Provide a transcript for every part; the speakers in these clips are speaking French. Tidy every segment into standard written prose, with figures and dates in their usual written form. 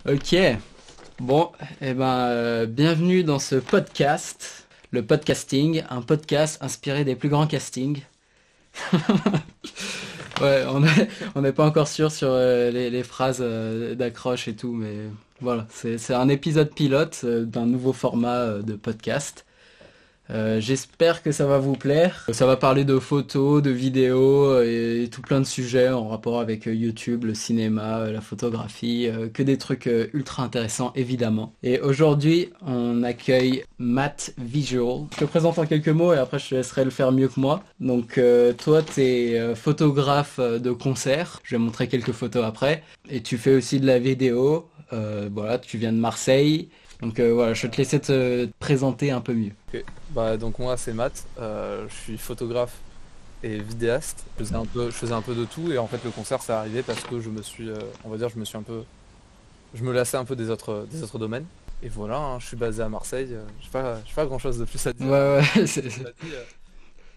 Ok, bon, bienvenue dans ce podcast, le podcasting, un podcast inspiré des plus grands castings. Ouais, on n'est pas encore sûr sur les phrases d'accroche et tout, mais voilà, c'est un épisode pilote d'un nouveau format de podcast. J'espère que ça va vous plaire. Ça va parler de photos, de vidéos et tout plein de sujets en rapport avec YouTube, le cinéma, la photographie, que des trucs ultra intéressants évidemment. Et aujourd'hui, on accueille Matt Visual. Je te présente en quelques mots et après je te laisserai le faire mieux que moi. Donc toi, tu es photographe de concert. Je vais montrer quelques photos après. Et tu fais aussi de la vidéo. Voilà, tu viens de Marseille. Donc voilà, je vais te laisser te présenter un peu mieux. Ok. Donc moi c'est Matt, je suis photographe et vidéaste. Je faisais un peu de tout et en fait le concert c'est arrivé parce que je me suis, on va dire, je me lassais un peu des autres domaines. Et voilà, hein, je suis basé à Marseille. J'ai pas grand chose de plus à Ouais, dire. ouais, Tu l'as dit, c'est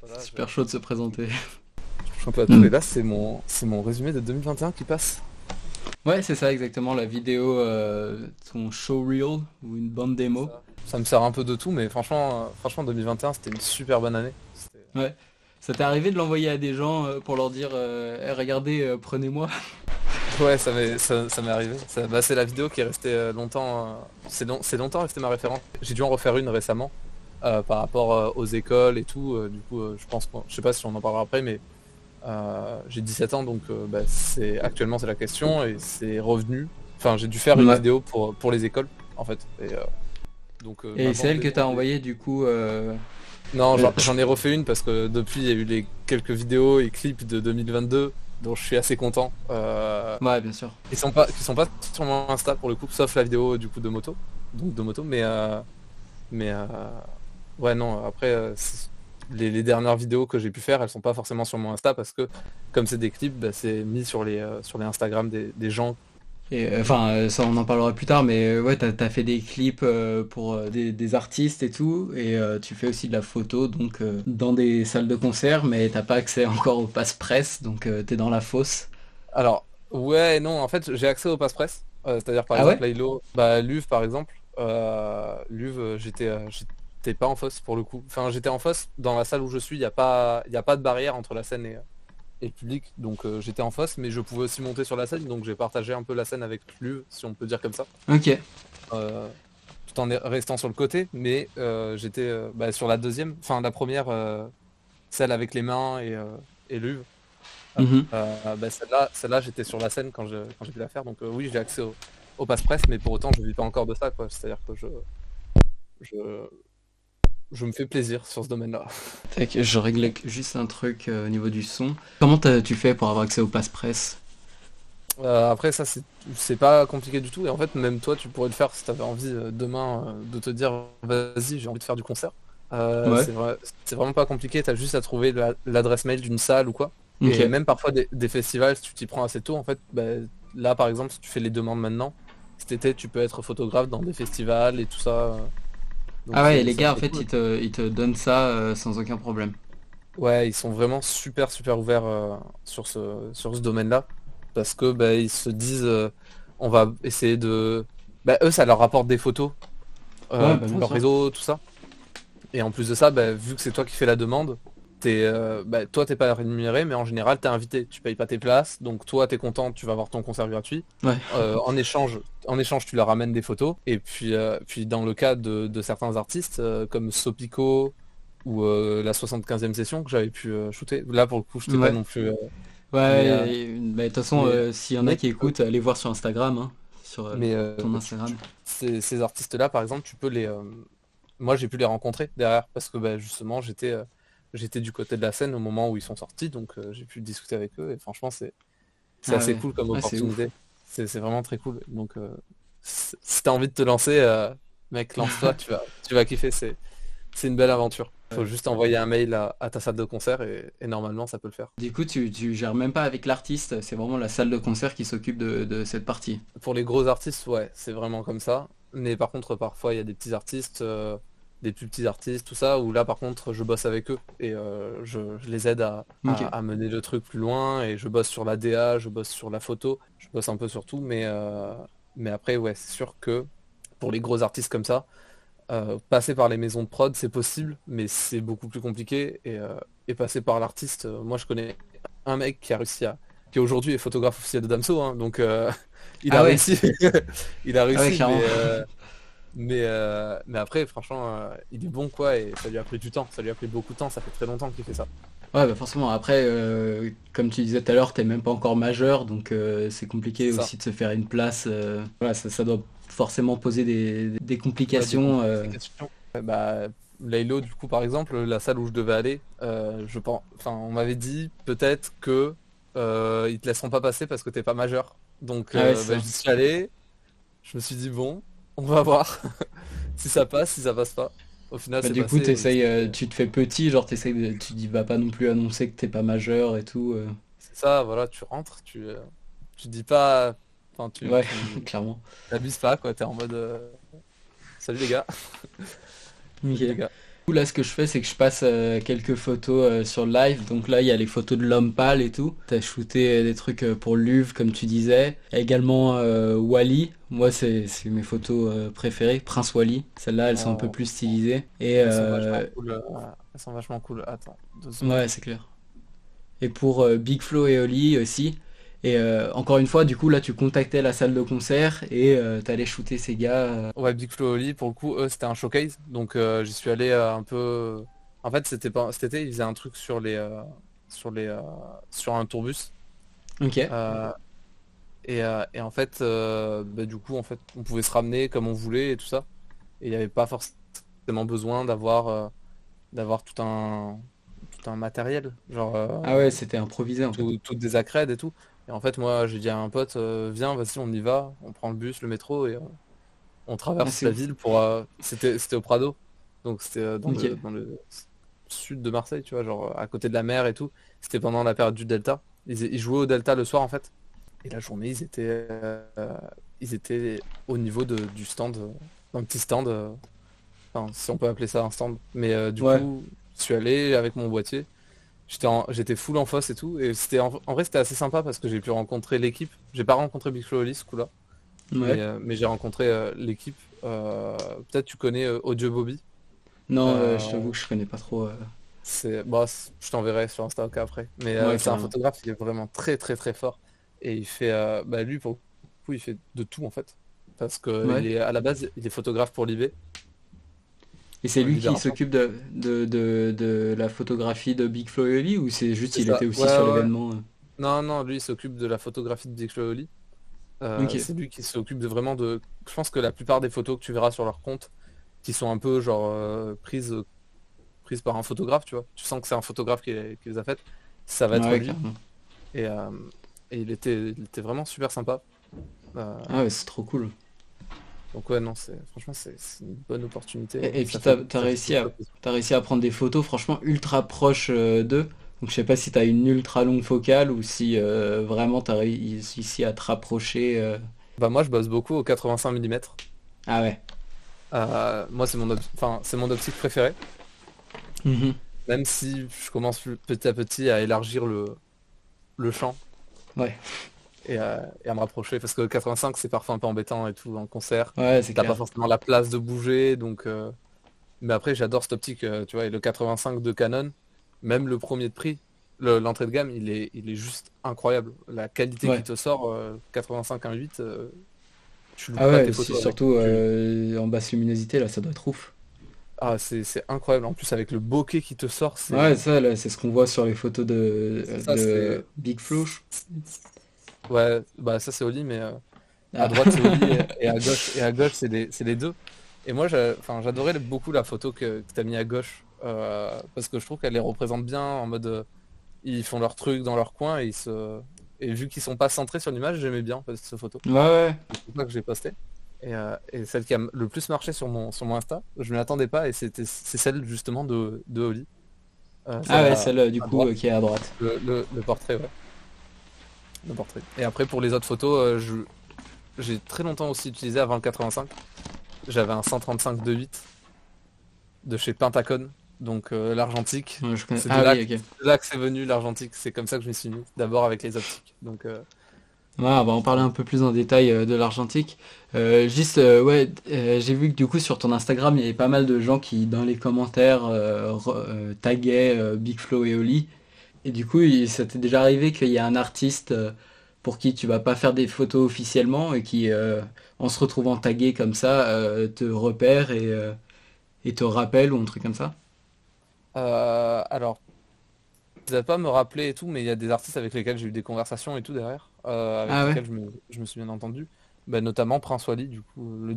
voilà, super chaud de se présenter. je touche un peu à tout. Mm. Et là c'est mon résumé de 2021 qui passe. Ouais, c'est ça exactement, la vidéo, ton showreel ou une bande démo. Ça me sert un peu de tout, mais franchement 2021 c'était une super bonne année. Ouais. Ça t'est arrivé de l'envoyer à des gens pour leur dire Eh, regardez, prenez-moi. Ouais, ça m'est arrivé. C'est la vidéo qui est restée longtemps. C'est longtemps resté ma référence. J'ai dû en refaire une récemment par rapport aux écoles et tout. Du coup, je sais pas si on en parlera après, mais j'ai 17 ans, donc actuellement c'est la question et c'est revenu. Enfin, j'ai dû faire une Ouais. vidéo pour les écoles en fait. Donc ma Et c'est bande elle que t'as démo. envoyée du coup. Non, Euh, j'en ai refait une parce que depuis il y a eu les quelques vidéos et clips de 2022 dont je suis assez content. Ouais, bien sûr. Qui sont pas sur mon Insta pour le coup, sauf la vidéo du coup de moto, donc de moto, mais ouais non, après les dernières vidéos que j'ai pu faire, elles sont pas forcément sur mon Insta parce que comme c'est des clips, bah, c'est mis sur les Instagram des gens. Et enfin, ça on en parlera plus tard, mais ouais, t'as fait des clips pour des artistes et tout, et tu fais aussi de la photo, donc dans des salles de concert, mais t'as pas accès encore au passe-presse, donc t'es dans la fosse. Alors ouais non, en fait j'ai accès au passe-presse, c'est-à-dire par Ah exemple ouais? Laylo, Luv par exemple, Luv, j'étais pas en fosse pour le coup, enfin j'étais en fosse dans la salle où je suis, il y a pas de barrière entre la scène et le public, donc j'étais en face, mais je pouvais aussi monter sur la scène, donc j'ai partagé un peu la scène avec Luv, si on peut dire comme ça, Ok. euh, tout en restant sur le côté, mais j'étais sur la deuxième, enfin la première, celle avec les mains et Luv. Mhm. Celle-là, j'étais sur la scène quand j'ai pu la faire, donc oui, j'ai accès au passe-presse, mais pour autant, je vis pas encore de ça, quoi. C'est-à-dire que je, je me fais plaisir sur ce domaine-là. Tac, je règle juste un truc au niveau du son. Comment tu fais pour avoir accès au passe-presse? Après ça c'est pas compliqué du tout et en fait même toi tu pourrais le faire si tu avais envie demain de te dire vas-y j'ai envie de faire du concert. Ouais. C'est vraiment pas compliqué, t'as juste à trouver l'adresse mail d'une salle ou quoi. Et Ok. même parfois des festivals si tu t'y prends assez tôt en fait, là par exemple si tu fais les demandes maintenant, cet été tu peux être photographe dans des festivals et tout ça. Ah Donc ouais, et c'est les ça gars, en serait fait, cool. ils te donnent ça sans aucun problème. Ouais, ils sont vraiment super super ouverts sur ce domaine-là parce que ils se disent on va essayer de eux ça leur rapporte des photos Ouais, bah pour bien leur sûr. réseau tout ça et en plus de ça vu que c'est toi qui fais la demande toi t'es pas rémunéré mais en général t'es invité, tu payes pas tes places donc toi t'es content, tu vas avoir ton concert gratuit. Ouais. En échange tu leur ramènes des photos et puis dans le cas de certains artistes comme Sopico ou la 75e session que j'avais pu shooter. Là pour le coup je t'ai pas Ouais. non plus mais Ouais, euh, bah, de toute façon, mais s'il y en a mais qui écoutent, allez voir sur Instagram, hein, sur mais ton Instagram. ces artistes-là par exemple tu peux moi j'ai pu les rencontrer derrière parce que justement j'étais du côté de la scène au moment où ils sont sortis donc j'ai pu discuter avec eux et franchement c'est Ah assez ouais, cool comme ouais, c'est ouf. opportunité. C'est vraiment très cool donc si t'as envie de te lancer mec lance-toi, tu vas kiffer, c'est une belle aventure. Faut juste envoyer un mail à ta salle de concert et normalement ça peut le faire. Du coup, tu gères même pas avec l'artiste, c'est vraiment la salle de concert qui s'occupe de cette partie. Pour les gros artistes, ouais, c'est vraiment comme ça. Mais par contre, parfois, il y a des petits artistes, des plus petits artistes, tout ça, où là, par contre, je bosse avec eux et je les aide à, Ok. à- à mener le truc plus loin et je bosse sur la DA, je bosse sur la photo, je bosse un peu sur tout, Mais après, ouais, c'est sûr que pour les gros artistes comme ça, passer par les maisons de prod, c'est possible, mais c'est beaucoup plus compliqué. Et passer par l'artiste, moi je connais un mec qui a réussi qui aujourd'hui est photographe officiel de Damso, hein, donc il Ah a ouais, réussi. Il a ah ouais, réussi, clairement. mais après, franchement, il est bon quoi, et ça lui a pris du temps, ça lui a pris beaucoup de temps, ça fait très longtemps qu'il fait ça. Ouais, bah forcément. Après, comme tu disais tout à l'heure, t'es même pas encore majeur, donc c'est compliqué C'est ça. aussi de se faire une place. Voilà, ça doit forcément poser des Ouais, des complications. complications. Bah, Laylo, du coup, par exemple, la salle où je devais aller, je pense, enfin, on m'avait dit peut-être que ils te laisseront pas passer parce que t'es pas majeur. Donc, Ah ouais, c'est bah, ça. j'y suis allé. Je me suis dit bon, on va voir si ça passe, si ça passe pas. Au final, Bah, c'est du coup, passé. Et t'essayes, tu te fais petit, genre tu dis vas pas non plus annoncer que t'es pas majeur et tout. c'est ça, voilà, tu rentres, tu dis pas, enfin, Ouais, tu clairement. t'abuses pas, quoi. T'es en mode salut les gars, Ok. salut les gars. Du coup, là, ce que je fais, c'est que je passe quelques photos sur le live. Donc là, il y a les photos de l'homme pâle et tout. T'as shooté des trucs pour Luv, comme tu disais. Il y a également Wally. Moi, c'est mes photos préférées. Prince Wally. Celles-là, elles sont un peu Euh, plus stylisées. Et elles sont vachement cool. Elles sont vachement cool. Attends, 2 secondes. ouais, c'est clair. Et pour Big Flo et Oli aussi. Et encore une fois, du coup, là, tu contactais la salle de concert et t'allais shooter ces gars. Ouais, Big Flo et Oli, pour le coup, eux, c'était un showcase. Donc, j'y suis allé un peu. En fait, c'était pas cet été, ils faisaient un truc sur sur un tourbus. Ok. Euh, et en fait, bah, du coup, en fait, on pouvait se ramener comme on voulait et tout ça. Et il n'y avait pas forcément besoin d'avoir tout un matériel, genre Ah ouais, c'était improvisé en fait. toutes des accrèdes et tout. Et en fait, moi, j'ai dit à un pote, viens, vas-y, on y va, on prend le bus, le métro et on Ah, traverse c'est la ouf. ville pour. C'était au Prado, donc c'était Ok. dans le sud de Marseille, tu vois, genre à côté de la mer et tout. C'était pendant la période du Delta. Ils jouaient au Delta le soir en fait. Et la journée, ils étaient au niveau du stand, d'un petit stand, enfin, si on peut appeler ça un stand. Mais du Ouais. coup, je suis allé avec mon boîtier. J'étais full en fosse et tout. Et en vrai, c'était assez sympa parce que j'ai pu rencontrer l'équipe. J'ai pas rencontré Big Flo et Oli ce coup-là. Ouais. Mais j'ai rencontré l'équipe. Peut-être tu connais Audio Bobby. Non, je Euh, t'avoue que je connais pas trop. je t'enverrai sur Insta ok, après. Mais Ouais, c'est un carrément. photographe qui est vraiment très très très fort. Et il fait, bah, lui pour le coup, il fait de tout en fait. Parce que Ouais. à la base, il est photographe pour Libé, Et c'est lui qui Libération. s'occupe de la photographie de Big Flo et Oli ou c'est juste C'est il ça. était Ouais, aussi sur ouais, ouais. l'événement Non, non, lui il s'occupe de la photographie de Big Flo et Oli. Ok. C'est lui qui s'occupe de vraiment de. Je pense que la plupart des photos que tu verras sur leur compte, qui sont un peu genre prises par un photographe, tu vois. Tu sens que c'est un photographe qui les a faites. Ça va être Ouais, lui. carrément. Et, euh, et il était vraiment super sympa. Euh, Ah ouais, c'est trop cool. donc ouais, non, franchement c'est une bonne opportunité. Et puis Ça fait toujours plaisir. t'as réussi à prendre des photos franchement ultra proches d'eux. Donc je sais pas si t'as une ultra longue focale ou si vraiment t'as réussi à te rapprocher. Bah moi je bosse beaucoup au 85 mm. Ah ouais. Moi enfin, c'est mon optique préférée. Mhm. Même si je commence petit à petit à élargir le champ Ouais. et à me rapprocher. Parce que le 85 c'est parfois un peu embêtant et tout en concert. Ouais, c'est T'as pas clair. forcément la place de bouger. Donc, mais après j'adore cette optique, tu vois, et le 85 de Canon, même le premier de prix, l'entrée de gamme, il est juste incroyable. La qualité qui Ouais. te sort, 85 1.8, tu loupes Ah pas tes ouais, c'est photos avec. surtout en basse luminosité là, ça doit être ouf. Ah, c'est incroyable. En plus, avec le bokeh qui te sort, Ouais, ça là, c'est ce qu'on voit sur les photos c'est ça, de Big Flo. ouais, bah ça c'est Oli, mais à Ah. droite c'est Oli et à gauche c'est les deux. Et moi, enfin, j'adorais beaucoup la photo que t'as mis à gauche, parce que je trouve qu'elle les représente bien en mode, ils font leur truc dans leur coin et vu qu'ils sont pas centrés sur l'image, j'aimais bien en fait, cette photo. Ouais, ouais. C'est pour ça que j'ai posté. Et celle qui a le plus marché sur mon Insta, je m'y attendais pas et c'est celle justement de Oli. Ah Celle ouais, celle du à coup droite, qui est à droite. le portrait, ouais. Le portrait. Et après pour les autres photos, j'ai très longtemps aussi utilisé avant le 85. J'avais un 135 2.8 de chez Pentacon, donc l'argentique. Ouais, je connais. C'est Ah oui, ok. de là que c'est venu l'argentique. C'est comme ça que je me suis mis. D'abord avec les optiques. Donc Ouais, on va en parler un peu plus en détail de l'argentique. J'ai vu que du coup sur ton Instagram, il y avait pas mal de gens qui, dans les commentaires, taguaient Big Flo et Oli. Et du coup, ça t'est déjà arrivé qu'il y a un artiste pour qui tu vas pas faire des photos officiellement et qui, en se retrouvant tagué comme ça, te repère et te rappelle ou un truc comme ça? Alors, je vais pas me rappeler et tout, mais il y a des artistes avec lesquels j'ai eu des conversations et tout derrière, avec Ah ouais? lesquels je me suis bien entendu. Bah, notamment Prince Wally, du coup, le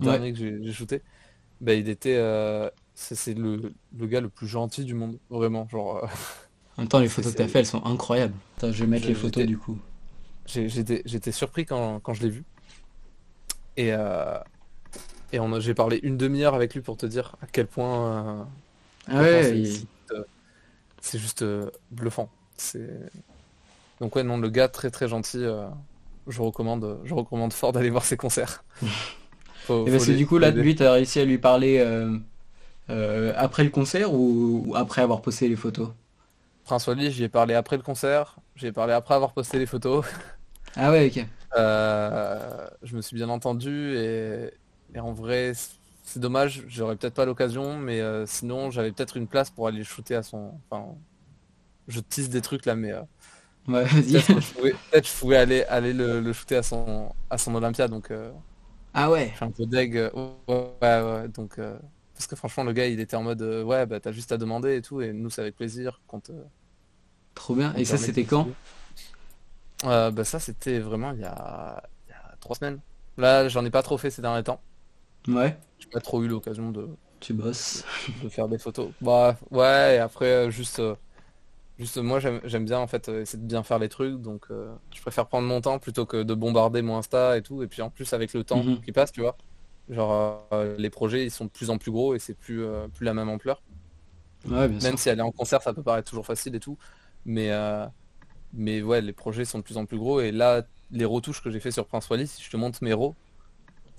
Ouais. dernier que j'ai shooté. Bah, il était, c'est le gars le plus gentil du monde, vraiment. Genre, En même temps, les c'est, photos que t'as c'est- fait, elles sont incroyables. Attends, je vais mettre les photos j'étais, du coup. j'étais surpris quand je l'ai vu. Et, euh, j'ai parlé une demi-heure avec lui pour te dire à Ah quel point ouais, c'est juste bluffant. Donc ouais, non, le gars très très gentil. Je recommande fort d'aller voir ses concerts. et parce que du coup, Faut là, aider. lui, t'as réussi à lui parler après le concert ou après avoir posté les photos? Prince Wally, j'y ai parlé après le concert. J'y ai parlé après avoir posté les photos. Ah ouais, ok. Je me suis bien entendu et en vrai, c'est dommage. J'aurais peut-être pas l'occasion, mais sinon, j'avais peut-être une place pour aller shooter à son. Enfin, je tease des trucs là, mais Ouais, vas-y. peut-être je pouvais aller le shooter à son Olympia. Donc, Ah je ouais, suis un peu deg. Ouais, donc. Parce que franchement, le gars, il était en mode ouais, bah t'as juste à demander et tout, et nous, c'est avec plaisir trop bien. qu'on Et te ça, permet de c'était quand? continuer. Bah ça, c'était vraiment il y a 3 semaines. Là, j'en ai pas trop fait ces derniers temps. Ouais, J'ai pas trop eu l'occasion tu bosses. de faire des photos. Bah ouais, et après, juste moi, j'aime bien en fait essayer de bien faire les trucs, donc je préfère prendre mon temps plutôt que de bombarder mon Insta et tout. Et puis en plus, avec le temps Mhm. qui passe, tu vois, genre les projets, ils sont de plus en plus gros et c'est plus la même ampleur. Ouais, bien Même sûr. si aller en concert, ça peut paraître toujours facile et tout, mais euh, mais ouais, les projets sont de plus en plus gros. Et là, les retouches que j'ai fait sur Prince Wally, si je te montre mes RAW,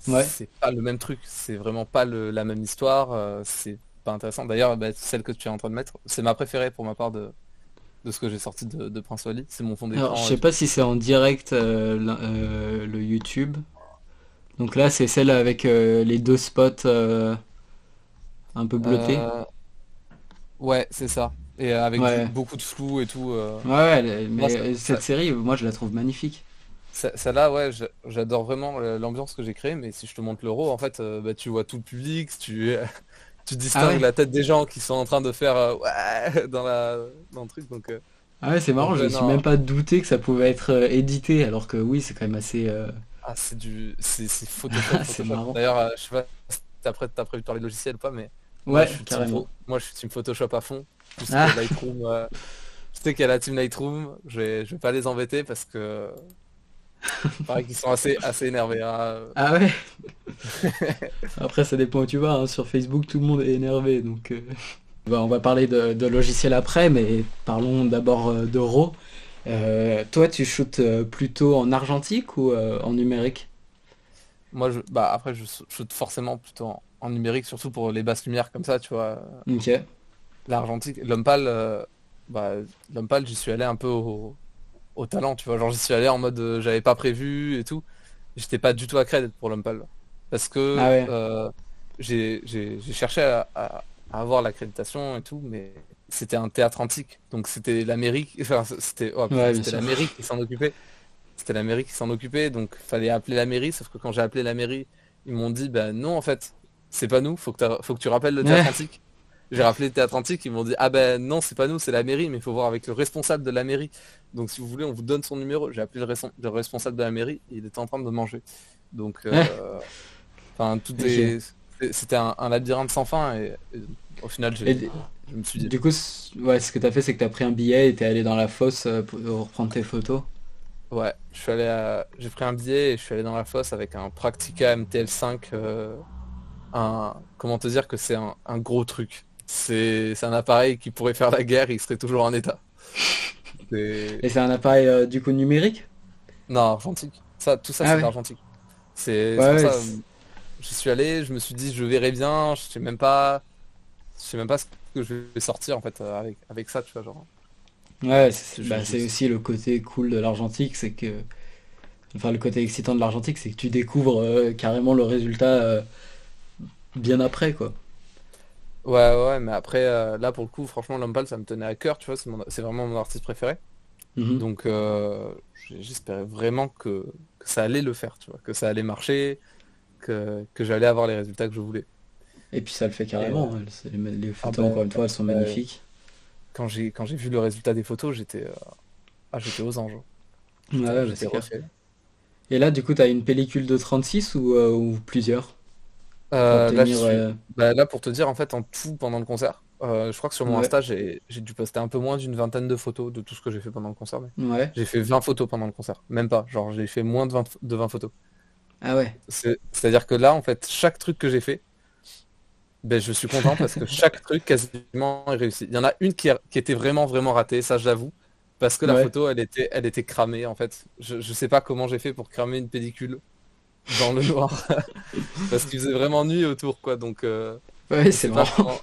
Ouais. c'est pas le même truc. C'est vraiment pas la même histoire. C'est pas intéressant. D'ailleurs, bah, celle que tu es en train de mettre, c'est ma préférée pour ma part de ce que j'ai sorti de Prince Wally. C'est mon fond Alors, je d'écran et sais tout. pas si c'est en direct le YouTube. Donc là, c'est celle avec les deux spots un peu bleutés. Euh, ouais, c'est ça. Et avec Ouais. beaucoup de flou et tout. Moi, Mais cette série, moi, je la trouve magnifique. celle-là, ouais, j'adore vraiment l'ambiance que j'ai créée. Mais si je te montre l'euro, en fait, bah, tu vois tout le public, tu Ah distingues ouais. la tête des gens qui sont en train de faire ouais dans le truc. Ah ouais, c'est marrant, Donc je me ouais, suis même non. pas douté que ça pouvait être édité, alors que oui, c'est quand même assez... Ah, c'est Photoshop, c'est Photoshop. marrant. D'ailleurs, je sais pas si t'as prévu de parler de logiciel ou pas, mais Ouais, carrément. moi, je suis team Photoshop à fond. Tout ce qui est Ah, Lightroom, je sais qu'il y a la team Lightroom, je vais pas les embêter parce que il paraît qu'ils sont assez énervés, hein. ah ouais. Après, ça dépend où tu vas, hein. Sur Facebook, tout le monde est énervé, donc... On va parler de logiciel après, mais parlons d'abord de RAW. Toi, tu shootes plutôt en argentique ou en numérique? Moi, bah après, je shoot forcément plutôt en numérique, surtout pour les basses lumières comme ça, tu vois. Ok. L'argentique, l'homme pâle, bah, l'homme pâle, j'y suis allé un peu au talent, tu vois. Genre, j'y suis allé en mode j'avais pas prévu et tout. J'étais pas du tout à credit pour l'homme pâle. Parce Ah que ouais. j'ai cherché à avoir l'accréditation et tout, mais c'était un théâtre antique. Donc c'était la mairie, enfin c'était oh, putain, Ouais, bien c'était la sûr. mairie qui s'en occupait. C'était la mairie qui s'en occupait, donc fallait appeler la mairie, sauf que quand j'ai appelé la mairie, ils m'ont dit bah non en fait, c'est pas nous, faut que tu rappelles le théâtre Ouais. antique. J'ai rappelé le théâtre antique, ils m'ont dit ah ben non c'est pas nous, c'est la mairie, mais il faut voir avec le responsable de la mairie. Donc si vous voulez, on vous donne son numéro. J'ai appelé le responsable de la mairie, et il était en train de manger. Donc Ouais. enfin Ok. c'était un labyrinthe sans fin et au final Et d- je me suis dit du coup, ouais, ce que t'as fait, c'est que t'as pris un billet et t'es allé dans la fosse pour reprendre tes photos. ouais, j'ai pris un billet et je suis allé dans la fosse avec un Praktica MTL5. Comment te dire que c'est un gros truc. C'est un appareil qui pourrait faire la guerre, il serait toujours en état. C'est- Et c'est un appareil du coup numérique? Non, argentique. Tout ça, Ah c'est de ouais. l'argentique. Ouais, C'est pour ouais. ça, j'y suis allé, je me suis dit, je verrai bien, je sais même pas ce que je vais sortir en fait avec ça, tu vois, genre. Ouais, Je- je- c'est aussi le côté cool de l'argentique, c'est que, enfin, le côté excitant de l'argentique, c'est que tu découvres carrément le résultat bien après, quoi. Ouais, ouais, mais après, là pour le coup, franchement, Lompal, ça me tenait à cœur, tu vois, c'est vraiment mon artiste préféré. Mhm. Donc, j'espérais vraiment que ça allait le faire, tu vois, que ça allait marcher, que j'allais avoir les résultats que je voulais. Et puis ça le fait Et, carrément, hein. Les ah photos, encore ben, une fois, elles sont euh, magnifiques. quand j'ai vu le résultat des photos, j'étais aux anges. Ouais, ouais, bah, J'étais c'est clair. refait. Et là, du coup, t'as une pellicule de 36 ou plusieurs pour Là, obtenir... là, pour te dire, en fait, en tout pendant le concert, je crois que sur mon Ouais, Insta, j'ai dû poster un peu moins d'une vingtaine de photos de tout ce que j'ai fait pendant le concert. Mais ouais. j'ai fait 20 photos pendant le concert. Même pas. Genre, j'ai fait moins de 20 photos. Ah ouais. C'est-à-dire que là, en fait, chaque truc que j'ai fait, ben, je suis content parce que chaque truc quasiment est réussi. Il y en a une qui était vraiment, vraiment ratée, ça, je l'avoue. Parce que la Ouais. photo, elle était cramée, en fait. Je sais pas comment j'ai fait pour cramer une pellicule dans le noir. Parce qu'il faisait vraiment nuit autour, quoi. Donc, Ouais, je c'est sais pas marrant.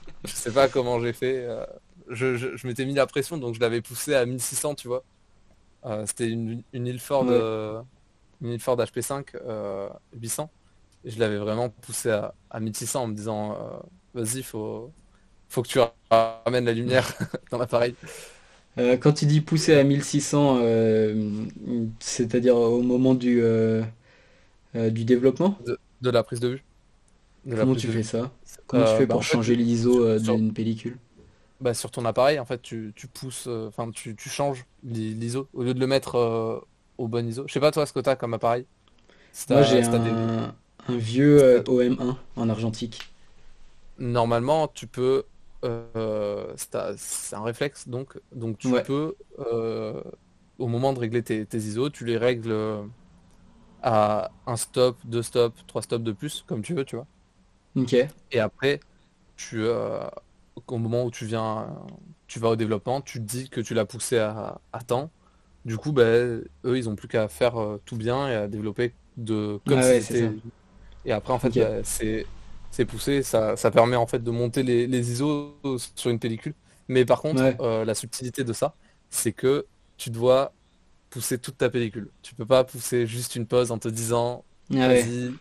comment j'ai fait. Je m'étais mis la pression, donc je l'avais poussé à 1600, tu vois. C'était une Ilford, Ouais. HP5 800. Et je l'avais vraiment poussé à 1600 en me disant, vas-y, faut que tu ramènes la lumière dans l'appareil. Quand tu dis pousser à 1600, c'est-à-dire au moment du développement, De la prise de vue. De la comment prise tu de fais vue. ça? Comment tu fais Bah, pour en fait, changer l'ISO sur, d'une pellicule? bah, sur ton appareil, en fait, tu pousses, enfin, tu changes l'ISO au lieu de le mettre au bon ISO. Je sais pas toi ce que t'as comme appareil. Si Moi, j'ai t'as, si t'as des, un vieux si t'as- OM1 en argentique. Normalement, tu peux, c'est un réflexe, donc tu Ouais. peux, au moment de régler tes ISO, tu les règles à un stop, deux stops, trois stops de plus, comme tu veux, tu vois. Ok. Et après, tu, au moment où tu vas au développement, tu te dis que tu l'as poussé à temps. Du coup, ben, eux, ils ont plus qu'à faire tout bien et à développer comme Ah si ouais, c'est ça. c'était. Et après, en fait, Ok. ben, c'est poussé. Ça permet en fait de monter les ISO sur une pellicule. Mais par contre, Ouais. la subtilité de ça, c'est que tu dois pousser toute ta pellicule. Tu peux pas pousser juste une pause en te disant, Ah ouais. vas-y,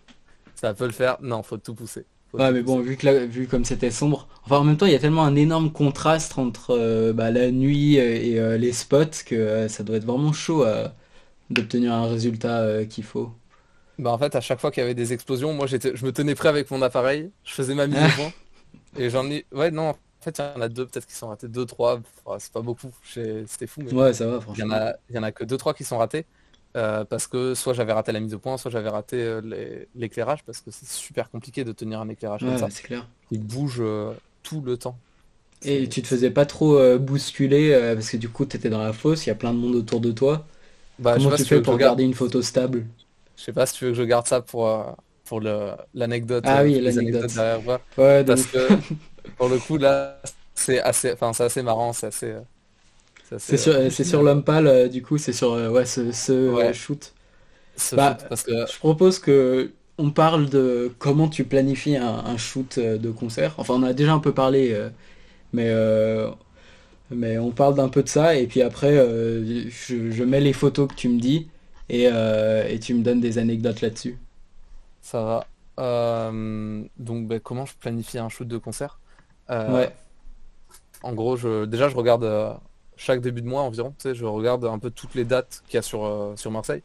ça peut le faire. Non, faut tout pousser. Faut Ouais, tout mais bon, pousser. vu comme c'était sombre. Enfin, en même temps, il y a tellement un énorme contraste entre bah, la nuit et les spots que ça doit être vraiment chaud d'obtenir un résultat qu'il faut. Bah en fait, à chaque fois qu'il y avait des explosions, moi je me tenais prêt avec mon appareil, je faisais ma mise au point, et j'en ai. Ouais, non, en fait, il y en a deux peut-être qui sont ratés, deux, trois, enfin, c'est pas beaucoup, c'était fou, mais Ouais, ça va, il y en franchement. a, il y en a que deux, trois qui sont ratés, parce que soit j'avais raté la mise au point, soit j'avais raté l'éclairage, parce que c'est super compliqué de tenir un éclairage comme Ouais, ça. c'est clair. Il bouge tout le temps. Et C'est, tu te c'est- faisais pas trop bousculer parce que du coup, t'étais dans la fosse, il y a plein de monde autour de toi. Bah, je sais Comment pas tu si tu fais veux que je pour garde, garder une photo stable? je sais pas si tu veux que je garde ça Ah oui, pour les anecdotes l'anecdote. derrière moi, Ouais, de parce ouf. que pour le coup là, c'est assez marrant, C'est sur original. l'homme pâle, du coup, c'est sur ouais, ce Ouais, shoot. ce Bah, shoot, parce que je propose que on parle de comment tu planifies un shoot de concert. Enfin, on a déjà un peu parlé, mais, euh, mais on parle d'un peu de ça. Et puis après, je mets les photos que tu me dis et tu me donnes des anecdotes là-dessus. ça va. Donc, ben, comment je planifie un shoot de concert? Euh, Ouais. En gros, déjà, je regarde chaque début de mois environ. Tu sais, je regarde un peu toutes les dates qu'il y a sur Marseille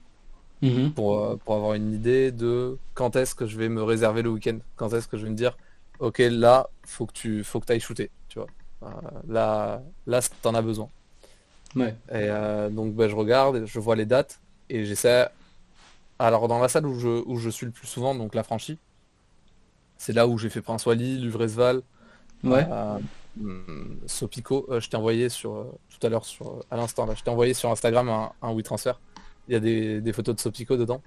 Mhm. pour avoir une idée de quand est-ce que je vais me réserver le week-end. Quand est-ce que je vais me dire, ok, là, faut que tu ailles shooter. Tu vois. Euh, là, t'en as besoin. Ouais. Et donc, ben, je regarde, je vois les dates et j'essaie. Alors, dans la salle où je suis le plus souvent, donc la franchie. C'est là où j'ai fait Prince Wally, Luvresval, Ouais. euh, Sopico. Je t'ai envoyé tout à l'heure à l'instant là, je t'ai envoyé sur Instagram un WeTransfer. Il y a des photos de Sopico dedans.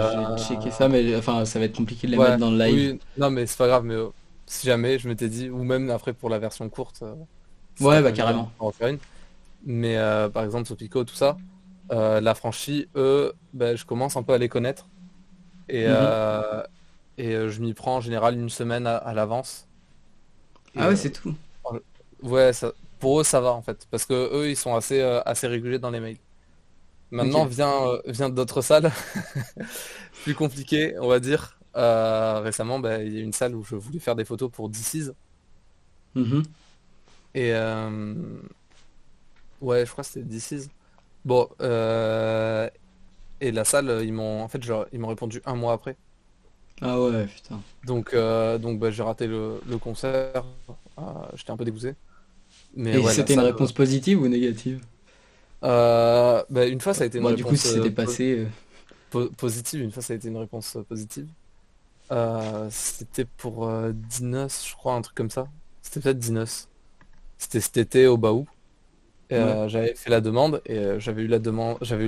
J'ai checké ça, Euh, mais enfin, ça va être compliqué de les mettre ouais, dans le live. oui, non mais c'est pas grave, mais si jamais je m'étais dit, ou même après pour la version courte, si t'as Ouais, bah pas envie d'en carrément. en refaire une. Mais par exemple Sopico, tout ça, la franchise, eux, ben, je commence un peu à les connaître et, Mhm. euh, et je m'y prends en général une semaine à l'avance. Ah Et ouais, c'est tout. ouais, pour eux ça va en fait, parce que eux ils sont assez réguliers dans les mails. Maintenant Ok. vient d'autres salles, plus compliquées on va dire. Récemment bah, il y a une salle où je voulais faire des photos pour DC's Mhm. et ouais je crois que c'était DC's. Bon et la salle ils m'ont en fait ils m'ont répondu un mois après. Ah ouais, putain. Donc bah, j'ai raté le concert. J'étais un peu dégoûté. Mais Et ouais, la c'était une salle. réponse positive ou négative? Bah, une fois, ça a été une Bon, du coup, réponse si c'était passé. positive. Une fois, ça a été une réponse positive. C'était pour Dinos, je crois, un truc comme ça. C'était peut-être Dinos. C'était cet été au Baou. Ouais. J'avais fait la demande et j'avais eu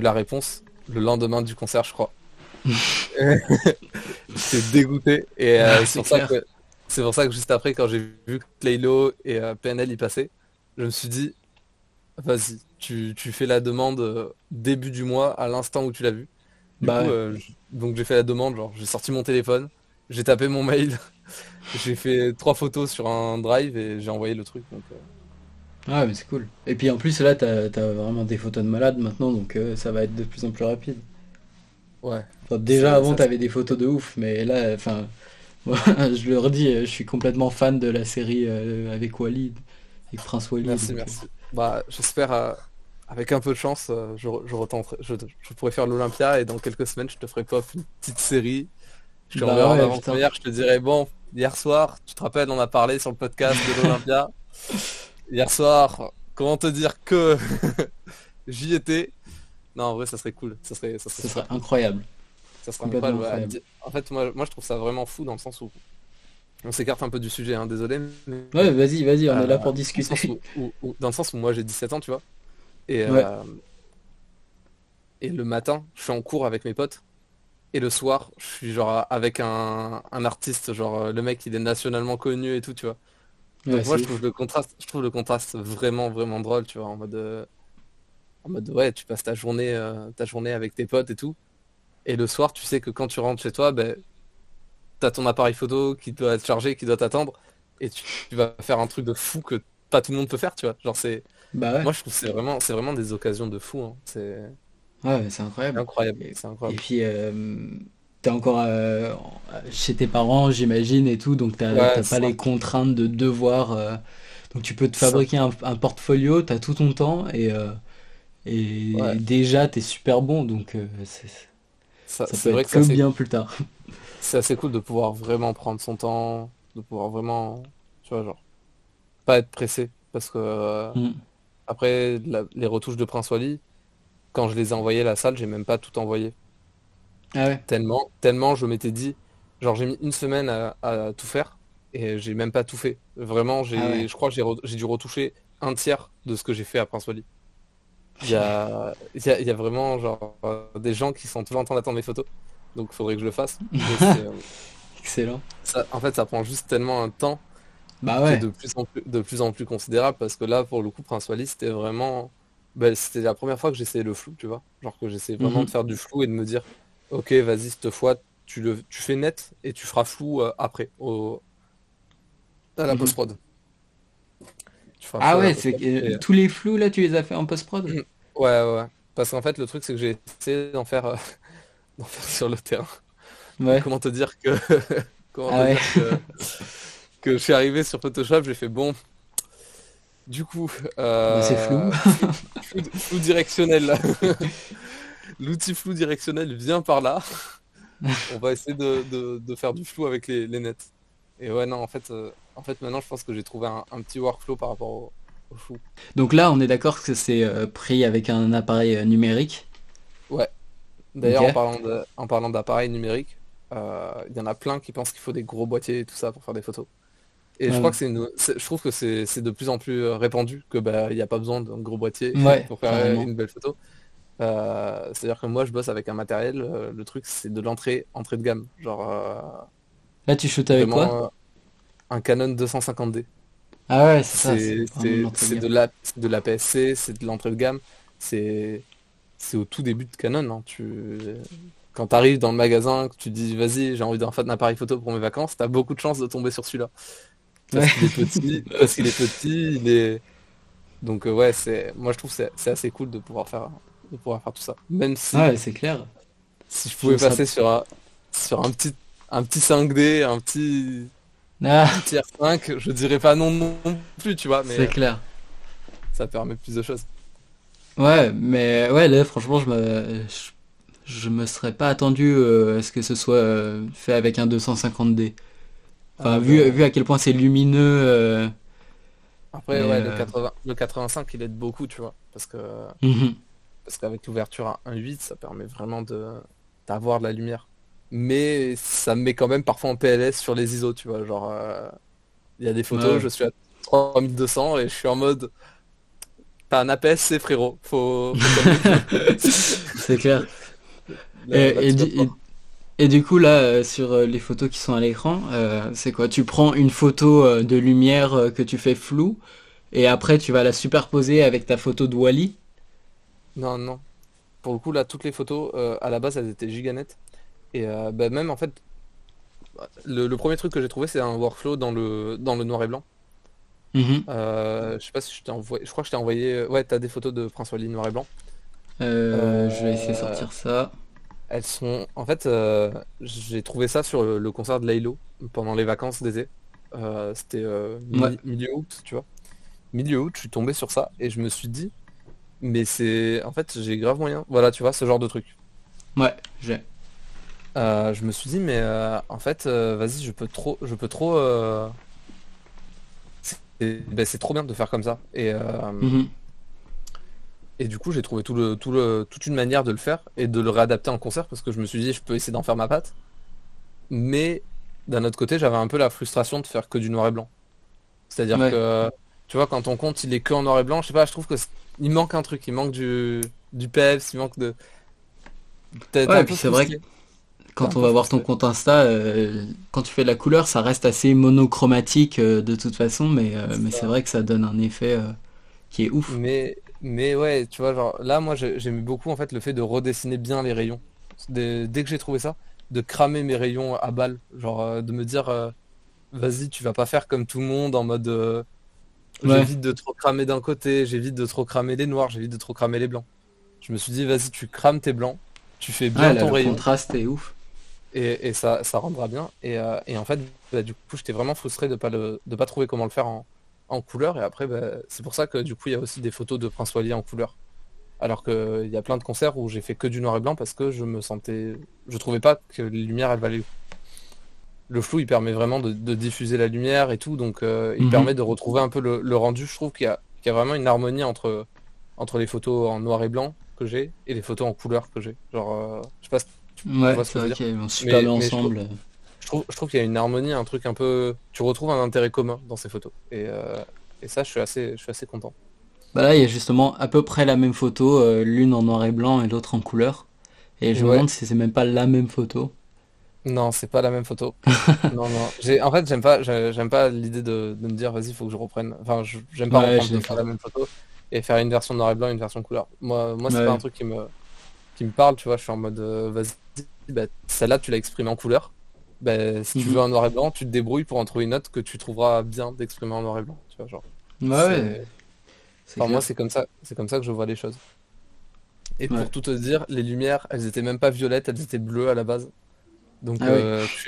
la réponse le lendemain du concert, je crois. J'étais dégoûté et Ah, c'est clair. c'est pour ça que juste après, quand j'ai vu que Laylo et PNL y passaient, je me suis dit, vas-y, tu fais la demande début du mois, à l'instant où tu l'as vu. Du Bah coup, ouais. donc j'ai fait la demande, genre j'ai sorti mon téléphone, j'ai tapé mon mail, j'ai fait 3 photos sur un drive et j'ai envoyé le truc. Ah, mais c'est cool. Et puis en plus, là, t'as vraiment des photos de malade maintenant, donc ça va être de plus en plus rapide. Ouais, Enfin, déjà c'est avant, ça. t'avais des photos de ouf, mais là, enfin, moi, je le redis, je suis complètement fan de la série avec Wally, avec Prince Wally, Merci, donc. merci. Bah, j'espère, avec un peu de chance, je retenterai, je pourrai faire l'Olympia et dans quelques semaines, je te ferai pop une petite série. Je te Bah enverrai en ouais, putain. avant-première, je te dirai, bon, hier soir, tu te rappelles, on a parlé sur le podcast de l'Olympia. Hier soir, comment te dire que j'y étais. Non, en vrai, ça serait cool. Ça serait Ce serait super cool. incroyable. Ça serait Complètement incroyable. Ouais. incroyable. En fait, moi, je trouve ça vraiment fou dans le sens où on s'écarte un peu du sujet, hein, désolé, mais Ouais, vas-y, vas-y, on est là pour dans le sens discuter. dans le sens où moi j'ai 17 ans, tu vois, et, Ouais. euh, et le matin, je suis en cours avec mes potes, et le soir, je suis genre avec un artiste, genre le mec il est nationalement connu et tout, tu vois. Ouais, Donc moi c'est ouf. je trouve le contraste vraiment, vraiment drôle, tu vois, en mode ouais, tu passes ta journée avec tes potes et tout. Et le soir, tu sais que quand tu rentres chez toi, ben, t'as ton appareil photo qui doit être chargé, qui doit t'attendre, et tu vas faire un truc de fou que pas tout le monde peut faire, tu vois. Genre Bah ouais. moi je trouve que c'est vraiment des occasions de fou, hein. Ouais, c'est C'est incroyable. incroyable, Et, c'est et incroyable. puis, t'es encore chez tes parents, j'imagine, et tout, donc Ouais, t'as c'est pas ça. les contraintes de devoir. Donc tu peux te C'est ça. fabriquer un portfolio, t'as tout ton temps, Ouais. et déjà t'es super bon, donc ça peut C'est vrai être que que bien plus tard. c'est assez cool de pouvoir vraiment prendre son temps, de pouvoir vraiment, tu vois, genre, pas être pressé. Parce que Mm. après les retouches de Prince Wally, quand je les ai envoyées à la salle, j'ai même pas tout envoyé. Ah ouais. Tellement je m'étais dit, genre j'ai mis une semaine à tout faire et j'ai même pas tout fait. Vraiment, Ah ouais. je crois que j'ai dû retoucher un tiers de ce que j'ai fait à Prince Wally. Il y a vraiment genre des gens qui sont toujours en train d'attendre mes photos, donc il faudrait que je le fasse. Mais Excellent. en fait, ça prend juste tellement un temps Bah qui est ouais. de plus en plus considérable parce que là, pour le coup, Prince Wally, c'était vraiment, bah, c'était la première fois que j'essayais le flou, tu vois. Genre que j'essayais vraiment de Mhm. faire du flou et de me dire, ok, vas-y, cette fois, tu fais net et tu feras flou après, à la Mhm. post-prod. Tu feras Ah flou à la ouais, post-prod. tous les flous là, tu les as fait en post-prod? Ouais, ouais, ouais. Parce qu'en fait, le truc, c'est que j'ai essayé d'en faire sur le terrain. Et Ouais. comment te dire que, comment Ah te ouais. dire que je suis arrivé sur Photoshop, j'ai fait bon. Du coup, Bah c'est flou. flou directionnel là. L'outil flou directionnel vient par là. On va essayer de faire du flou avec les nets. Et ouais, non, en fait maintenant, je pense que j'ai trouvé un petit workflow par rapport au flou. Donc là, on est d'accord que c'est pris avec un appareil numérique. Ouais. Ok. D'ailleurs, en parlant d'appareils numériques, il y en a plein qui pensent qu'il faut des gros boîtiers et tout ça pour faire des photos. Et je crois Ouais, que je trouve que c'est de plus en plus répandu que bah il n'y a pas besoin d'un gros boîtier ouais, pour faire carrément. une belle photo. C'est-à-dire que moi je bosse avec un matériel, le truc c'est de entrée de gamme, genre Là, tu shootes avec quoi? vraiment un Canon 250D. Ah ouais, c'est ça, c'est vraiment de l'entrée de gamme. C'est de la PSC, c'est de l'entrée de gamme, c'est c'est au tout début de Canon, hein. Quand tu arrives dans le magasin, que tu dis vas-y j'ai envie d'un appareil photo pour mes vacances, t'as beaucoup de chances de tomber sur celui-là. Ouais. Parce qu'il est petit, il est Donc ouais, moi je trouve que c'est assez cool de pouvoir faire tout ça. Même si Ouais, c'est clair. si je Je pouvais serais... passer sur un petit 5D, un Ah, petit R5, je dirais pas non non plus, tu vois, mais c'est clair. ça permet plus de choses. Ouais, mais ouais, là, franchement, je me serais pas attendu à ce que ce soit fait avec un 250D. Enfin, Ah ben, vu à quel point c'est lumineux, après, et ouais, le 85, il aide beaucoup, tu vois, mhm. parce qu'avec l'ouverture à 1.8, ça permet vraiment d'avoir de la lumière. Mais ça me met quand même parfois en PLS sur les ISO, tu vois, genre, il y a des Ouais, photos, ouais. je suis à 3200 et je suis en mode, t'as un APS-C, frérot, faut calmer le jeu. C'est clair. Là, Et, tu du, vas et, fort. et du coup, là, sur les photos qui sont à l'écran, c'est quoi? Tu prends une photo de lumière que tu fais floue, et après tu vas la superposer avec ta photo de Wally. Non, non. Pour le coup, là, toutes les photos, à la base, elles étaient giganettes. Et bah, même, en fait, le premier truc que j'ai trouvé, c'est un workflow dans le noir et blanc. Mhm. Je sais pas si je t'ai envoyé, je crois que je t'ai envoyé, ouais, t'as des photos de Prince Wally noir et blanc. Je vais essayer de Euh, sortir ça. elles sont, en fait, j'ai trouvé ça sur le concert de Laylo pendant les vacances d'été. C'était Ouais, milieu août, tu vois. Milieu août, je suis tombé sur ça et je me suis dit, mais c'est, en fait, j'ai grave moyen. Voilà, tu vois, ce genre de truc. ouais, j'ai. Je me suis dit, mais en fait, vas-y, je peux trop. Ben, c'est trop bien de faire comme ça. Mhm. Et du coup, j'ai trouvé toute une manière de le faire et de le réadapter en concert parce que je me suis dit, je peux essayer d'en faire ma patte. Mais d'un autre côté, j'avais un peu la frustration de faire que du noir et blanc. C'est-à-dire Ouais. que, tu vois, quand on compte, il est que en noir et blanc, je sais pas, je trouve il manque un truc, il manque du peps, il manque de. T'es Ouais, et un puis peu c'est vrai que frustré. T'es un quand on peu va voir ton frustré. compte Insta, quand tu fais de la couleur, ça reste assez monochromatique de toute façon, mais c'est vrai que ça donne un effet qui est ouf. Mais ouais, tu vois, genre là, moi, j'aimais beaucoup en fait le fait de redessiner bien les rayons. Dès que j'ai trouvé ça, de cramer mes rayons à balle, genre de me dire, vas-y, tu vas pas faire comme tout le monde en mode, Ouais, j'évite de trop cramer d'un côté, j'évite de trop cramer les noirs, j'évite de trop cramer les blancs. Je me suis dit, vas-y, tu crames tes blancs, tu fais ouais, bien là, ton le rayon contraste est ouf. et ça rendra bien. Et en fait, bah, du coup, j'étais vraiment frustré de pas trouver comment le faire en couleur. Et après, bah, c'est pour ça que du coup, il y a aussi des photos de Prince Wally en couleur. Alors qu'il y a plein de concerts où j'ai fait que du noir et blanc parce que je trouvais pas que les lumières elles valaient le coup. Le flou il permet vraiment de diffuser la lumière et tout, donc il permet Mhm. de retrouver un peu le rendu. Je trouve qu'il y a vraiment une harmonie entre les photos en noir et blanc que j'ai et les photos en couleur que j'ai. Genre, je sais pas si tu Ouais, vois ce c'est que je veux vrai dire, qu'ils vont super bien mais ensemble. je trouve qu'il y a une harmonie, un truc un peu. Tu retrouves un intérêt commun dans ces photos. Et ça, je suis assez content. Bah là, il y a justement à peu près la même photo, l'une en noir et blanc et l'autre en couleur. Et je me Ouais, demande si c'est même pas la même photo. non, c'est pas la même photo. Non, non. En fait, j'aime pas l'idée de me dire, vas-y, faut que je reprenne. Enfin, j'aime pas Ouais, je reprendre suis deux fois la d'accord. même photo et faire une version noir et blanc, une version couleur. Moi, c'est pas un Ouais. truc qui me parle, tu vois. Je suis en mode, vas-y, bah, celle-là, tu l'as exprimée en couleur. Bah, si tu veux Mhm. un noir et blanc, tu te débrouilles pour en trouver une autre que tu trouveras bien d'exprimer en noir et blanc. Tu vois, genre, Ouais, ouais, c'est. c'est Enfin, moi, clair. c'est comme ça que je vois les choses. Et Ouais. pour tout te dire, les lumières, elles étaient même pas violettes, elles étaient bleues à la base. Donc, Ah oui.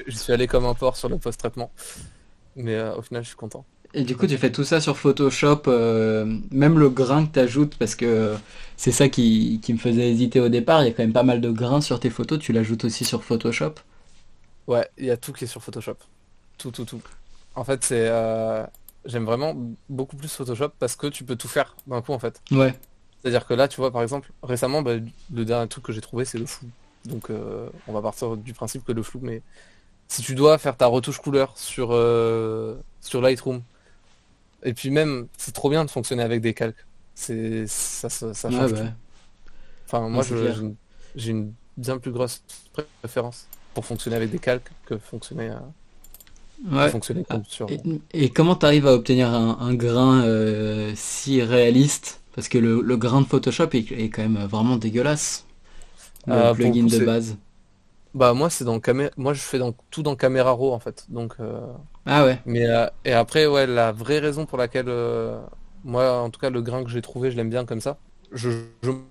je suis allé comme un porc sur le post-traitement. Mais au final, je suis content. Et du coup, tu fais tout ça sur Photoshop, même le grain que tu ajoutes, parce que c'est ça qui me faisait hésiter au départ. Il y a quand même pas mal de grains sur tes photos, tu l'ajoutes aussi sur Photoshop. Ouais, il y a tout qui est sur Photoshop. Tout, tout, tout. En fait, j'aime vraiment beaucoup plus Photoshop parce que tu peux tout faire d'un coup, en fait. Ouais. C'est-à-dire que là, tu vois, par exemple, récemment, bah, le dernier truc que j'ai trouvé, c'est le flou. Donc, on va partir du principe que le flou, mais si tu dois faire ta retouche couleur sur Lightroom, et puis même, c'est trop bien de fonctionner avec des calques. Ça Ouais, change bah, tout. Enfin, non, moi, c'est clair. j'ai une bien plus grosse préférence pour fonctionner avec des calques que Ouais. fonctionner Ah, comme sur. et comment t'arrives à obtenir un grain si réaliste? Parce que le grain de Photoshop est quand même vraiment dégueulasse, le Pour le plugin coup, de base. bah moi c'est moi je fais tout dans Camera Raw en fait. Donc Ah ouais. et après ouais la vraie raison pour laquelle Moi, en tout cas, le grain que j'ai trouvé, je l'aime bien comme ça. Je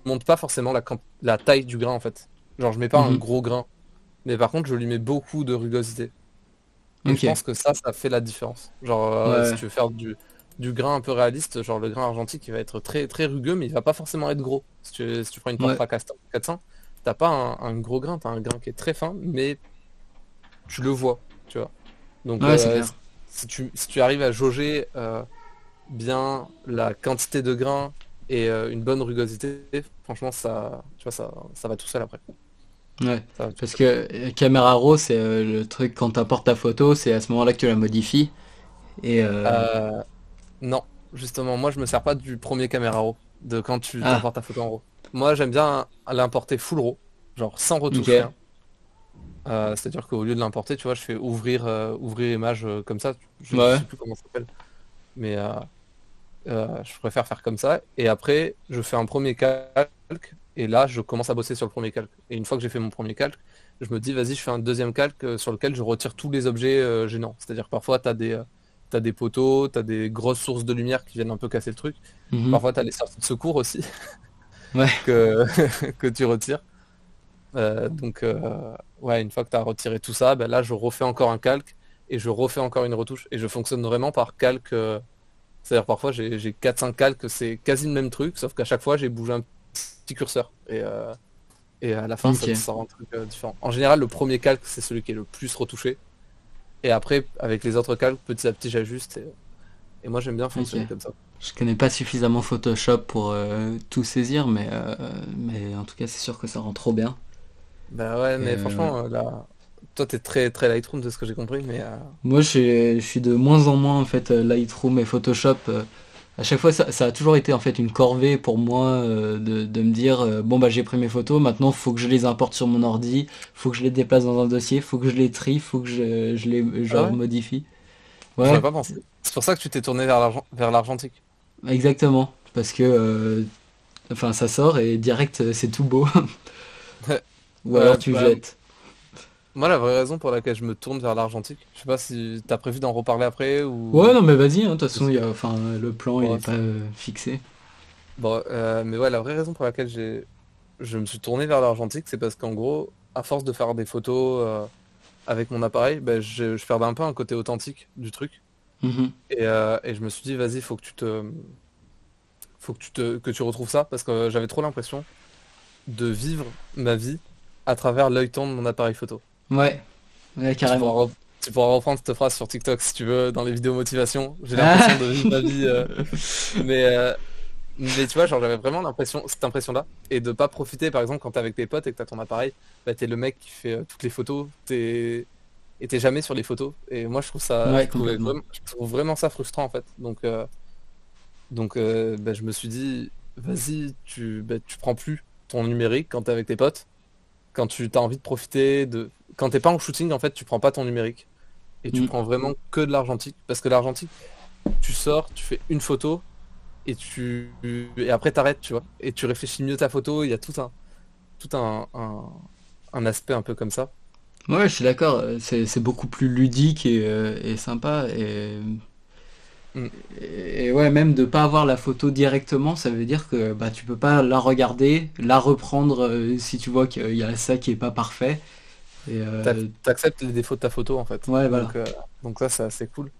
monte pas forcément la taille du grain en fait. Genre, je mets pas un Mhm. gros grain, mais par contre, je lui mets beaucoup de rugosité. Et je Ok. pense que ça fait la différence. Genre, si Ouais. tu veux faire du grain un peu réaliste, genre le grain argentique, il va être très très rugueux, mais il va pas forcément être gros. Si tu prends une Ouais. Portra 400, t'as pas un gros grain, t'as un grain qui est très fin, mais tu le vois, tu vois. Donc, Ouais, c'est clair. si tu arrives à jauger bien la quantité de grains et une bonne rugosité, franchement, tu vois, ça va tout seul après. Ouais. Ça va tout Parce seul. que caméra raw, c'est le truc quand t'importes ta photo, c'est à ce moment-là que tu la modifies. Et Euh, non, justement, moi, je me sers pas du premier caméra raw, de quand tu ah, t'importes ta photo en RAW. Moi, j'aime bien l'importer full RAW, genre sans retouche, ok. rien. C'est-à-dire qu'au lieu de l'importer, tu vois, je fais ouvrir image comme ça, je Ouais. sais plus comment ça s'appelle, mais je préfère faire comme ça. Et après, je fais un premier calque. Et là, je commence à bosser sur le premier calque. Et une fois que j'ai fait mon premier calque, je me dis, vas-y, je fais un deuxième calque sur lequel je retire tous les objets gênants. C'est-à-dire que parfois, t'as des poteaux, t'as des grosses sources de lumière qui viennent un peu casser le truc. Mhm. Parfois, t'as les sorties de secours aussi Ouais. que, que tu retires. Donc, ouais, une fois que tu as retiré tout ça, ben là, je refais encore un calque et je refais encore une retouche. Et je fonctionne vraiment par calque. C'est-à-dire parfois j'ai 4-5 calques, c'est quasi le même truc, sauf qu'à chaque fois j'ai bougé un petit curseur. Et à la fin ça te Ok. sort un truc différent. En général le premier calque c'est celui qui est le plus retouché. Et après avec les autres calques petit à petit j'ajuste et moi j'aime bien Ok. fonctionner comme ça. Je connais pas suffisamment Photoshop pour tout saisir, mais en tout cas, c'est sûr que ça rend trop bien. Bah ouais Et, mais ouais. franchement là, toi t'es très très Lightroom de ce que j'ai compris mais Moi, je suis de moins en moins en fait Lightroom et Photoshop. À chaque fois, ça a toujours été en fait une corvée pour moi de me dire bon bah j'ai pris mes photos, maintenant faut que je les importe sur mon ordi, faut que je les déplace dans un dossier, faut que je les trie, faut que je les ah genre ouais, modifie. j'aurais Ouais, pas pensé. C'est pour ça que tu t'es tourné vers l'argentique. exactement. Parce que enfin ça sort et direct c'est tout beau. Ou alors Ouais, tu bah, jettes. moi la vraie raison pour laquelle je me tourne vers l'argentique, je sais pas si t'as prévu d'en reparler après Ouais ou. non mais vas-y, hein, de toute façon enfin le plan il est Bon, pas fixé. bon, mais ouais, la vraie raison pour laquelle je me suis tourné vers l'argentique, c'est parce qu'en gros, à force de faire des photos avec mon appareil, ben, je perdais un peu un côté authentique du truc. Mhm. Et je me suis dit, vas-y, que tu retrouves ça, parce que j'avais trop l'impression de vivre ma vie à travers l'œilleton de mon appareil photo. Ouais, ouais Tu carrément. pourras, tu pourras reprendre cette phrase sur TikTok si tu veux, dans les vidéos motivation. J'ai l'impression Ah de vivre ma vie, mais, euh, Mais tu vois, genre j'avais vraiment cette impression-là, et de pas profiter, par exemple, quand t'es avec tes potes et que t'as ton appareil, bah t'es le mec qui fait toutes les photos, et t'es jamais sur les photos. Et moi Ouais, complètement. je trouve vraiment ça frustrant en fait. Bah, je me suis dit, vas-y, tu prends plus ton numérique quand t'es avec tes potes, quand tu as envie de profiter quand t'es pas en shooting en fait, tu prends pas ton numérique et tu Mm. prends vraiment que de l'argentique, parce que l'argentique, tu sors, tu fais une photo et après t'arrêtes, tu vois, et tu réfléchis mieux ta photo. Il y a tout un aspect un peu comme ça. Ouais, je suis d'accord. C'est beaucoup plus ludique et sympa. Mm. Et ouais, même de pas avoir la photo directement, ça veut dire que bah tu peux pas la regarder, la reprendre si tu vois qu'il y a ça qui est pas parfait. Et T'acceptes les défauts de ta photo en fait, ouais, voilà. donc ça c'est assez cool.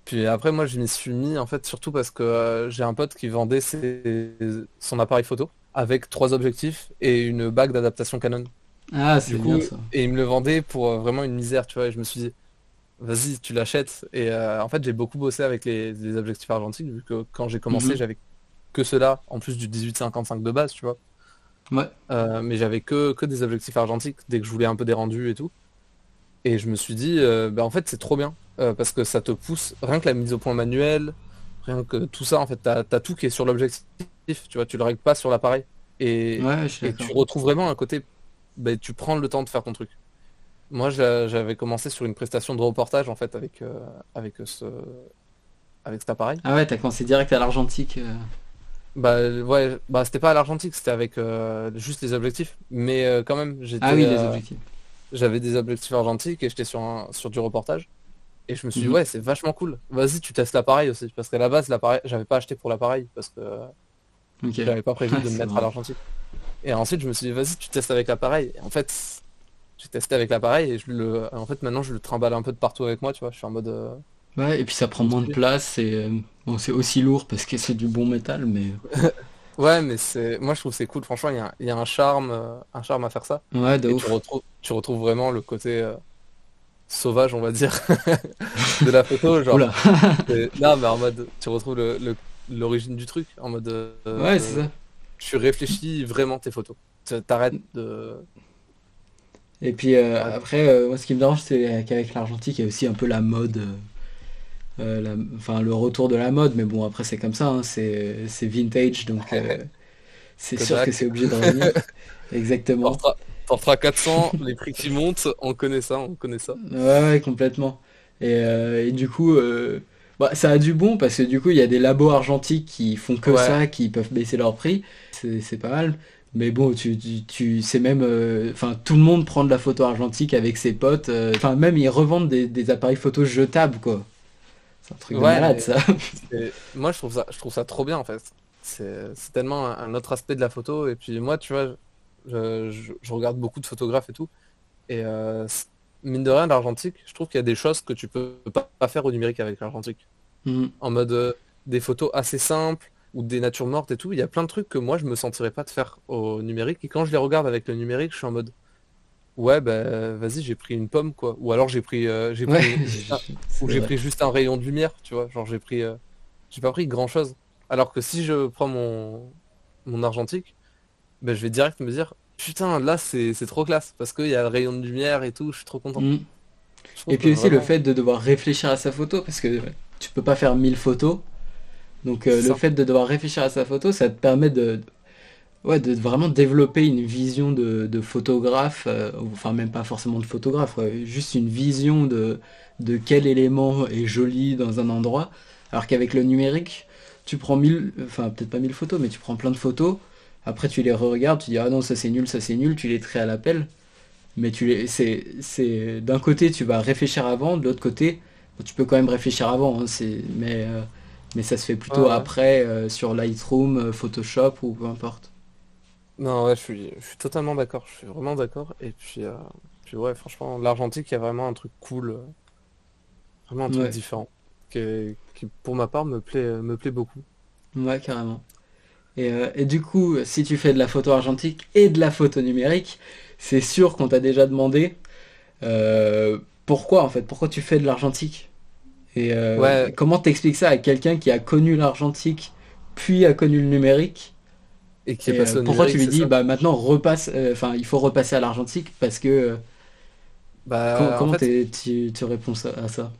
Puis après moi je m'y suis mis en fait surtout parce que j'ai un pote qui vendait son appareil photo avec trois objectifs et une bague d'adaptation Canon. Ah, Du c'est bien coup, ça. et il me le vendait pour vraiment une misère, tu vois, et je me suis dit, vas-y, tu l'achètes. Et en fait, j'ai beaucoup bossé avec les objectifs argentiques, vu que quand j'ai commencé, Mhm. j'avais que cela, en plus du 18-55 de base, tu vois. Ouais. Mais j'avais que des objectifs argentiques dès que je voulais un peu des rendus et tout. Et je me suis dit, bah, en fait, c'est trop bien, parce que ça te pousse, rien que la mise au point manuelle, rien que tout ça, en fait, t'as tout qui est sur l'objectif, tu vois, tu le règles pas sur l'appareil. Et, Ouais, je suis et d'accord. tu retrouves vraiment un côté, bah, tu prends le temps de faire ton truc. Moi, j'avais commencé sur une prestation de reportage en fait avec cet appareil. Ah ouais, t'as commencé direct à l'argentique. Bah ouais, bah c'était pas à l'argentique, c'était avec juste les objectifs. Mais quand même, Ah oui, les objectifs. j'avais des objectifs argentiques et j'étais sur du reportage. Et je me suis dit, Mhm. ouais, c'est vachement cool. Vas-y, tu testes l'appareil aussi. Parce qu'à la base, l'appareil, j'avais pas acheté pour l'appareil parce que Ok. j'avais pas prévu de me C'est mettre à marrant. l'argentique. Et ensuite, je me suis dit, vas-y, tu testes avec l'appareil. Et en fait, j'ai testé avec l'appareil et en fait, maintenant, je le trimballe un peu de partout avec moi, tu vois. Je suis en mode, Ouais, et puis ça prend je me moins suis de dit, place et bon, c'est aussi lourd parce que c'est du bon métal, mais ouais, mais moi, je trouve que c'est cool. Franchement, il y a un charme à faire ça. ouais, de Et ouf. tu retrouves vraiment le côté sauvage, on va dire, de la photo. Genre, Oula. non, mais en mode, tu retrouves l'origine du truc. En mode, Ouais, c'est ça. tu réfléchis vraiment tes photos. T'arrêtes de. Et puis t'arrêtes- après, moi, ce qui me dérange, c'est qu'avec l'argentique, il y a aussi un peu la mode, enfin le retour de la mode. Mais bon, après, c'est comme ça, hein, c'est vintage, donc c'est sûr que Kodak, c'est obligé de revenir. Exactement. Portra, Portra 400, les prix qui montent, on connaît ça, on connaît ça. Ouais, ouais, complètement. Et du coup, bah, ça a du bon parce que du coup, il y a des labos argentiques qui font que Ouais, ça, qui peuvent baisser leur prix. C'est pas mal. Mais bon, c'est même, enfin, tout le monde prend de la photo argentique avec ses potes. Enfin, même ils revendent des appareils photo jetables, quoi. C'est un truc de ouais, malade, mais ça. moi je trouve ça trop bien en fait. C'est tellement un autre aspect de la photo. Et puis moi, tu vois, je regarde beaucoup de photographes et tout. Et mine de rien, l'argentique, je trouve qu'il y a des choses que tu peux pas faire au numérique avec l'argentique. Mhm. En mode des photos assez simples ou des natures mortes et tout. Il y a plein de trucs que moi je me sentirais pas de faire au numérique. Et quand je les regarde avec le numérique, je suis en mode ouais bah vas-y j'ai pris une pomme quoi. Ou alors j'ai Ouais, pris juste ou c'est j'ai vrai. pris juste un rayon de lumière, tu vois. Genre j'ai pas pris grand chose. Alors que si je prends mon argentique, ben je vais direct me dire putain là c'est trop classe parce qu'il y a le rayon de lumière et tout, je suis trop content. Mhm. Je Et trouve que puis aussi le vraiment fait de devoir réfléchir à sa photo, parce que tu peux pas faire 1000 photos. Donc c'est le ça. fait de devoir réfléchir à sa photo, ça te permet ouais, de vraiment développer une vision de photographe, enfin même pas forcément de photographe, ouais, juste une vision de quel élément est joli dans un endroit. Alors qu'avec le numérique, tu prends 1000, enfin peut-être pas 1000 photos, mais tu prends plein de photos, après tu les re-regardes, tu dis ah non ça c'est nul, tu les tries à l'appel, mais d'un côté tu vas réfléchir avant, de l'autre côté tu peux quand même réfléchir avant, hein, mais ça se fait Ouais, plutôt ouais. après sur Lightroom, Photoshop ou peu importe. Non, ouais, je suis totalement d'accord. Je suis vraiment d'accord. Et puis ouais, franchement, l'argentique, il y a vraiment un truc cool, vraiment un truc Ouais. différent, qui pour ma part, me plaît beaucoup. Ouais, carrément. Et du coup, si tu fais de la photo argentique et de la photo numérique, c'est sûr qu'on t'a déjà demandé pourquoi en fait, pourquoi tu fais de l'argentique. Et Ouais, comment t'expliques ça à quelqu'un qui a connu l'argentique puis a connu le numérique. et qui est Et passé au pourquoi tu numérique, lui c'est dis ça? bah maintenant repasse, enfin il faut repasser à l'argentique parce que Bah, en comment fait, tu réponds à ça?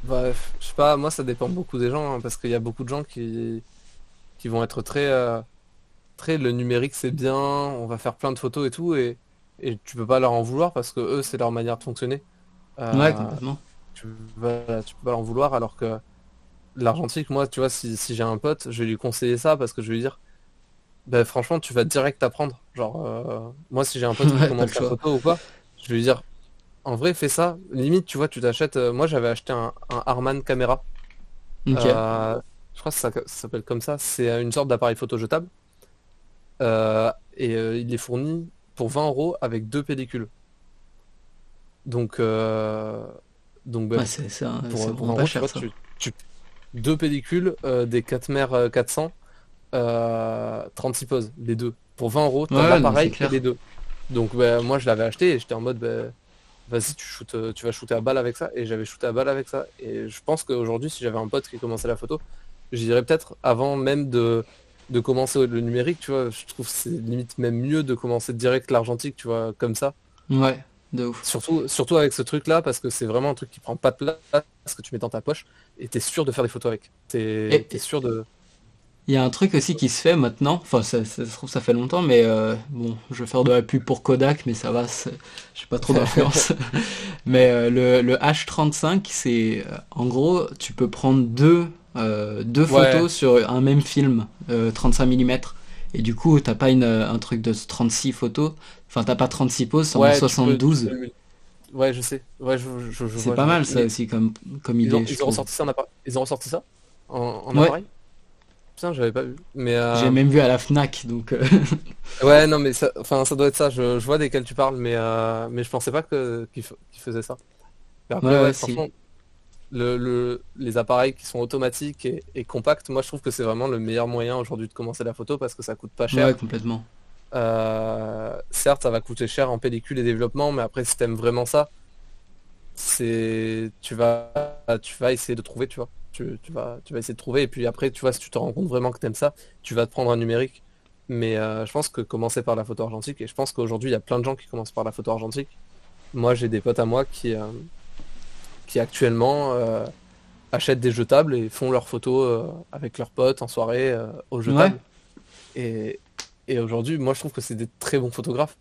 bah, je sais pas, moi, ça dépend beaucoup des gens, hein, parce qu'il y a beaucoup de gens qui vont être très, le numérique, c'est bien, on va faire plein de photos et tout, et tu peux pas leur en vouloir parce que eux, c'est leur manière de fonctionner. Ouais, Euh, complètement. tu peux pas leur en vouloir alors que l'argentique, moi, tu vois, si j'ai un pote, je vais lui conseiller ça parce que je vais lui dire, bah, franchement, tu vas direct apprendre. Genre, moi, si j'ai un pote qui Ouais, pas le commence la choix. photo ou quoi, je vais lui dire, en vrai, fais ça. Limite, tu vois, tu t'achètes. Moi, j'avais acheté un Harman caméra. Ok. Je crois que ça s'appelle comme ça. C'est une sorte d'appareil photo jetable. Il est fourni pour 20 euros avec deux pellicules. Donc, bah, Ouais, c'est pour vraiment 20 pas euros, tu cher vois, ça. deux pellicules, des 4 mètres 400. 36 poses, les deux. Pour 20 euros, t'as Ouais, non, c'est l'appareil et clair. les deux. Donc bah, moi je l'avais acheté et j'étais en mode bah, vas-y tu vas shooter à balle avec ça et j'avais shooté à balle avec ça et je pense qu'aujourd'hui si j'avais un pote qui commençait la photo, je dirais peut-être avant même de commencer le numérique, tu vois, je trouve que c'est limite même mieux de commencer direct l'argentique, tu vois, comme ça. Ouais, de ouf. Surtout avec ce truc là parce que c'est vraiment un truc qui prend pas de place parce que tu mets dans ta poche et t'es sûr de faire des photos avec. T'es Et sûr de. il y a un truc aussi qui se fait maintenant, enfin ça se trouve ça fait longtemps, mais bon, je vais faire de la pub pour Kodak, mais ça va, j'ai pas trop d'influence. Mais le H35, c'est en gros, tu peux prendre deux Ouais, photos sur un même film, 35 mm. Et du coup, t'as pas un truc de 36 photos, enfin t'as pas 36 poses, c'est en ouais, tu peux 72. Ouais, je sais. Ouais, je C'est vois, pas je vois. mal ça aussi comme idée, je Ils ont trouve. ressorti ça en appareil. Ils ont ressorti ça en Ouais, appareil? Putain, j'avais pas vu. Mais j'ai même vu à la Fnac, donc ouais, non, mais ça, enfin, ça doit être ça. Je vois desquels tu parles, mais je pensais pas qu'ils faisaient ça. Mais ouais, après, ouais, ouais, si. franchement, les appareils qui sont automatiques et compacts, moi, je trouve que c'est vraiment le meilleur moyen aujourd'hui de commencer la photo parce que ça coûte pas Ouais, cher. complètement. Certes, ça va coûter cher en pellicule et développement, mais après, si t'aimes vraiment ça, c'est tu vas essayer de trouver, tu vois. Tu vas essayer de trouver et puis après, tu vois, si tu te rends compte vraiment que t'aimes ça, tu vas te prendre un numérique. Mais je pense que commencer par la photo argentique, et je pense qu'aujourd'hui, il y a plein de gens qui commencent par la photo argentique. Moi, j'ai des potes à moi qui actuellement achètent des jetables et font leurs photos avec leurs potes en soirée au Ouais, jetable. Et, et aujourd'hui, moi, je trouve que c'est des très bons photographes.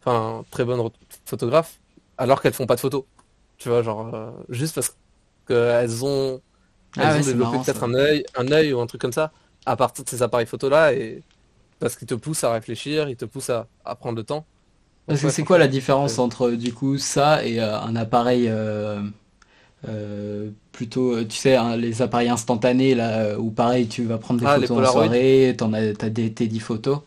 Enfin, très bonnes photographes, alors qu'elles font pas de photos. Tu vois, genre, juste parce qu'elles ont, ah elles ouais, ont c'est développé marrant ça. peut-être un œil ou un truc comme ça à partir de ces appareils photos-là, et parce qu'ils te poussent à réfléchir, ils te poussent à prendre le temps. Parce Donc que ouais, c'est quoi franchement, la différence entre du coup ça et un appareil plutôt, tu sais, hein, les appareils instantanés là, où pareil, tu vas prendre des ah, les photos en Polaroid, soirée, t'as tes 10 photos.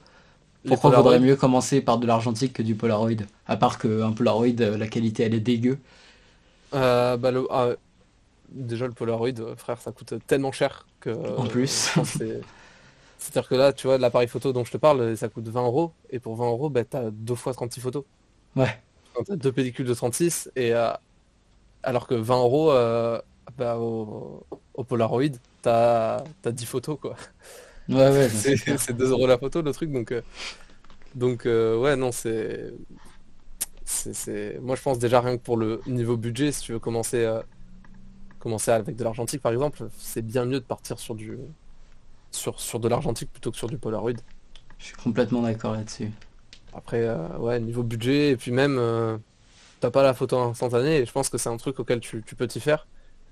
les Pourquoi vaudrait Polaroid, mieux commencer par de l'argentique que du Polaroid? À part qu'un Polaroid, la qualité elle est dégueu. bah, déjà le Polaroid, frère, ça coûte tellement cher que En plus. je pense que c'est-à-dire que là, tu vois, l'appareil photo dont je te parle, ça coûte 20 euros, et pour 20 euros, bah, t'as 2 fois 36 photos. Ouais. Enfin, t'as deux pellicules de 36, alors que 20 euros bah, au Polaroid, t'as 10 photos, quoi. Ouais, ouais, non, C'est c'est clair. c'est 2 euros la photo, le truc, ouais, non, moi je pense déjà rien que pour le niveau budget, si tu veux commencer avec de l'argentique par exemple, c'est bien mieux de partir sur de l'argentique plutôt que sur du Polaroid. Je suis complètement d'accord là-dessus. Après, ouais, niveau budget, et puis même, t'as pas la photo instantanée, et je pense que c'est un truc auquel tu peux t'y faire.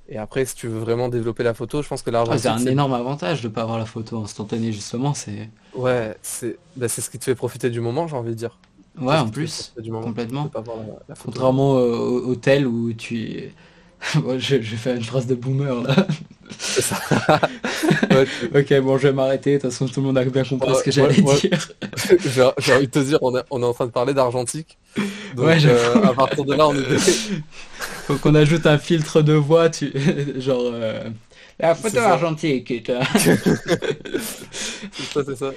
Et après, si tu veux vraiment développer la photo, je pense que Ah, c'est l'argentique, un c'est énorme avantage de pas avoir la photo instantanée, justement. C'est. ouais, c'est ce qui te fait profiter du moment, j'ai envie de dire. Ouais, C'est ce en qui te fait plus, profiter du moment, de complètement. pas voir la photo. Contrairement au tel où tu. Bon, je vais faire une phrase de boomer là. C'est ça. Ouais, Ok, bon, je vais m'arrêter. De toute façon, tout le monde a bien compris ce que ouais, j'allais ouais, dire. j'ai envie de te dire, on est en train de parler d'argentique. Ouais, Donc j'avoue. à partir de là, on est des... Faut qu'on ajoute un filtre de voix, genre la C'est photo ça. argentique C'est ça, c'est ça.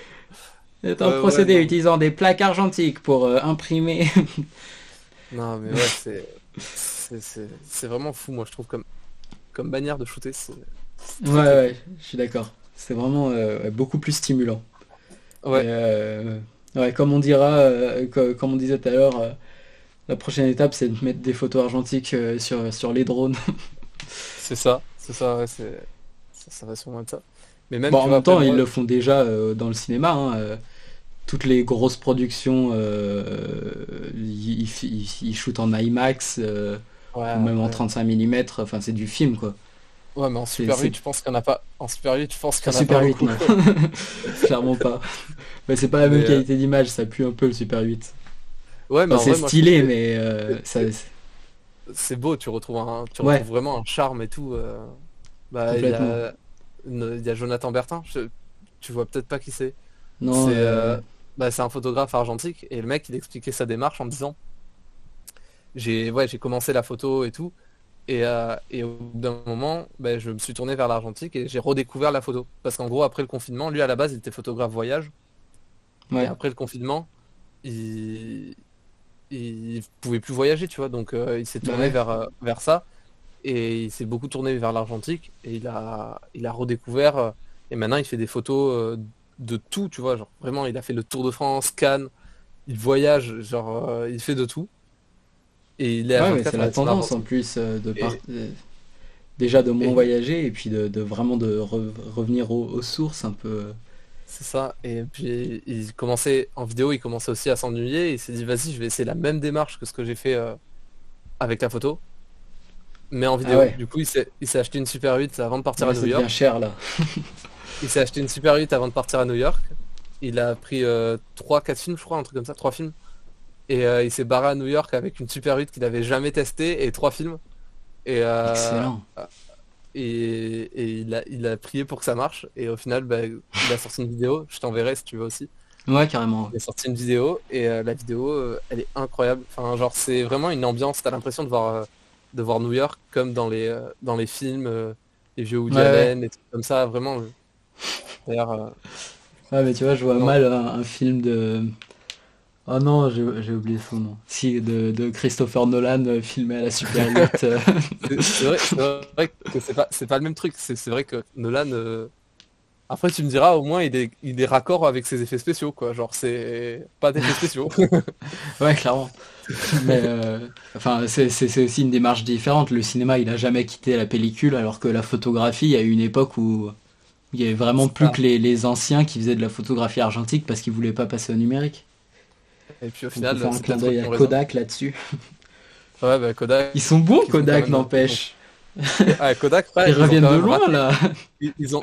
est un Ouais, procédé non. utilisant des plaques argentiques pour imprimer. Non, mais ouais, c'est vraiment fou, moi, je trouve, comme manière de shooter, c'est Ouais, très très ouais, cool. je suis d'accord. C'est vraiment ouais, beaucoup plus stimulant. Et Ouais, ouais, comme on dira, comme on disait tout à l'heure, la prochaine étape c'est de mettre des photos argentiques sur les drones. c'est ça, ouais, ça va sûrement être ça. Mais même, Bon, tu en vois, même après, temps, ils moi, le font déjà dans le cinéma, hein, toutes les grosses productions, ils shootent en IMAX ouais, ou même en après. 35 mm. Enfin, c'est du film, quoi. Ouais, mais en Super C'est 8, je pense qu'il y en a pas. En Super 8, je pense un qu'il y en a pas Super 8, beaucoup. non. Clairement pas. Mais c'est pas la même Mais qualité d'image, ça pue un peu le Super 8. ouais, mais Enfin, en c'est vrai, moi, je trouve stylé, que mais c'est ça. c'est- c'est beau, tu retrouves Ouais, vraiment un charme et tout. Bah, complètement. il y a Jonathan Bertin, tu vois peut-être pas qui c'est. Non, C'est bah, c'est un photographe argentique, et le mec, il expliquait sa démarche en disant, j'ai commencé la photo et tout, et au bout d'un moment, bah, je me suis tourné vers l'argentique et j'ai redécouvert la photo. Parce qu'en gros, après le confinement, lui à la base, il était photographe voyage, et ouais, après le confinement, il il pouvait plus voyager, tu vois, donc il s'est bah tourné ouais. vers ça, et il s'est beaucoup tourné vers l'argentique, et il a redécouvert, et maintenant il fait des photos de tout, tu vois, genre vraiment il a fait le Tour de France, Cannes, il voyage, genre il fait de tout, et il est Ouais, mais c'est H24 la avec son tendance en argentique. plus Et, déjà de moins et voyager et puis de vraiment de revenir aux sources un peu. c'est ça, et puis il commençait en vidéo, il commençait aussi à s'ennuyer, et il s'est dit vas-y, je vais essayer la même démarche que ce que j'ai fait avec la photo, mais en Ah vidéo. ouais, Du coup, il s'est acheté une Super 8 avant de partir là à ça New devient York. cher là. Il s'est acheté une Super 8 avant de partir à New York. Il a pris 3-4 films, je crois, un truc comme ça, 3 films. Et il s'est barré à New York avec une Super 8 qu'il avait jamais testée et 3 films. Et, Excellent. il a prié pour que ça marche. Et au final, bah, il a sorti une vidéo. Je t'enverrai si tu veux aussi. Ouais, carrément. Ouais. Il a sorti une vidéo et la vidéo, elle est incroyable. Enfin, genre, c'est vraiment une ambiance. T'as l'impression de voir New York comme dans les films, les vieux Woody Ouais. Allen et tout comme ça. Vraiment. D'ailleurs, Ouais, mais tu vois, je vois non, mal un film de. Oh non, j'ai oublié son nom. Si, de Christopher Nolan filmé à la Super 8. c'est vrai que c'est pas le même truc. C'est vrai que Nolan. Après, tu me diras, au moins, il est raccord avec ses effets spéciaux, quoi. Genre, c'est pas d'effets spéciaux. Ouais, clairement. Mais enfin, c'est aussi une démarche différente. Le cinéma, il a jamais quitté la pellicule, alors que la photographie, il y a eu une époque où il y avait vraiment C'est plus ça. que les anciens qui faisaient de la photographie argentique parce qu'ils voulaient pas passer au numérique. Et puis au On peut final, faire un c'est clin peut-être eux d'œil qui à ont raison. Kodak là-dessus. Ouais, bah Ils Kodak, sont bons, ils ont quand Kodak, même. n'empêche. Ouais, Kodak, Ils frère, ils ont reviennent quand de même loin, raté. là.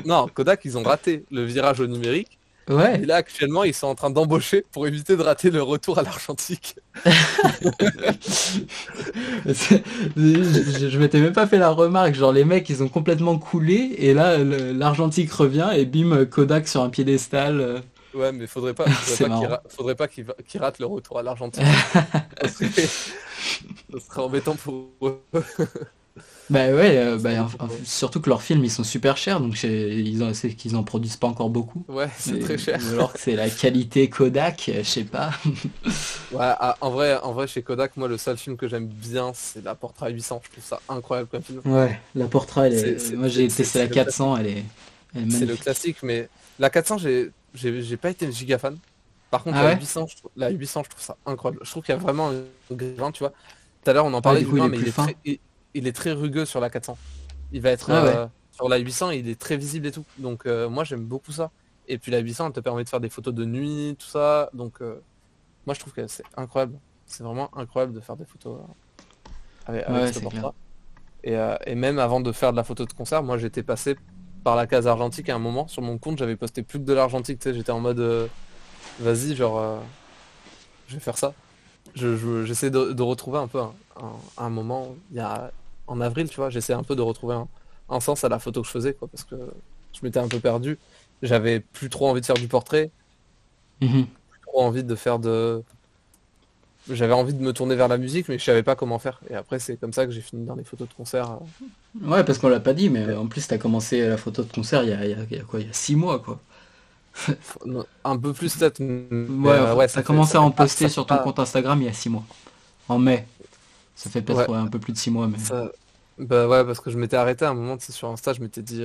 Non, Kodak, ils ont raté le virage au numérique. Et Ouais. là, actuellement, ils sont en train d'embaucher pour éviter de rater le retour à l'argentique. Je m'étais même pas fait la remarque. Genre, les mecs, ils ont complètement coulé. Et là, l'argentique revient. Et bim, Kodak sur un piédestal. Ouais, mais C'est marrant. faudrait pas qu'ils ratent le retour à l'argentique. Ça serait, ça serait embêtant pour eux. Bah ouais, Ça serait embêtant pour eux. surtout que leurs films ils sont super chers, donc c'est qu'ils en produisent pas encore beaucoup. Ouais, c'est très cher. Ou alors que c'est la qualité Kodak, je sais pas. Ouais, en vrai, chez Kodak, moi, le seul film que j'aime bien, c'est La Portra 800. Je trouve ça incroyable comme film. Ouais, la Portra, moi j'ai testé la C'est le classique. 400, elle est C'est le magnifique. classique, mais la 400, j'ai pas été giga fan. Par contre, Ah ouais? la 800, je trouve ça incroyable. Je trouve qu'il y a vraiment un grain, tu vois. Tout à l'heure, on en Ouais, parlait du du coup il grain, est mais plus fin. il est très rugueux sur la 400. Il va être Ah ouais. sur la 800, il est très visible et tout. Donc, moi, j'aime beaucoup ça. Et puis la 800, elle te permet de faire des photos de nuit, tout ça. Donc, moi, je trouve que c'est incroyable. C'est vraiment incroyable de faire des photos avec Ouais, ce c'est clair. portrait. Et même avant de faire de la photo de concert, moi j'étais passé par la case argentique à un moment. Sur mon compte, j'avais posté plus que de l'argentique, tu sais, j'étais en mode vas-y, genre je vais faire ça. J'essaie de retrouver un peu un moment, il y a en avril, tu vois, j'essaie un peu de retrouver un sens à la photo que je faisais, quoi, parce que je m'étais un peu perdu. J'avais plus trop envie de faire du portrait, Mhm. trop envie de faire de. J'avais envie de me tourner vers la musique, mais je savais pas comment faire. Et après, c'est comme ça que j'ai fini dans les photos de concert. Ouais, parce qu'on l'a pas dit, mais Et, en plus t'as commencé la photo de concert il y a quoi? Il y a 6 mois quoi. non, un peu plus peut-être, mais Ouais, enfin, ouais, t'as commencé à en poster ça fait sur ton pas, compte Instagram il y a 6 mois. En mai. Ça fait peut-être ouais, ouais, un peu plus de 6 mois, mais. ça, bah ouais, parce que je m'étais arrêté à un moment, tu sais, sur Insta, je m'étais dit,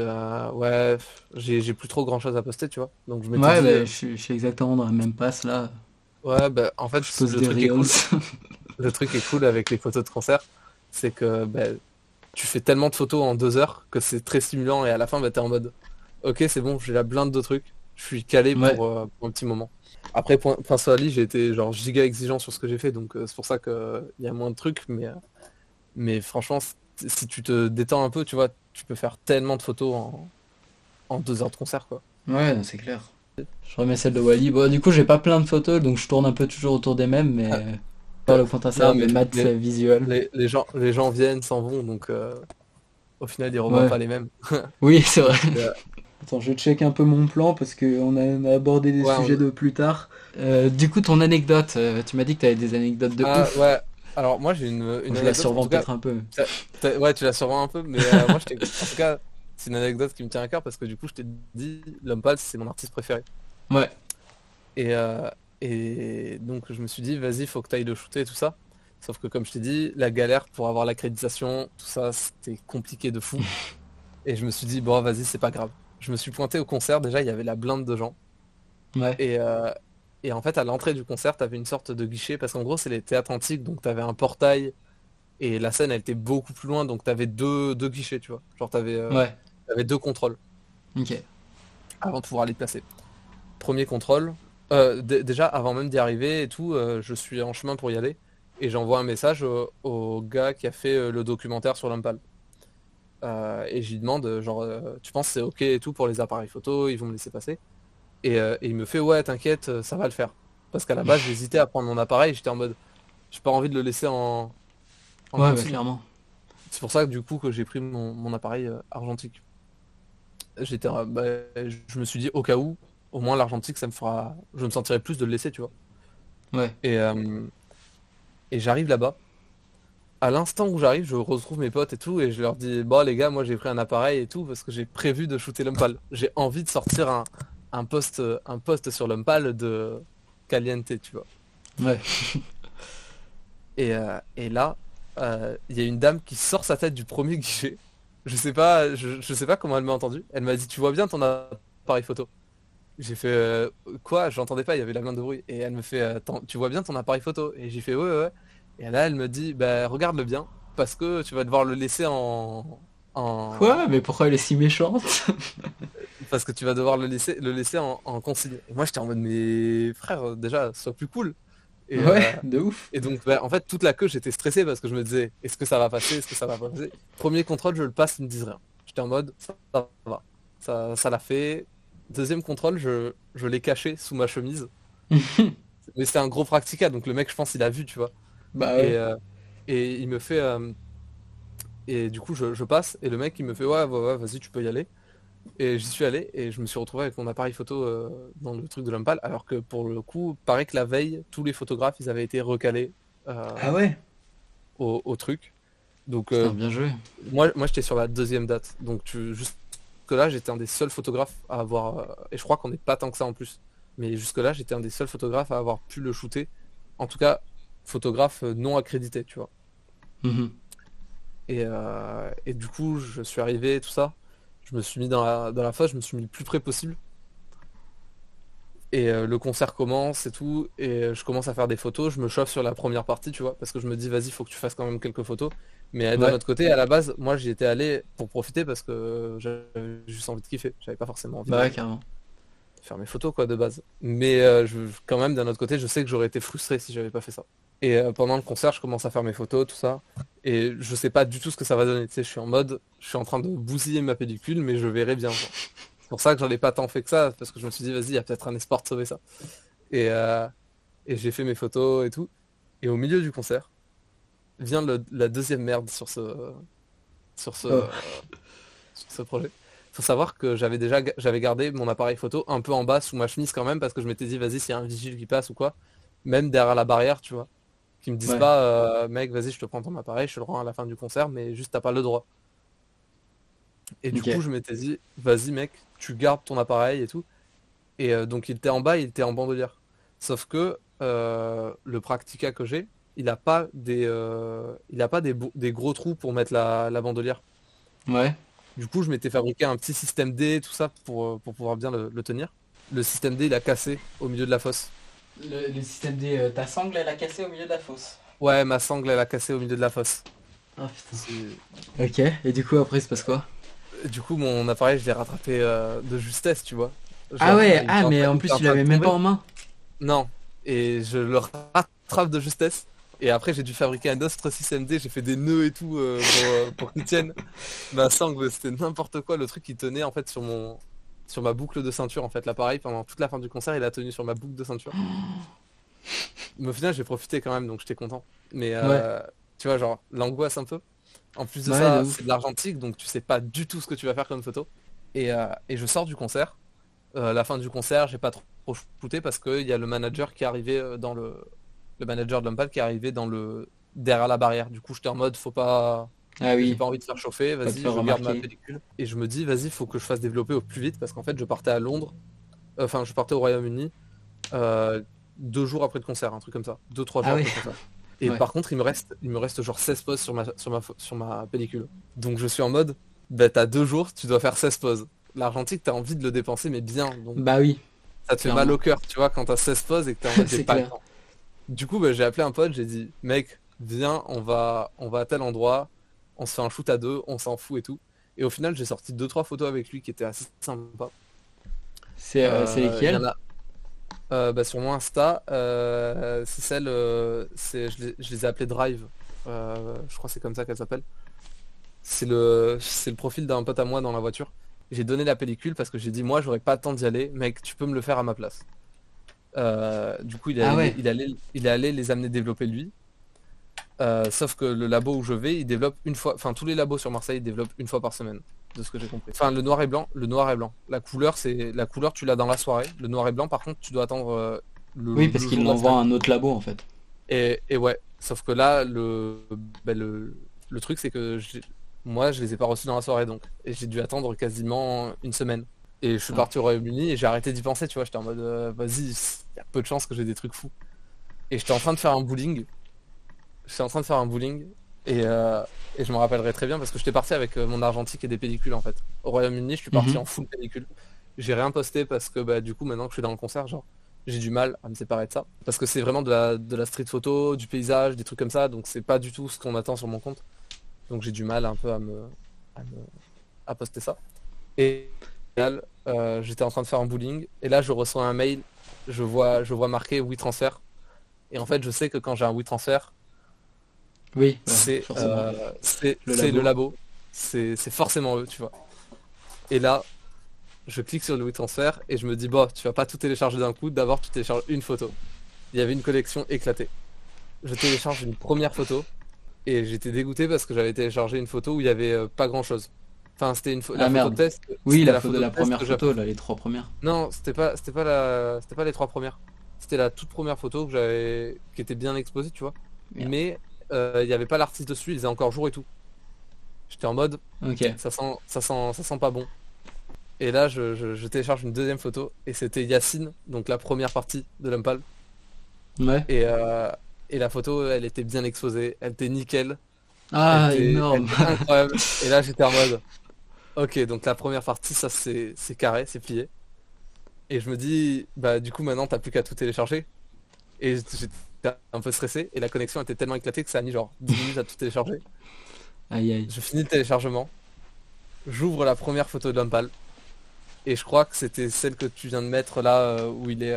ouais, j'ai plus trop grand-chose à poster, tu vois. Donc je m'étais Ouais, dit, bah, je suis exactement dans la même passe là. ouais, bah en Je fait, pose des reels. le truc est cool avec les photos de concert, c'est que bah, tu fais tellement de photos en 2 heures que c'est très stimulant et à la fin, bah, t'es en mode, ok, c'est bon, j'ai la blinde de trucs, je suis calé Ouais, pour un petit moment. Après, Prince Wally, j'ai été genre giga exigeant sur ce que j'ai fait, donc c'est pour ça que il y a moins de trucs, mais franchement, si tu te détends un peu, tu vois, tu peux faire tellement de photos en 2 heures de concert, quoi. ouais, non, c'est clair. Je remets celle de Wally. Bon, du coup, j'ai pas plein de photos, donc je tourne un peu toujours autour des mêmes, mais par le compte Non, Instagram de mais Maths Visual. les gens viennent, s'en vont, donc au final, ils revoient Ouais, pas les mêmes. oui, c'est vrai. Et, Attends, je check un peu mon plan parce on a abordé des ouais, sujets de plus tard. Du coup, ton anecdote, tu m'as dit que t'avais des anecdotes de ah, ouf. ouais. Alors, moi, j'ai Bon, une je la anecdote, en survends tout cas, peut-être un peu. ouais, tu la survends un peu, mais moi, en tout cas, c'est une anecdote qui me tient à cœur parce que du coup, je t'ai dit, L'Homme Pâle, c'est mon artiste préféré. Ouais. Et, donc je me suis dit, vas-y, faut que tu ailles le shooter et tout ça. Sauf que comme je t'ai dit, la galère pour avoir l'accréditation, tout ça, c'était compliqué de fou. Et je me suis dit, bon, vas-y, c'est pas grave. Je me suis pointé au concert, déjà, il y avait la blinde de gens. Ouais. Et, en fait, à l'entrée du concert, t'avais une sorte de guichet, parce qu'en gros, c'est les théâtres antiques, donc t'avais un portail, et la scène, elle était beaucoup plus loin, donc t'avais deux guichets, tu vois. Genre, Ouais. t'avais deux contrôles Ok. avant de pouvoir aller te placer. Premier contrôle. Déjà, avant même d'y arriver et tout, je suis en chemin pour y aller. Et j'envoie un message au gars qui a fait le documentaire sur l'Impal. Et je lui demande, genre, tu penses que c'est ok et tout pour les appareils photo, ils vont me laisser passer. Et il me fait, ouais, t'inquiète, ça va le faire. Parce qu'à la base, j'hésitais à prendre mon appareil, j'étais en mode, j'ai pas envie de le laisser en Ouais, bah consigne. clairement. C'est pour ça que du coup que j'ai pris mon appareil argentique. Bah, je me suis dit au cas où, au moins l'argentique ça me fera, je me sentirais plus de le laisser, tu vois. Ouais. Et, euh, et j'arrive là-bas. À l'instant où j'arrive, je retrouve mes potes et tout, et je leur dis, bon les gars, moi j'ai pris un appareil et tout, parce que j'ai prévu de shooter l'Umpal. J'ai envie de sortir un post sur l'Umpal de Caliente, tu vois. Ouais. Et là, il y a une dame qui sort sa tête du premier guichet. Je sais pas comment elle m'a entendu. Elle m'a dit, tu vois bien ton appareil photo. J'ai fait quoi? J'entendais pas, il y avait la main de bruit. Et elle me fait tu vois bien ton appareil photo? Et j'ai fait ouais, ouais, ouais. Et là elle me dit bah regarde-le bien parce que tu vas devoir le laisser Quoi? en Mais pourquoi elle est si méchante? parce que tu vas devoir le laisser en consigne. Et moi j'étais en mode mais frère déjà sois plus cool. Et, Ouais, euh, de ouf. et donc bah, en fait toute la queue j'étais stressé parce que je me disais est-ce que ça va passer? Est-ce que ça va pas passer? Premier contrôle je le passe, ils me disent rien. J'étais en mode ça va. Ça l'a fait. Deuxième contrôle, je l'ai caché sous ma chemise. Mais c'était un gros practica, donc le mec, je pense, il a vu, tu vois. Bah Et, ouais. euh, et il me fait. Et du coup, je passe, et le mec, il me fait ouais, ouais, ouais, vas-y, tu peux y aller. Et j'y suis allé, et je me suis retrouvé avec mon appareil photo dans le truc de l'Umpal, alors que pour le coup, paraît que la veille, tous les photographes, ils avaient été recalés Ah ouais. au truc. Donc, Putain, bien joué. moi j'étais sur la deuxième date. Donc, jusque là, j'étais un des seuls photographes à avoir. Et je crois qu'on n'est pas tant que ça en plus. Mais jusque-là, j'étais un des seuls photographes à avoir pu le shooter. En tout cas, photographe non accrédité, tu vois. Mhm. Et du coup, je suis arrivé, tout ça. Je me suis mis dans la fosse, je me suis mis le plus près possible. Et le concert commence et tout. Et je commence à faire des photos. Je me chauffe sur la première partie, tu vois. Parce que je me dis, vas-y, faut que tu fasses quand même quelques photos. Mais d'un Ouais. autre côté, à la base, moi, j'y étais allé pour profiter parce que j'avais juste envie de kiffer. J'avais pas forcément envie Bah ouais, de carrément. faire mes photos, quoi, de base. Mais quand même, d'un autre côté, je sais que j'aurais été frustré si j'avais pas fait ça. Et pendant le concert, je commence à faire mes photos, tout ça. Et je sais pas du tout ce que ça va donner. Tu sais, je suis en mode, je suis en train de bousiller ma pellicule, mais je verrai bien, quoi. C'est pour ça que j'en ai pas tant fait que ça, parce que je me suis dit, vas-y, il y a peut-être un espoir de sauver ça. Et, euh, et j'ai fait mes photos et tout. Et au milieu du concert, vient la deuxième merde sur Oh. ce, sur ce projet. Faut savoir que j'avais gardé mon appareil photo un peu en bas sous ma chemise quand même, parce que je m'étais dit, vas-y, s'il y a un vigile qui passe ou quoi, même derrière la barrière, tu vois, qui me disent Ouais. pas, mec, vas-y, je te prends ton appareil, je te le rends à la fin du concert, mais juste t'as pas le droit. Et du Ok. coup, je m'étais dit, vas-y, mec, tu gardes ton appareil et tout. Et donc il était en bas, il était en bandolière. Sauf que le Practica que j'ai, il a pas des gros trous pour mettre la bandolière. Ouais. Du coup, je m'étais fabriqué un petit système D, tout ça, pour pouvoir bien le tenir. Le système D, il a cassé au milieu de la fosse. Le système D, ta sangle, elle a cassé au milieu de la fosse. Ouais, ma sangle, elle a cassé au milieu de la fosse. Ah putain. C'est- Ok. Et du coup, après, il se passe quoi? Du coup, mon appareil, je l'ai rattrapé de justesse, tu vois. Ah Genre, ouais. il Ah, était en mais train, en il était plus, en tu train de l'avais même pas tomber. en main. Non. Et je le rattrape de justesse. Et après, j'ai dû fabriquer un autre système D. J'ai fait des nœuds et tout pour qu'il tienne. Ma sangle, c'était n'importe quoi. Le truc, il tenait en fait sur ma boucle de ceinture. En fait, l'appareil, pendant toute la fin du concert, il a tenu sur ma boucle de ceinture. Mais au final, j'ai profité quand même, donc j'étais content. Mais Ouais. tu vois, genre, l'angoisse un peu. En plus de Ouais, de ça, c'est de ouf. l'argentique, donc tu sais pas du tout ce que tu vas faire comme photo. Et je sors du concert. La fin du concert, j'ai pas trop shooté parce qu'il y a le manager qui est arrivé le manager de l'Umpal qui est arrivé derrière la barrière. Du coup, j'étais en mode, faut pas, Ah j'ai oui. pas envie de faire chauffer, Pas te vas-y, faire je garde ma remarquer. pellicule. Et je me dis, vas-y, faut que je fasse développer au plus vite parce qu'en fait, je partais à Londres, enfin, je partais au Royaume-Uni euh, 2 jours après le concert, un truc comme ça, 2, 3 jours Ah oui. après le concert. Et Ouais. par contre, il me reste genre 16 poses sur ma pellicule. Donc je suis en mode, bah t'as 2 jours, tu dois faire 16 poses. L'argentique, t'as envie de le dépenser, mais bien. Donc Bah oui. ça te fait mal Clairement. au cœur, tu vois, quand t'as 16 poses et que t'es en mode j'ai C'est pas le clair. temps. Du coup, bah, j'ai appelé un pote, j'ai dit, mec, viens, on va à tel endroit, on se fait un shoot à deux, on s'en fout et tout. Et au final, j'ai sorti 2, 3 photos avec lui qui étaient assez sympas. C'est Il y en lesquels? a bah, sur mon Insta, c'est celle, je les ai appelées Drive. Je crois que c'est comme ça qu'elle s'appelle. C'est le profil d'un pote à moi dans la voiture. J'ai donné la pellicule parce que j'ai dit moi j'aurais pas le temps d'y aller, mec tu peux me le faire à ma place. Du coup Ah ouais. il est allé les amener développer lui. Sauf que le labo où je vais, il développe une fois, enfin tous les labos sur Marseille ils développent une fois par semaine, de ce que j'ai compris. Enfin le noir et blanc, le noir et blanc. La couleur tu l'as dans la soirée. Le noir et blanc par contre tu dois attendre Oui, parce le qu'ils jour de la l'envoient à semaine. un autre labo en fait. Et ouais, sauf que là bah, le truc c'est que moi je les ai pas reçus dans la soirée donc. Et j'ai dû attendre quasiment une semaine. Et je suis Ah. parti au Royaume-Uni et j'ai arrêté d'y penser, tu vois, j'étais en mode vas-y, il y a peu de chances que j'ai des trucs fous. Et j'étais en train de faire un bowling. J'étais en train de faire un bowling et, euh, et je me rappellerai très bien parce que j'étais parti avec mon argentique et des pellicules en fait. Au Royaume-Uni, je suis parti Mhm. en full pellicule. J'ai rien posté parce que bah du coup maintenant que je suis dans le concert, genre j'ai du mal à me séparer de ça. Parce que c'est vraiment de la street photo, du paysage, des trucs comme ça, donc c'est pas du tout ce qu'on attend sur mon compte. Donc j'ai du mal un peu à, me- à poster ça. Et au final, j'étais en train de faire un bowling et là je reçois un mail, je vois marqué WeTransfer. Et en fait je sais que quand j'ai un WeTransfer, Oui, ouais, c'est forcément. Le c'est le labo. labo, c'est forcément eux, tu vois. Et là, je clique sur le WeTransfer et je me dis, bon, tu vas pas tout télécharger d'un coup, d'abord tu télécharges une photo. Il y avait une collection éclatée. Je télécharge une première photo et j'étais dégoûté parce que j'avais téléchargé une photo où il y avait pas grand-chose. Enfin, c'était Ah la photo de merde. test, Oui, c'était la la photo, photo de la test première que j'avais. photo, là, les trois premières. Non, c'était pas les trois premières. C'était la toute première photo que j'avais, qui était bien exposée, tu vois. Merde. Mais il n'y avait pas l'artiste dessus, il faisait encore jour et tout. J'étais en mode, Ok. ça sent pas bon. Et là, je télécharge une deuxième photo et c'était Yacine, donc la première partie de l'Umpal. Ouais. Et, euh, et la photo, elle était bien exposée, elle était nickel, Ah, elle énorme. était incroyable. Et là, j'étais en mode, ok, donc la première partie, ça c'est carré, c'est plié. Et je me dis, bah du coup, maintenant, t'as plus qu'à tout télécharger. Et j'étais un peu stressé et la connexion était tellement éclatée que ça a mis genre 10 minutes à tout télécharger. Aïe, aïe. Je finis le téléchargement, j'ouvre la première photo de l'Umpal. Et je crois que c'était celle que tu viens de mettre là où il est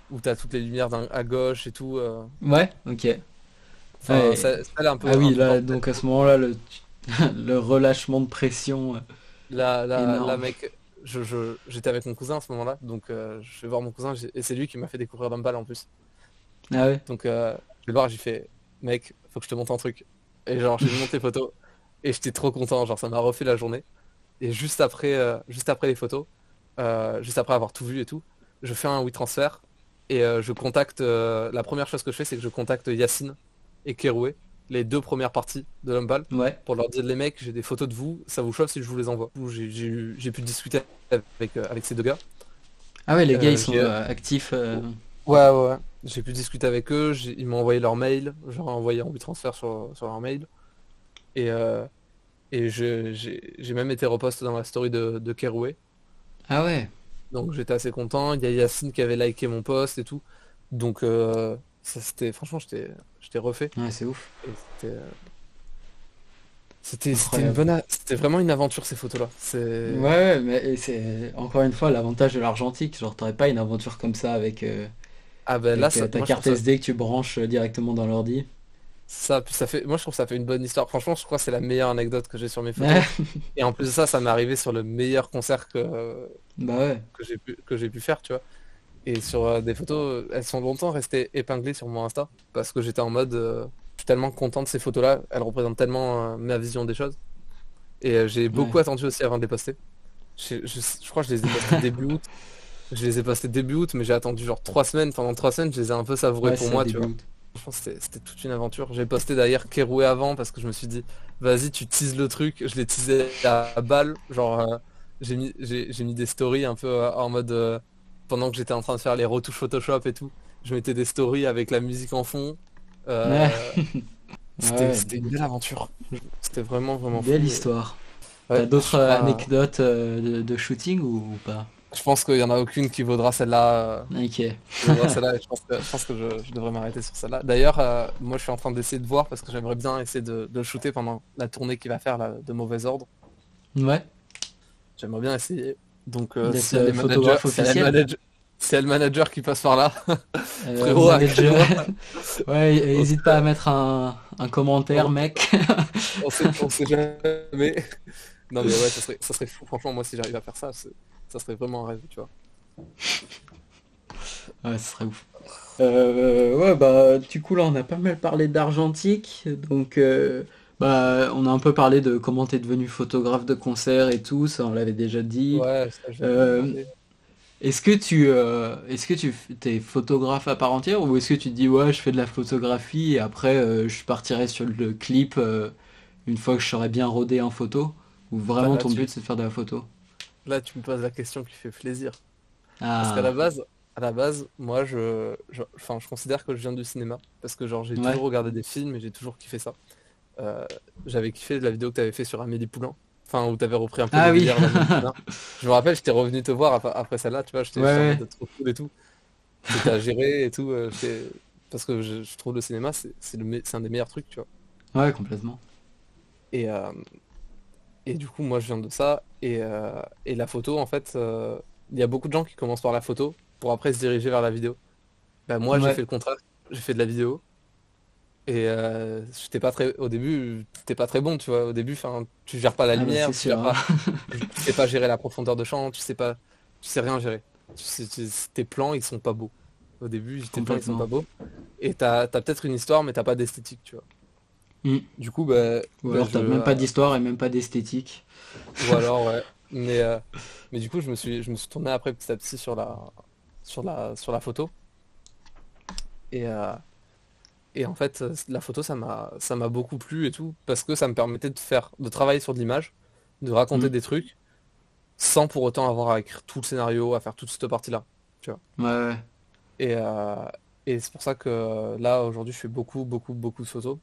où t'as toutes les lumières à gauche et tout. Ouais, ok. Enfin, Ouais. elle est Ah un oui, peu là, portée. donc à ce moment-là, le relâchement de pression Là, énorme. mec, j'étais avec mon cousin à ce moment-là, donc je vais voir mon cousin et c'est lui qui m'a fait découvrir Dumball en plus. Ah ouais? Donc je vais le voir, j'ai fait, mec, faut que je te montre un truc. Et genre, j'ai monté les photos et j'étais trop content, genre ça m'a refait la journée. Et juste après les photos, juste après avoir tout vu et tout, je fais un WeTransfer et je contacte. La première chose que je fais, c'est que je contacte Yacine et Keroué, les deux premières parties de l'Umbal, Ouais. pour leur dire les mecs, j'ai des photos de vous, ça vous chauffe si je vous les envoie. Du coup, j'ai pu discuter avec ces deux gars. Ah ouais, les gars, ils sont J'ai actifs. ouais. J'ai pu discuter avec eux, ils m'ont envoyé leur mail, je leur ai envoyé en WeTransfer sur leur mail. Et, j'ai même été repost dans la story de Keroué. Ah ouais. Donc j'étais assez content. Il y a Yacine qui avait liké mon post et tout. Donc ça c'était franchement j'étais refait. Ouais, c'est ouf. Et Incroyable. c'était vraiment une aventure ces photos-là. Ouais, C'est ouais, mais et c'est encore une fois l'avantage de l'argentique. Genre, t'aurais pas une aventure comme ça ah ben là avec ta moi je trouve carte SD que tu branches directement dans l'ordi. ça fait moi je trouve que ça fait une bonne histoire. Franchement je crois que c'est la meilleure anecdote que j'ai sur mes photos. Ouais, Et en plus de ça, ça m'est arrivé sur le meilleur concert bah ouais. que j'ai pu faire, tu vois. Et sur des photos, elles sont longtemps restées épinglées sur mon Insta parce que j'étais en mode, je suis tellement content de ces photos-là, elles représentent tellement ma vision des choses. Et j'ai Ouais. beaucoup attendu aussi avant de les poster. Je crois que je les ai postés début août. Je les ai postés début août, mais j'ai attendu genre 3 semaines. Pendant 3 semaines, je les ai un peu savourés Ouais, pour c'est ça, moi, tu début vois. août. Je pense que c'était toute une aventure. J'ai posté d'ailleurs Keroué avant parce que je me suis dit, vas-y, tu teases le truc. Je l'ai teasé à balle. Genre, j'ai mis des stories un peu en mode, pendant que j'étais en train de faire les retouches Photoshop et tout. Je mettais des stories avec la musique en fond. Ouais, Euh, ouais, c'était une belle aventure. C'était vraiment, vraiment belle fou. histoire. T'as Ouais, d'autres anecdotes de shooting ou pas? je pense qu'il y en a aucune qui vaudra celle-là. Ok. Qui vaudra celle-là et je pense que je devrais m'arrêter sur celle-là. D'ailleurs, moi je suis en train d'essayer de voir parce que j'aimerais bien essayer de le shooter pendant la tournée qu'il va faire là, de Mauvais Ordre. Ouais. J'aimerais bien essayer. Donc D'être photographe officiel. s'il y a le manager qui passe par là, frérot, Manager. agrée-moi. Ouais, On hésite sait, pas à mettre un commentaire, on- mec. on sait jamais. Non mais ouais, ça serait fou. Franchement, moi si j'arrive à faire ça, ça serait vraiment un rêve, tu vois. Ouais, ce serait ouf. Ouais, bah, du coup, là, on a pas mal parlé d'argentique. Donc, bah, on a un peu parlé de comment t'es devenu photographe de concert et tout. Ça, on l'avait déjà dit. Ouais, ça j'avais Euh, demandé. est-ce que tu t'es photographe à part entière ou est-ce que tu te dis, ouais, je fais de la photographie et après, je partirai sur le clip une fois que je serai bien rodé en photo? Ou Putain, vraiment ton but, c'est de faire de la photo? là, tu me poses la question qui fait plaisir. Parce qu'à la Ah, base, moi, enfin, je considère que je viens du cinéma. Parce que genre, j'ai ouais. toujours regardé des films et j'ai toujours kiffé ça. Euh, J'avais kiffé la vidéo que t'avais fait sur Amélie Poulain. Enfin, où t'avais repris un peu Ah le oui. délire d'Amélie Poulain. Je me rappelle, j'étais revenu te voir après celle-là, tu vois, Ouais, j'étais en mode ouais. de trop cool et tout. T'étais à gérer et tout. Parce que je trouve le cinéma, c'est un des meilleurs trucs, tu vois. Ouais, complètement. Et, euh, et du coup, moi, je viens de ça. Et la photo, en fait, il y a beaucoup de gens qui commencent par la photo pour après se diriger vers la vidéo. Bah, moi, j'ai Ouais. fait le contraire. J'ai fait de la vidéo. Et j'étais pas très. Au début, t'es pas très bon, tu vois. Au début, enfin, tu gères pas la Ah bah c'est lumière, tu sûr, gères hein. pas. Tu sais pas gérer la profondeur de champ, tu sais rien gérer. Tes plans, ils sont pas beaux. Au début, tes plans, ils sont Complètement. pas beaux. Et t'as peut-être une histoire, mais t'as pas d'esthétique, tu vois. Mm. Du coup, Ou alors t'as même pas d'histoire et même pas d'esthétique. ou alors, ouais. Mais du coup, je me suis tourné après petit à petit sur la photo. Et, euh, et en fait, la photo, ça m'a beaucoup plu et tout, parce que ça me permettait de travailler sur de l'image, de raconter Mm. des trucs, sans pour autant avoir à écrire tout le scénario, à faire toute cette partie-là. Tu vois. Ouais, ouais. Et, euh, et c'est pour ça que là, aujourd'hui, je fais beaucoup de photos.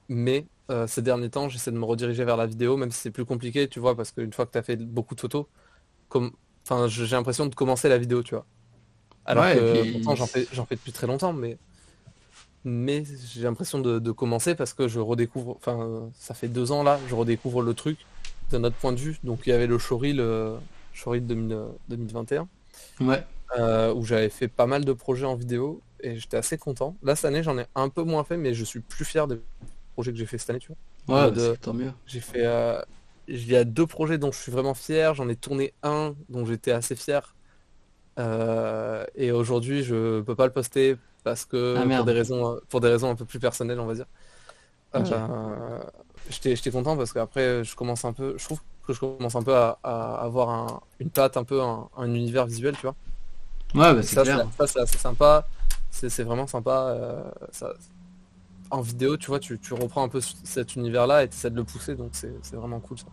Mais ces derniers temps, j'essaie de me rediriger vers la vidéo, même si c'est plus compliqué, tu vois, parce qu'une fois que tu as fait beaucoup de photos, comme, enfin, j'ai l'impression de commencer la vidéo, tu vois. Alors Ouais, et que pourtant, puis... j'en fais depuis très longtemps, mais j'ai l'impression de commencer parce que je redécouvre, enfin, ça fait 2 ans là, je redécouvre le truc d'un autre point de vue. Donc il y avait le showreel, showreel 2021, Ouais. où j'avais fait pas mal de projets en vidéo et j'étais assez content. Là, cette année, j'en ai un peu moins fait, mais je suis plus fier des projets que j'ai fait cette année, tu vois. En Ouais, bah mode, c'est tant mieux. j'ai fait, il y a 2 projets dont je suis vraiment fier, j'en ai tourné un dont j'étais assez fier. Et aujourd'hui, je peux pas le poster parce Ah que merde. pour des raisons un peu plus personnelles, on va dire. Ok. Euh, j'étais content parce qu'après, je trouve que je commence un peu à avoir une patte, un peu un univers visuel, tu vois. Ouais, bah Et c'est clair. ça, c'est assez sympa. C'est vraiment sympa. En vidéo, tu vois, tu reprends un peu cet univers-là et tu essaies de le pousser, donc c'est vraiment cool ça.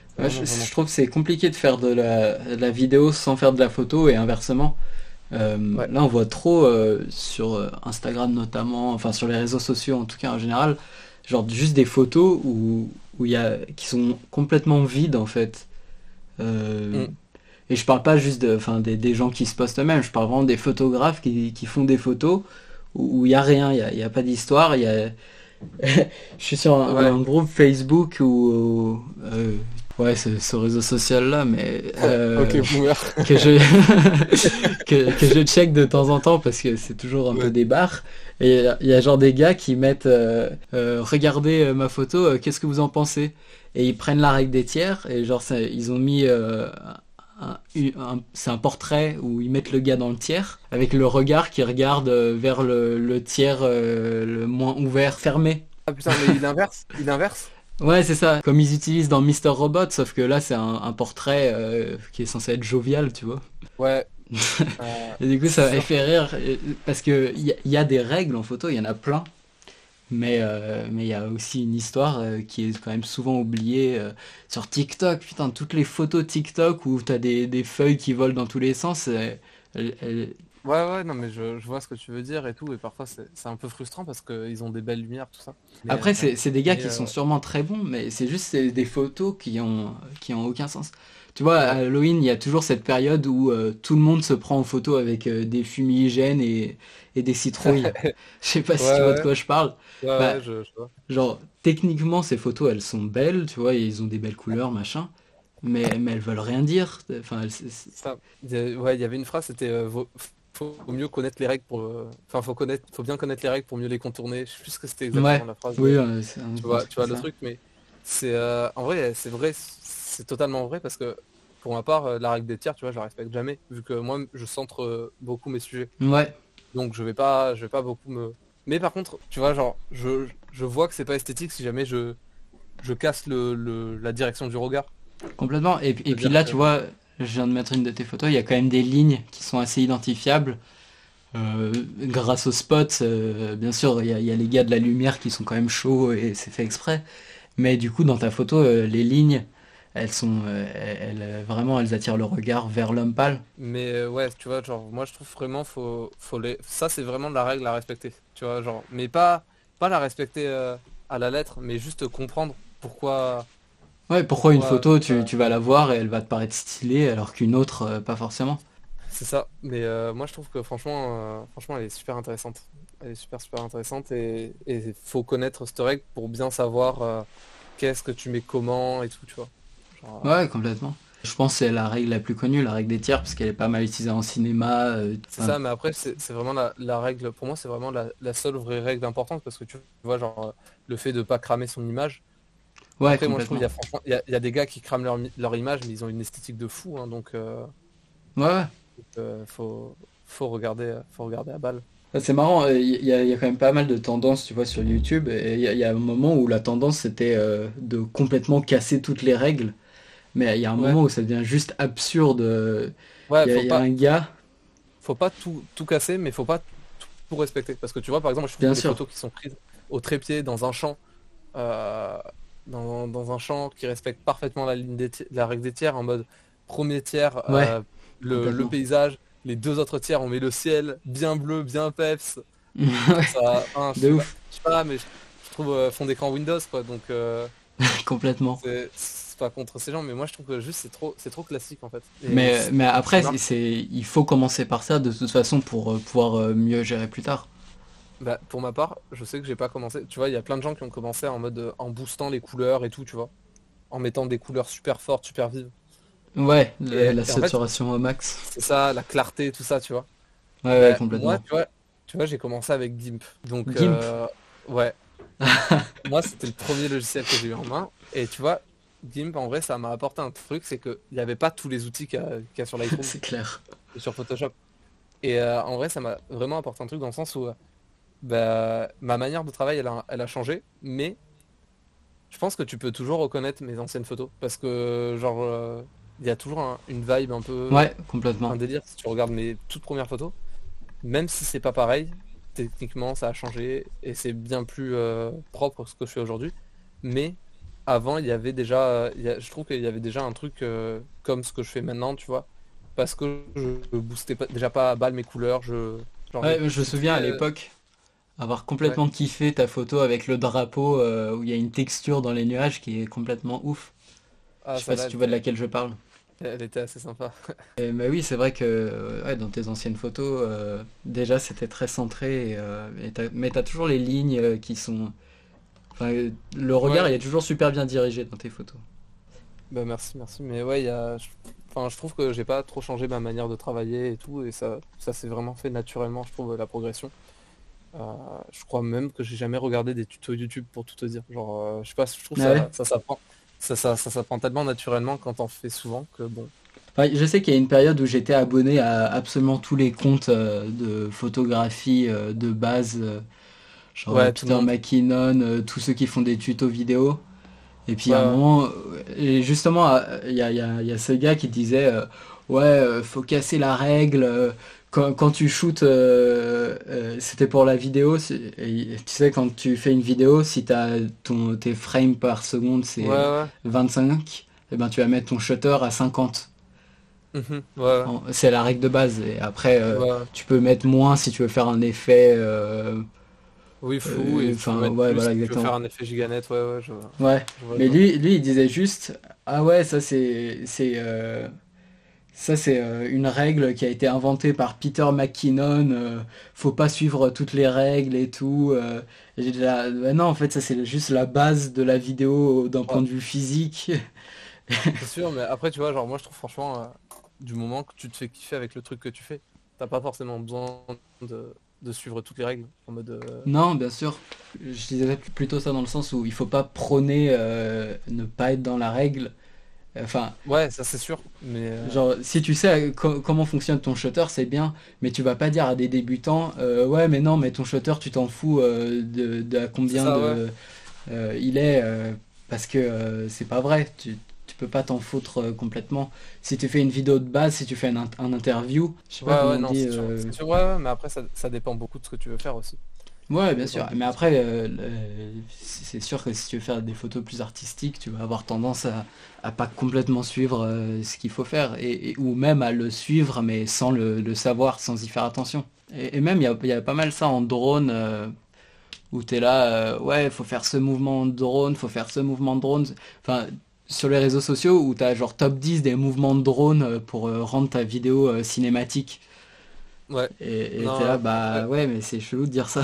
C'est Ouais, vraiment, je, vraiment je cool. trouve que c'est compliqué de faire de la vidéo sans faire de la photo et inversement. Ouais. Là, on voit trop sur Instagram notamment, enfin sur les réseaux sociaux en tout cas en général, genre juste des photos où il y a, qui sont complètement vides en fait. Euh, Mm. et je parle pas juste enfin, des gens qui se postent eux-mêmes, je parle vraiment des photographes qui font des photos où il y a rien, il y a pas d'histoire, il y a, je suis sur un Ouais. groupe Facebook où, ouais, c'est ce réseau social là, mais Ok, boomer. que je que je check de temps en temps parce que c'est toujours un peu Ouais. des barres. Et il y a genre des gars qui mettent regardez ma photo, qu'est-ce que vous en pensez? Et ils prennent la règle des tiers et genre ils ont mis c'est un portrait où ils mettent le gars dans le tiers avec le regard qui regarde vers le tiers le moins ouvert fermé. Ah putain, mais il inverse. Ouais, c'est ça, comme ils utilisent dans Mister Robot, sauf que là c'est un portrait qui est censé être jovial, tu vois. Ouais, Et du coup, c'est ça m'a sûr. fait rire parce que il y a des règles en photo, il y en a plein, mais il y a aussi une histoire qui est quand même souvent oubliée sur TikTok. Putain, toutes les photos TikTok où t'as des feuilles qui volent dans tous les sens. Elles- Ouais, non, mais je vois ce que tu veux dire et tout, et parfois c'est un peu frustrant parce qu'ils ont des belles lumières, tout ça. Mais, Après, c'est des gars mais qui sont sûrement très bons, mais c'est juste des photos qui ont aucun sens. Tu vois, à ouais. Halloween, il y a toujours cette période où tout le monde se prend en photo avec des fumigènes et des citrouilles. Je sais pas Ouais, si tu vois de ouais, quoi je parle. Bah, je vois. genre, techniquement, ces photos, elles sont belles, tu vois, ils ont des belles couleurs, machin, mais elles veulent rien dire. Enfin, Ça, ouais, il y avait une phrase, c'était faut mieux connaître les règles enfin, faut bien connaître les règles pour mieux les contourner. Je sais plus ce que c'était exactement ouais, la phrase, oui, mais c'est un truc tu vois comme le ça. truc, mais en vrai, c'est vrai, c'est totalement vrai parce que pour ma part, la règle des tiers, tu vois, je la respecte jamais, vu que moi, je centre beaucoup mes sujets. Ouais, Donc je vais pas beaucoup me... Mais par contre, tu vois, genre, je vois que c'est pas esthétique si jamais je casse la direction du regard. complètement. Et puis C'est-à-dire là, que... tu vois, je viens de mettre une de tes photos, il y a quand même des lignes qui sont assez identifiables. Grâce aux spots, bien sûr, il y a les gars de la lumière qui sont quand même chauds et c'est fait exprès. Mais du coup, dans ta photo, les lignes, vraiment, elles attirent le regard vers l'homme pâle. Mais ouais, tu vois, genre, moi je trouve vraiment ça c'est vraiment la règle à respecter. Tu vois, genre, mais pas la respecter à la lettre, mais juste comprendre pourquoi, Ouais, pourquoi une pourquoi, photo, pourquoi- tu vas la voir et elle va te paraître stylée alors qu'une autre, pas forcément. c'est ça. Mais moi je trouve que franchement, elle est super intéressante. Elle est super super intéressante et faut connaître cette règle pour bien savoir qu'est-ce que tu mets comment et tout, tu vois. Genre, Ouais, complètement. Je pense que c'est la règle la plus connue, la règle des tiers, parce qu'elle est pas mal utilisée en cinéma. c'est Enfin, ça, mais après, c'est vraiment la règle, pour moi, c'est vraiment la seule vraie règle importante parce que tu vois, genre, le fait de pas cramer son image. ouais, Après, moi, je trouve complètement. franchement, il y a des gars qui crament leur image, mais ils ont une esthétique de fou, hein, donc Ouais, ouais. faut regarder à balle. Ah, c'est marrant, il y a quand même pas mal de tendances, tu vois, sur YouTube. Et il y a un moment où la tendance, c'était de complètement casser toutes les règles. Mais il y a un Ouais, moment où ça devient juste absurde. ouais, Il y a un gars, faut pas tout casser, mais faut pas tout respecter. Parce que tu vois, par exemple, je trouve bien que les sûr, photos qui sont prises au trépied dans un champ, euh, dans un champ qui respecte parfaitement la règle des tiers, en mode premier tiers, ouais, le complètement. paysage, les deux autres tiers, on met le ciel bien bleu, bien peps. Je trouve Ouais, ça, hein, de ouf, je sais pas, mais je trouve fond d'écran Windows, quoi. Donc complètement. c'est pas contre ces gens, mais moi je trouve que juste c'est trop classique en fait. Et Mais ce qui après, marche, il faut commencer par ça de toute façon pour pouvoir mieux gérer plus tard. bah, pour ma part, je sais que j'ai pas commencé. Tu vois, il y a plein de gens qui ont commencé en mode en boostant les couleurs et tout, tu vois, en mettant des couleurs super fortes, super vives. Ouais, la Et en fait, saturation au max. c'est ça, la clarté, tout ça, tu vois. Ouais, ouais, Bah, moi, complètement. tu vois, j'ai commencé avec GIMP. Donc, GIMP. ouais, moi, c'était le premier logiciel que j'ai eu en main. Et tu vois, GIMP, en vrai, ça m'a apporté un truc, c'est qu'il n'y avait pas tous les outils qu'il y a sur Lightroom C'est clair. et sur Photoshop. Et en vrai, ça m'a vraiment apporté un truc dans le sens où bah, ma manière de travail, elle a changé. Mais je pense que tu peux toujours reconnaître mes anciennes photos. Parce que, genre, il y a toujours une vibe un peu, Ouais, complètement. un délire si tu regardes mes toutes premières photos. Même si c'est pas pareil, techniquement ça a changé et c'est bien plus propre ce que je fais aujourd'hui. Mais avant, il y avait déjà, je trouve qu'il y avait déjà un truc comme ce que je fais maintenant, tu vois, parce que je boostais déjà pas à balle mes couleurs, genre Ouais, je me j'étais souviens à très, l'époque avoir ouais, complètement kiffé ta photo avec le drapeau où il y a une texture dans les nuages qui est complètement ouf. Je ah sais pas celle-là si tu vois de laquelle je parle. elle était assez sympa. Mais oui, c'est vrai que ouais, dans tes anciennes photos, déjà c'était très centré. Mais t'as toujours les lignes qui sont. Enfin, le regard, il Ouais, est toujours super bien dirigé dans tes photos. bah merci, merci. Mais ouais, enfin, je trouve que j'ai pas trop changé ma manière de travailler et tout, et ça s'est vraiment fait naturellement, je trouve, la progression. Je crois même que j'ai jamais regardé des tutos YouTube pour tout te dire. Genre, je sais pas, je trouve Ah ouais? ça s'apprend. Ça s'apprend tellement naturellement quand on fait souvent que bon. Enfin, je sais qu'il y a une période où j'étais abonné à absolument tous les comptes de photographie de base, genre Ouais, tout le Peter monde. McKinnon, tous ceux qui font des tutos vidéo. Et puis Ouais, à un ouais. moment, et justement, il y a ce gars qui disait ouais, faut casser la règle. Quand tu shootes, c'était pour la vidéo. Et tu sais, quand tu fais une vidéo, si tes frames par seconde, Ouais, c'est ouais. 25, et ben tu vas mettre ton shutter à 50. Mhm. Ouais, C'est la règle de base. Et après, ouais. Ouais. tu peux mettre moins si tu veux faire un effet. Oui, flou, et tu peux Enfin, mettre ouais, plus voilà, si tu veux exactement. faire un effet giganet. Ouais, ouais, Ouais, je vois le mais genre. lui, il disait juste, ah ouais, ça c'est une règle qui a été inventée par Peter McKinnon. Faut pas suivre toutes les règles et tout. Et j'ai dit là, bah non, en fait, ça c'est juste la base de la vidéo d'un point Ouais, de vue physique. c'est sûr, mais après, tu vois, genre, moi, je trouve franchement, du moment que tu te fais kiffer avec le truc que tu fais, t'as pas forcément besoin de suivre toutes les règles. En mode, Non, bien sûr. Je disais plutôt ça dans le sens où il faut pas prôner ne pas être dans la règle, Enfin, Ouais, ça c'est sûr, mais genre, si tu sais comment fonctionne ton shutter, c'est bien, mais tu vas pas dire à des débutants, ouais, mais non, mais ton shutter, tu t'en fous de à c'est combien ça, ouais. de il est, parce que c'est pas vrai. Tu peux pas t'en foutre complètement. Si tu fais une vidéo de base, si tu fais un interview, je sais Ouais, pas comment ouais, on non, dit. c'est sûr, ouais, ouais, mais après ça dépend beaucoup de ce que tu veux faire aussi. Ouais, Ça bien dépend sûr. beaucoup Mais de ce que tu après, veux faire. c'est sûr que si tu veux faire des photos plus artistiques, tu vas avoir tendance à pas complètement suivre ce qu'il faut faire. Ou même à le suivre, mais sans le savoir, sans y faire attention. Et même, il y a pas mal ça en drone, où tu es là, ouais, faut faire ce mouvement de drone, faut faire ce mouvement de drone. Enfin, sur les réseaux sociaux, où tu as genre top 10 des mouvements de drone pour rendre ta vidéo cinématique. Ouais. Et t'es là, Non, bah après, ouais, mais c'est chelou de dire ça.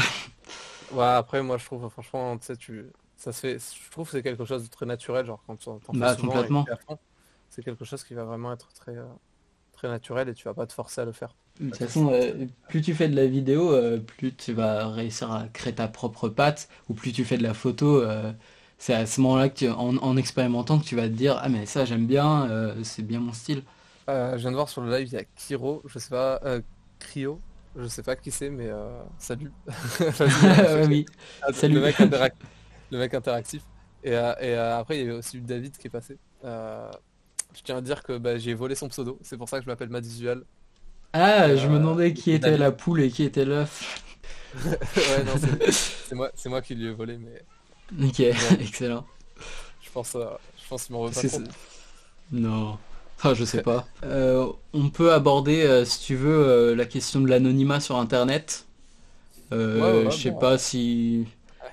ouais, après moi je trouve franchement, tu sais, ça se fait, je trouve que c'est quelque chose de très naturel, genre quand t'en fais Bah souvent et que complètement. t'es à fond, c'est quelque chose qui va vraiment être très naturel et tu vas pas te forcer à le faire. De toute Être façon, forcé. plus tu fais de la vidéo, plus tu vas réussir à créer ta propre patte, ou plus tu fais de la photo, c'est à ce moment-là que en expérimentant que tu vas te dire, ah mais ça j'aime bien, c'est bien mon style. Je viens de voir sur le live, il y a Kiro, je sais pas, Cryo, je sais pas qui c'est, mais salut. Vas-y, Ouais, chercher. oui, Ah, salut. Le mec interactif. Après, il y a aussi eu David qui est passé. Je tiens à dire que bah, j'ai volé son pseudo, c'est pour ça que je m'appelle Madvisual. Ah, je me demandais Et qui c'est était David. la poule et qui était l'œuf. Ouais, non, c'est moi qui lui ai volé, Ok, mais bon, excellent. je pense qu'il m'en veut Parce pas que trop, mais. non. Ah, je sais pas. On peut aborder, si tu veux, la question de l'anonymat sur Internet. Ouais, ouais, Je ouais, sais bon. pas si...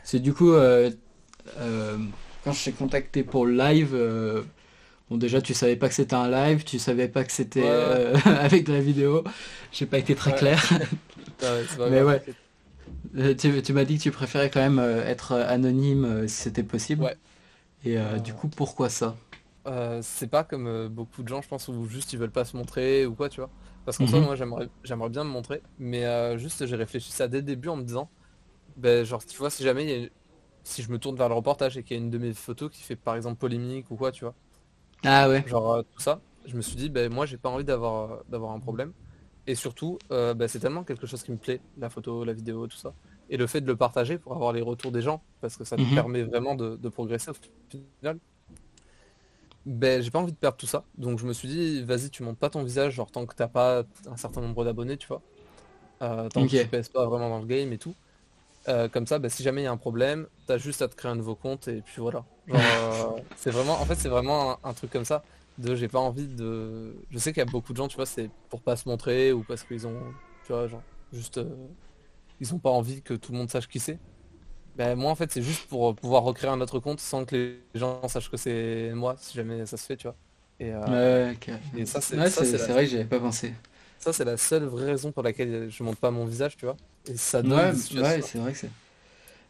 C'est du coup, euh, quand je t'ai contacté pour le live, bon déjà tu savais pas que c'était un live, tu savais pas que c'était Ouais, avec de la vidéo. J'ai pas été très ouais, ouais. clair. Non, mais c'est pas Mais grave, ouais, t'inquiète. tu m'as dit que tu préférais quand même être anonyme si c'était possible. Ouais. Et du euh, coup, pourquoi ça? c'est pas comme beaucoup de gens, je pense, où juste ils veulent pas se montrer ou quoi, tu vois. Parce qu'en soi, Mhm. moi, j'aimerais bien me montrer, mais juste j'ai réfléchi ça dès le début en me disant, ben, genre, tu vois, si jamais si je me tourne vers le reportage et qu'il y a une de mes photos qui fait par exemple polémique ou quoi, tu vois, Ah ouais. genre tout ça, je me suis dit, ben, moi, j'ai pas envie d'avoir un problème. Et surtout, ben, c'est tellement quelque chose qui me plaît, la photo, la vidéo, tout ça. Et le fait de le partager pour avoir les retours des gens, parce que ça te Mhm. permet vraiment de progresser au final. Ben, j'ai pas envie de perdre tout ça. Donc je me suis dit, vas-y, tu montes pas ton visage, genre tant que t'as pas un certain nombre d'abonnés, tu vois. Tant que tu Ok. pèses pas vraiment dans le game et tout. Comme ça, ben, si jamais il y a un problème, t'as juste à te créer un nouveau compte et puis voilà. Genre, c'est vraiment, en fait, c'est vraiment un truc comme ça. J'ai pas envie de. Je sais qu'il y a beaucoup de gens, tu vois, c'est pour pas se montrer ou parce qu'ils ont, tu vois, genre, juste, ils ont pas envie que tout le monde sache qui c'est. Ben, moi, en fait, c'est juste pour pouvoir recréer un autre compte sans que les gens sachent que c'est moi, si jamais ça se fait, tu vois. Et, Ouais, ok. et Ouais, c'est vrai que j'y avais pas pensé. ça, c'est la seule vraie raison pour laquelle je monte pas mon visage, tu vois. Et Ouais, ouais, c'est vrai que c'est.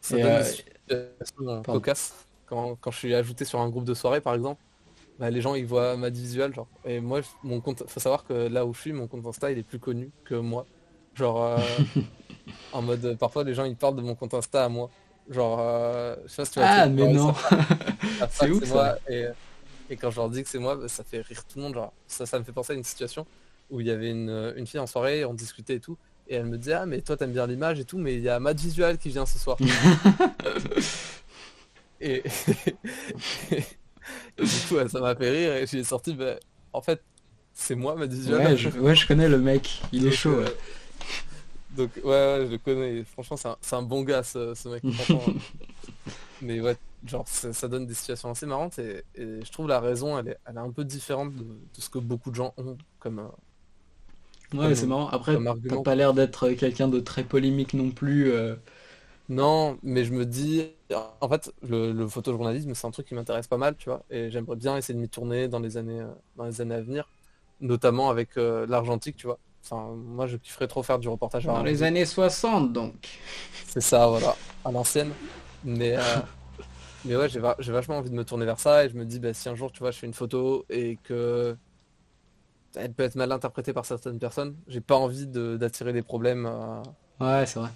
ça Et donne des situations pardon. cocasses. Quand je suis ajouté sur un groupe de soirée, par exemple, bah, les gens, ils voient ma visual, genre. Et moi, mon compte, faut savoir que là où je suis, mon compte Insta, il est plus connu que moi. Genre, en mode, parfois, les gens, ils parlent de mon compte Insta à moi. Genre, je sais pas si tu vois le Ah, truc, mais genre, non. ils savent pas C'est que ouf c'est ça. moi. Et quand je leur dis que c'est moi, bah, ça fait rire tout le monde. Genre, ça me fait penser à une situation où il y avait une fille en soirée, on discutait et tout, et elle me disait, ah mais toi t'aimes bien l'image et tout, mais il y a Matt Visual qui vient ce soir. Et, et du coup, ça m'a fait rire et j'ai sorti, bah, en fait, c'est moi Matt Visual. Ouais, je connais le mec. Il est Donc, chaud. Ouais. ouais, je le connais. Et franchement, c'est un bon gars, ce mec. Franchement. Mais ouais, genre, ça donne des situations assez marrantes et je trouve la raison, elle est un peu différente de ce que beaucoup de gens ont Ouais, c'est comme, marrant. Après, comme t'as argument, pas quoi. l'air d'être quelqu'un de très polémique non plus. Non, mais je me dis, en fait, le photojournalisme, c'est un truc qui m'intéresse pas mal, tu vois, et j'aimerais bien essayer de m'y tourner dans les années à venir, notamment avec l'argentique, tu vois. Enfin, moi, je kifferais trop faire du reportage Dans les argentique. années 60, donc. C'est ça, voilà, à l'ancienne. Mais, euh, mais ouais, j'ai vachement envie de me tourner vers ça, et je me dis, bah, si un jour, tu vois, je fais une photo et que elle peut être mal interprétée par certaines personnes, j'ai pas envie d'attirer des problèmes Ouais, c'est vrai.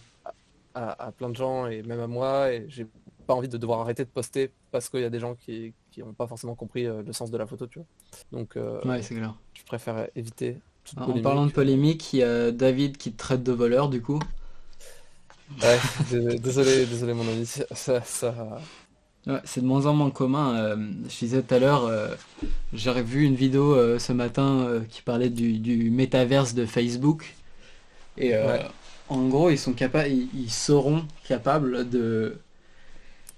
à plein de gens et même à moi, et j'ai pas envie de devoir arrêter de poster parce qu'il y a des gens qui n'ont pas forcément compris le sens de la photo, tu vois. Donc Ouais, c'est clair. je préfère éviter toute En parlant de polémique. polémique, il y a David qui te traite de voleur du coup. Ouais, désolé mon ami, Ouais, c'est de moins en moins commun. Je disais tout à l'heure, j'ai revu une vidéo ce matin qui parlait du métaverse de Facebook. Et ouais. en gros, ils seront capables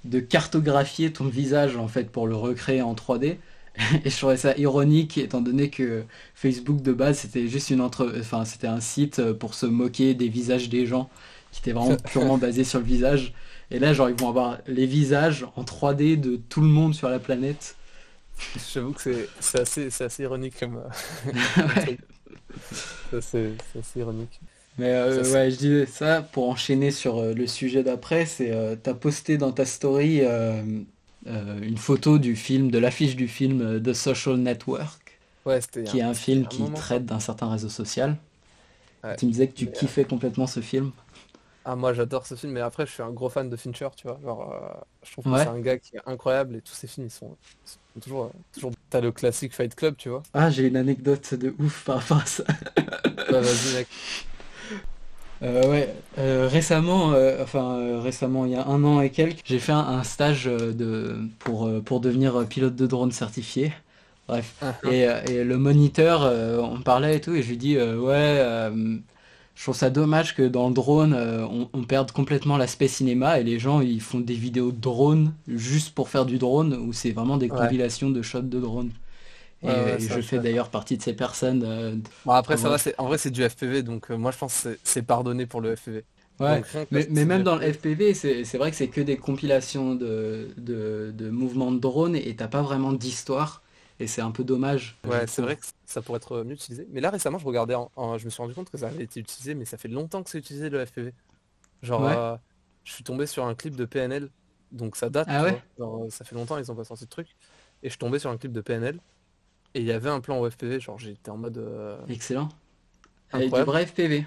de cartographier ton visage en fait pour le recréer en 3D. Et je trouvais ça ironique étant donné que Facebook de base c'était juste enfin c'était un site pour se moquer des visages des gens qui était vraiment purement basé sur le visage. Et là genre ils vont avoir les visages en 3D de tout le monde sur la planète. J'avoue que c'est assez ironique comme Ouais. truc. C'est assez ironique. Mais Ça, c'est- ouais, je disais ça pour enchaîner sur le sujet d'après, c'est t'as posté dans ta story une photo du film, de l'affiche du film The Social Network, Ouais, qui est un c'était il y film a un qui moment ça. traite d'un certain réseau social. Ouais. Tu me disais que tu Mais, kiffais complètement ce film. moi j'adore ce film, mais après je suis un gros fan de Fincher, tu vois. Genre, je trouve que c'est Ouais. un gars qui est incroyable et tous ses films ils sont toujours. T'as le classique Fight Club, tu vois. Ah, j'ai une anecdote de ouf par rapport à ça. Bah vas-y mec. Ouais, récemment, il y a un an et quelques, j'ai fait un stage pour devenir pilote de drone certifié. Bref. Hein. Et le moniteur, on parlait et tout, et je lui dis, ouais, je trouve ça dommage que dans le drone, on perde complètement l'aspect cinéma, et les gens, ils font des vidéos de drone juste pour faire du drone, où c'est vraiment des Ouais, compilations de shots de drone. ouais, Et ça je je suis fais d'accord. d'ailleurs partie de ces personnes. Bon après ça va, Voilà. en vrai c'est du FPV, donc moi je pense que c'est pardonné pour le FPV. Ouais, Donc rien que parce que mais c'est du même dans le FPV. FPV, c'est vrai que c'est que des compilations de mouvements de drone et t'as pas vraiment d'histoire. Et c'est un peu dommage, je Ouais, c'est trouve. vrai que ça pourrait être mieux utilisé. Mais là récemment je regardais, je me suis rendu compte que ça avait été utilisé, mais ça fait longtemps que c'est utilisé le FPV. Genre, Ouais. je suis tombé sur un clip de PNL, donc ça date, Ah tu ouais? vois. Genre, ça fait longtemps, ils ont pas sorti de truc. Et je suis tombé sur un clip de PNL, et il y avait un plan au FPV, genre j'étais en mode Excellent. Du incroyable. vrai FPV.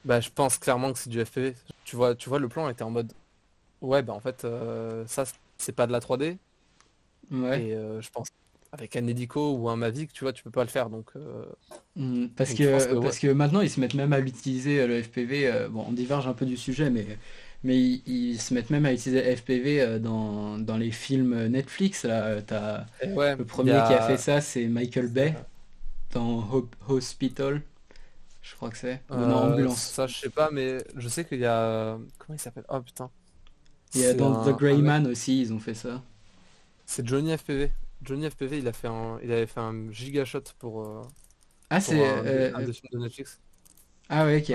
Bah, je pense clairement que c'est du FPV. Tu vois, le plan était en mode, ouais, bah en fait, ça, c'est pas de la 3D, Ouais. et je pense, avec un Hélico ou un Mavic, tu vois, tu peux pas le faire, donc, Parce donc je pense que, ouais. parce que maintenant ils se mettent même à l'utiliser le FPV. Bon, on diverge un peu du sujet, mais ils se mettent même à utiliser le FPV dans les films Netflix. Là, Et ouais, le il y premier qui a fait a. ça, c'est Michael c'est, Bay dans Hospital, je crois que c'est. Ou dans Ambulance. Ça, je sais pas, mais je sais qu'il y a. Comment il s'appelle? Oh putain. Et C'est dans The un Gray mec. Man aussi, ils ont fait ça. C'est Johnny FPV. Johnny FPV, il avait fait un giga shot Ah, pour c'est. un des films de Netflix. Ah ouais, ok.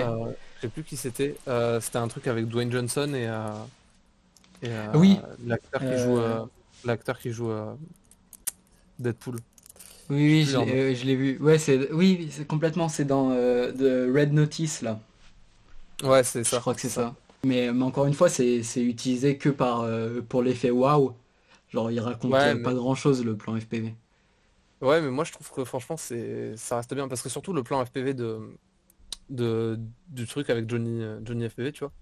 Je sais plus qui c'était. C'était un truc avec Dwayne Johnson et Oui, euh, l'acteur qui joue Deadpool. Je sais oui, plus leur nom. je l'ai vu. Ouais, oui, c'est complètement, c'est dans The Red Notice, là. Ouais, c'est Je ça, crois que c'est c'est ça. ça. Mais encore une fois, c'est utilisé que pour l'effet waouh. Genre, il raconte Ouais, pas mais grand-chose, le plan FPV. moi je trouve que franchement ça reste bien parce que surtout le plan FPV du truc avec Johnny FPV, tu vois.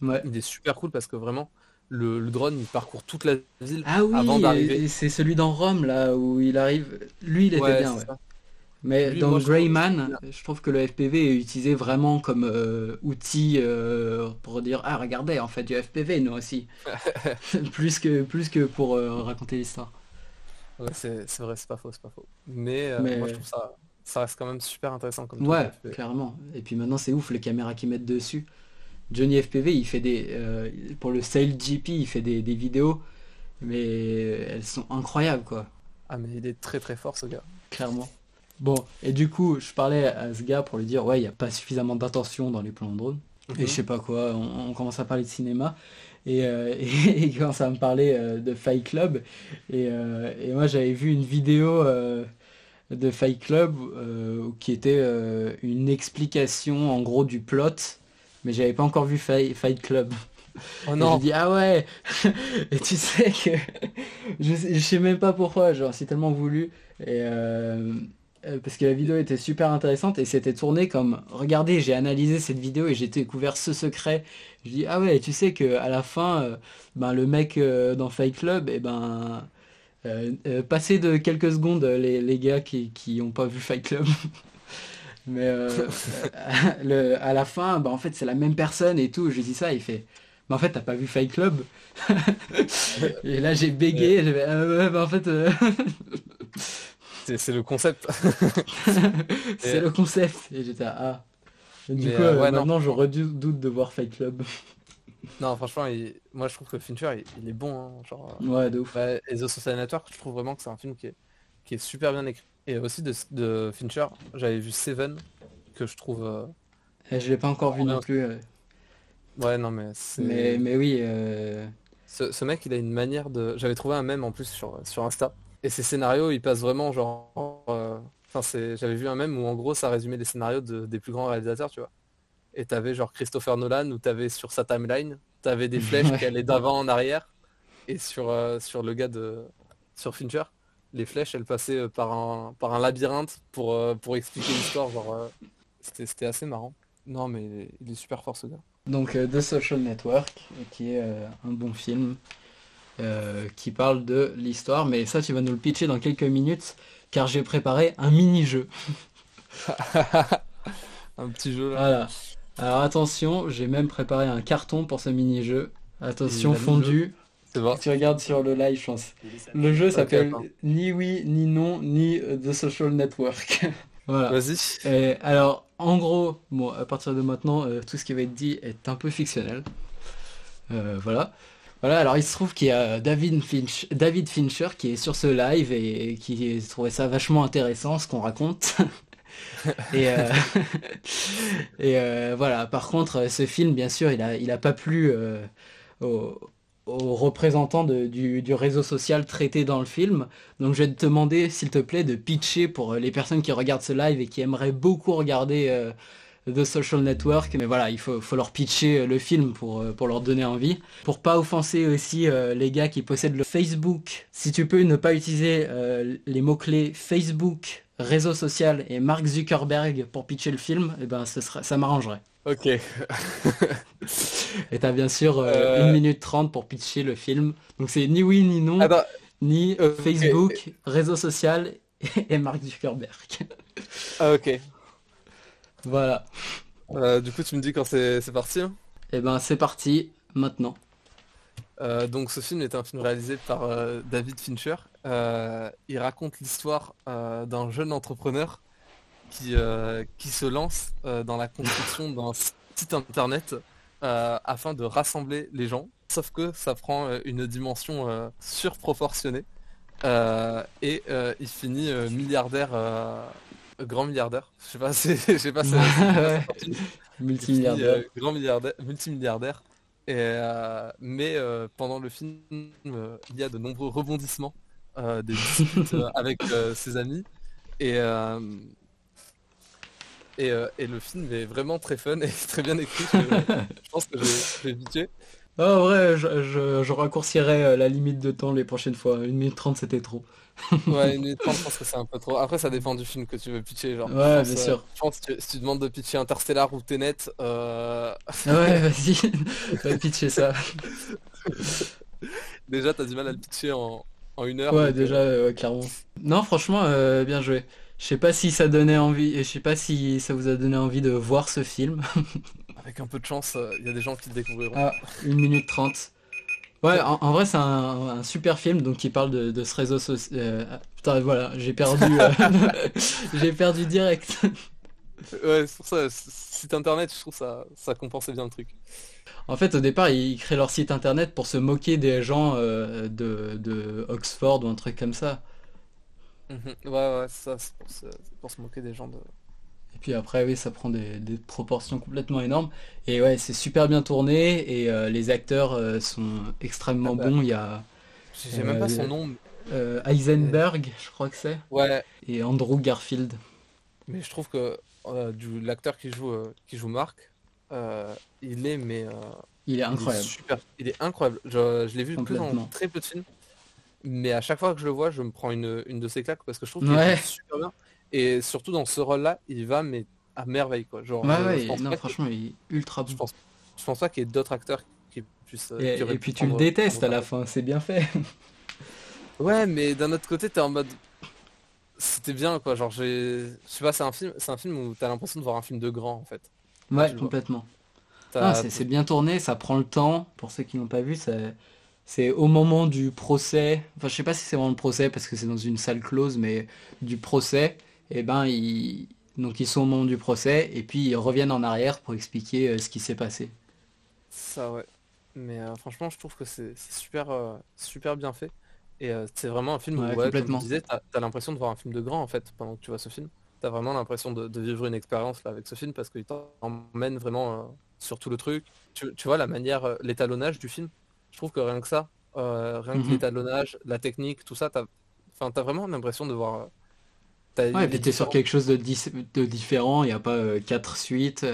Ouais. Il est super cool parce que vraiment le drone il parcourt toute la ville Ah avant oui, d'arriver. et c'est celui dans Rome, là, où il arrive. Lui, il était Ouais, bien, c'est ouais. ça. Mais Lui, dans moi The je trouve Gray je trouve Man, bien. je trouve que le FPV est utilisé vraiment comme outil pour dire ah regardez on fait du FPV nous aussi plus que pour raconter l'histoire. Ouais, c'est vrai, c'est pas faux, c'est pas faux. Mais moi je Mais trouve ça reste quand même super intéressant comme truc le ouais, FPV. clairement. Et puis maintenant c'est ouf les caméras qu'ils mettent dessus. Johnny FPV il fait pour le Sail GP il fait des vidéos mais elles sont incroyables quoi, Ah mais il est très très fort ce gars. clairement. Bon, et du coup, je parlais à ce gars pour lui dire, ouais, il n'y a pas suffisamment d'attention dans les plans de drone. Et je Mhm. sais pas quoi, on commence à parler de cinéma. Et il commence à me parler de Fight Club. Et moi, j'avais vu une vidéo de Fight Club qui était une explication, en gros, du plot. Mais j'avais pas encore vu Fight Club. Oh Et j'ai non! dit, ah ouais. Et tu sais que je sais même pas pourquoi, genre, c'est tellement voulu. Et, parce que la vidéo était super intéressante et c'était tourné comme, regardez, j'ai analysé cette vidéo et j'ai découvert ce secret. Je dis, ah ouais, tu sais que à la fin, ben, le mec dans Fight Club, et ben, passé de quelques secondes, les gars qui ont pas vu Fight Club, mais à la fin, ben, en fait, c'est la même personne et tout. Je dis ça, il fait, mais en fait, t'as pas vu Fight Club? Et là, j'ai Mais bégayé, j'ai fait, ouais, ben, en fait. c'est le concept. C'est Et- le concept. Et j'étais ah. Et du mais coup, ouais, non. maintenant, j'aurais du doute de voir Fight Club. Non, franchement, moi je trouve que Fincher, il est bon, hein, genre, Ouais, de ouf. bah, et The Social Network, je trouve vraiment que c'est un film qui est super bien écrit. Et aussi de Fincher, j'avais vu Seven, que je trouve Et je l'ai pas encore vu trop non bien. plus. Ouais, non, mais Mais oui. ce mec, il a une manière de. J'avais trouvé un mème en plus sur Insta. Et ses scénarios, ils passent vraiment genre. Enfin, j'avais vu un mème où en gros, ça résumait les scénarios des plus grands réalisateurs, tu vois. Et t'avais genre Christopher Nolan, où t'avais sur sa timeline, t'avais des flèches qui Ouais. allaient d'avant en arrière. Et sur le gars sur Fincher, les flèches, elles passaient par un labyrinthe pour expliquer l'histoire. Genre, c'était assez marrant. Non, mais il est super fort ce gars. Donc, The Social Network, qui est un bon film qui parle de l'histoire. Mais ça, tu vas nous le pitcher dans quelques minutes, car j'ai préparé un mini-jeu. Un petit jeu là. Voilà. Alors attention, j'ai même préparé un carton pour ce mini-jeu. Il Attention, a mis le jeu. fondu. C'est bon. Tu regardes sur le live, je pense. Le jeu Ok, attends. s'appelle ni oui, ni non, ni The Social Network. Voilà. Vas-y. Et alors, en gros, bon, à partir de maintenant, tout ce qui va être dit est un peu fictionnel. Voilà. Voilà, alors il se trouve qu'il y a David Fincher qui est sur ce live et qui trouvait ça vachement intéressant ce qu'on raconte. Et, voilà, par contre, ce film, bien sûr, il a pas plu aux, aux représentants du réseau social traité dans le film. Donc je vais te demander, s'il te plaît, de pitcher pour les personnes qui regardent ce live et qui aimeraient beaucoup regarder The Social Network. Mais voilà, il faut leur pitcher le film pour leur donner envie. Pour pas offenser aussi les gars qui possèdent le Facebook, si tu peux ne pas utiliser les mots-clés Facebook, réseau social et Mark Zuckerberg pour pitcher le film, eh ben ça m'arrangerait. Ok. Et t'as bien sûr 1 Euh, minute 30 pour pitcher le film. Donc c'est ni oui ni non, Attends. ni Ok. Facebook, réseau social et Mark Zuckerberg. Ok. Voilà. Du coup, tu me dis quand c'est parti, hein. Et ben c'est parti maintenant. Donc, ce film est un film réalisé par David Fincher. Il raconte l'histoire d'un jeune entrepreneur qui se lance dans la construction d'un site internet afin de rassembler les gens. Sauf que ça prend une dimension surproportionnée. Et il finit milliardaire, grand milliardaire. Je sais pas, je sais pas, c'est quoi sa Ouais. fortune. Il finit Multimilliardaire. grand milliardaire, multimilliardaire. Mais pendant le film, il y a de nombreux rebondissements, des disputes avec ses amis. Et, euh, et le film est vraiment très fun et très bien écrit. Je pense que je vais pitcher. Ah, en vrai, je raccourcirais la limite de temps les prochaines fois. 1 minute 30 c'était trop. Ouais, 1 minute 30, je pense que c'est un peu trop. Après, ça dépend du film que tu veux pitcher. Genre, je Ouais, bien pense, euh, sûr. je pense que si tu demandes de pitcher Interstellar ou Tenet, Ouais, vas-y. Va pitcher ça. déjà, t'as du mal à le pitcher en 1 heure. Ouais, Donc, déjà, ouais, clairement. Non, franchement, bien joué. Je sais pas si ça donnait envie, je sais pas si ça vous a donné envie de voir ce film. avec un peu de chance, il y a des gens qui le découvriront. Ah, 1 minute 30. Ouais, en vrai, c'est un super film donc qui parle de ce réseau social. Putain, voilà, j'ai perdu, j'ai perdu direct. Ouais, c'est pour ça, site internet, je trouve ça compensait bien le truc. En fait, au départ, ils créent leur site internet pour se moquer des gens de Oxford ou un truc comme ça. Mhm. Ouais, ouais, ça, c'est pour se moquer des gens de. Et puis après, oui, ça prend des proportions complètement énormes. Et ouais, c'est super bien tourné et les acteurs sont Ah extrêmement bah, bons. Il y a j'ai même pas son euh, nom. Mais- Heisenberg, je crois que c'est, Ouais, et Andrew Garfield. mais je trouve que l'acteur qui joue Marc, il est mais Il est il est incroyable, super, il est incroyable. Je l'ai vu que dans complètement. très peu de films, mais à chaque fois que je le vois, je me prends une de ses claques parce que je trouve qu'il est Ouais, super bien. Et surtout dans ce rôle-là, il va mais à merveille quoi. Genre, Ouais, je ouais, pense non, pas que, franchement, il est ultra je bon. pense, je pense pas qu'il y ait d'autres acteurs qui Et auraient pu puis tu le prendre détestes à sa la place. fin, c'est bien fait. Ouais, mais d'un autre côté, t'es en mode, c'était bien quoi. Genre, je sais pas, c'est un film où t'as l'impression de voir un film de grand en fait quand Ouais, tu le vois. complètement. Non, T'as, c'est bien tourné, ça prend le temps. Pour ceux qui n'ont pas vu, c'est au moment du procès. Enfin, je sais pas si c'est vraiment le procès parce que c'est dans une salle close, mais du procès, et ben donc ils sont au moment du procès et puis ils reviennent en arrière pour expliquer ce qui s'est passé. Ça ouais. Mais franchement, je trouve que c'est super, super bien fait. Et c'est vraiment un film où, Ouais, ouais, comme je complètement. disais, t'as l'impression de voir un film de grand en fait pendant que tu vois ce film. T'as vraiment l'impression de vivre une expérience là avec ce film parce qu'il t'emmène vraiment sur tout le truc. Tu vois la manière, l'étalonnage du film. Je trouve que rien que ça, rien que Mhm. l'étalonnage, la technique, tout ça, enfin, t'as vraiment l'impression de voir, t'as Ouais, et les puis t'es sur différentes. quelque chose de différent. Il n'y a pas quatre suites.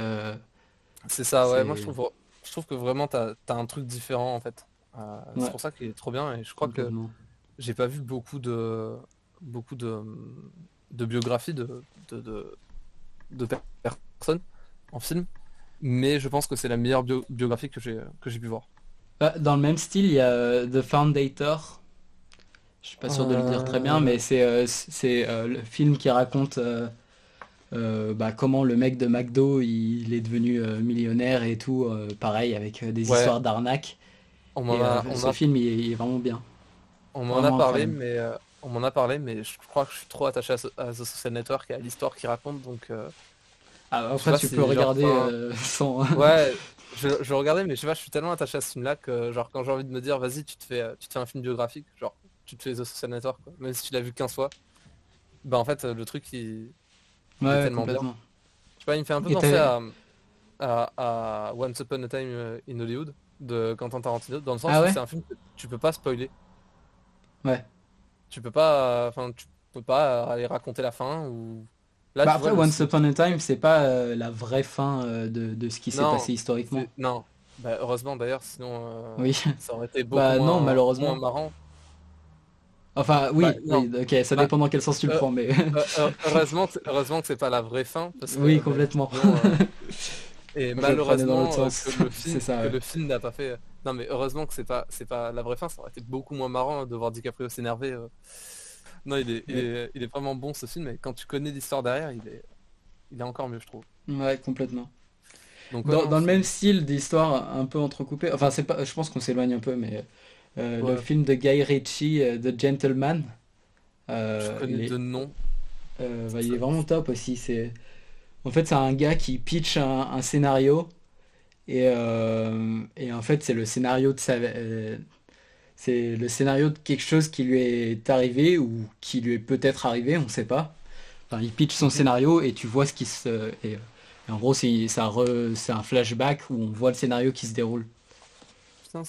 C'est ça, ouais. Moi, C'est je trouve que vraiment t'as un truc différent en fait. C'est ouais, pour ça qu'il est trop bien et je crois que complètement. j'ai pas vu beaucoup de biographies de personnes en film, mais je pense que c'est la meilleure biographie que j'ai pu voir. Bah, dans le même style, il y a The Foundator. Je suis pas sûr de le dire très bien, Euh, mais c'est le film qui raconte bah, comment le mec de McDo il est devenu millionnaire et tout, pareil avec des ouais, histoires d'arnaque. on m'en Et a, on ce a, film il est vraiment bien, on m'en a vraiment parlé, incroyable. mais je crois que je suis trop attaché à The Social Network et à l'histoire qu'il raconte, donc Ah, je sais après pas tu peux si genre, regarder enfin, sans. ouais, je regardais, mais je sais pas, je suis tellement attaché à ce film-là que genre quand j'ai envie de me dire, vas-y, tu te fais un film biographique, genre tu te fais The Social Network, quoi. Même si tu l'as vu 15 fois, bah en fait le truc il est Ouais, tellement bien. complètement. Je sais pas, il me fait un peu Et penser t'as... à Once Upon a Time in Hollywood de Quentin Tarantino, dans le Ah sens où ouais? c'est un film que tu peux pas spoiler. Ouais. Tu peux pas, enfin, tu peux pas aller raconter la fin ou. Là, Bah tu vois, après le Once Upon synopsis. a Time c'est pas la vraie fin de ce qui s'est Non, passé historiquement. non. Bah, heureusement d'ailleurs, sinon Oui. ça aurait été beaucoup Bah non, moins malheureusement. marrant. Enfin Bah, oui, non. oui, ok, ça Bah, dépend dans quel sens tu le euh, prends, mais heureusement que c'est pas la vraie fin, parce oui, que bah, complètement. sinon, et Je le prenais dans l'autre malheureusement sens. C'est ça, que ouais. le film n'a pas fait. Non, mais heureusement que c'est pas la vraie fin, ça aurait été beaucoup moins marrant de voir DiCaprio s'énerver. Non, Mais il est vraiment bon ce film, et quand tu connais l'histoire derrière, il est encore mieux, je trouve. ouais, complètement. Donc ouais, non, Dans le même style d'histoire un peu entrecoupée, enfin c'est pas, je pense qu'on s'éloigne un peu, mais le ouais, film de Guy Ritchie, The Gentleman, je connais il est, deux noms. bah, il Ça- est vraiment top aussi. En fait, c'est un gars qui pitch un scénario et en fait, c'est le scénario de quelque chose qui lui est arrivé ou qui lui est peut-être arrivé, on sait pas. Enfin, il pitch son Mhm. scénario et tu vois ce qui se, et en gros, c'est un flashback où on voit le scénario qui se déroule. Putain,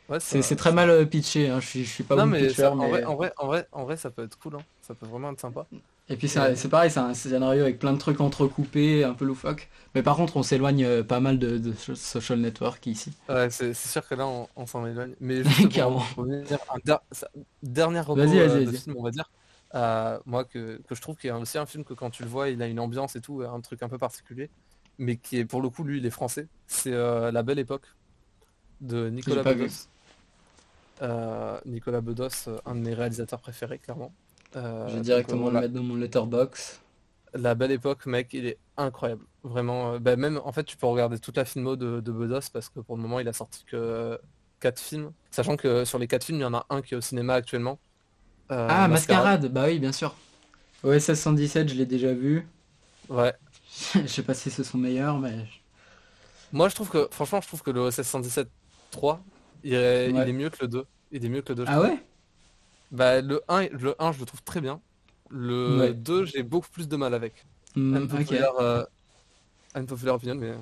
ouais, C'est très mal pitché, hein. Je suis pas Non, bon mais pitcher, en vrai, ça peut être cool, hein. Ça peut vraiment être sympa. et puis Et c'est pareil, c'est un scénario avec plein de trucs entrecoupés, un peu loufoque. Mais par contre, on s'éloigne pas mal de Social Network ici. ouais, c'est sûr que là, on s'en éloigne. Mais juste Carrément. pour revenir, dernier Vas-y, reco vas-y, de vas-y. film, on va dire. Moi, que je trouve qu'il y a aussi un film que quand tu le vois, il a une ambiance et tout, un truc un peu particulier. Mais qui est, pour le coup, lui, il est français. C'est La Belle Époque de J'ai Nicolas pas vu. Bedos. Nicolas Bedos, un de mes réalisateurs préférés, clairement. Je vais directement le Voilà. mettre dans mon letterbox. La Belle Époque, mec, il est incroyable. Vraiment, bah, même en fait, tu peux regarder toute la filmo de Bedos parce que pour le moment, il a sorti que 4 films. Sachant que sur les 4 films, il y en a un qui est au cinéma actuellement, Ah, Mascarade. Mascarade, bah oui, bien sûr. OSS 117, je l'ai déjà vu. Ouais. Je sais pas si ce sont meilleurs, mais Moi, franchement, je trouve que le OSS 117 3, il ouais. est mieux que le 2. Il est mieux que le 2, je Ah trouve. ouais? Bah, le un, je le trouve très bien. Le Ouais. 2, j'ai beaucoup plus de mal avec. Ok. Unpopular, unpopular opinion, mais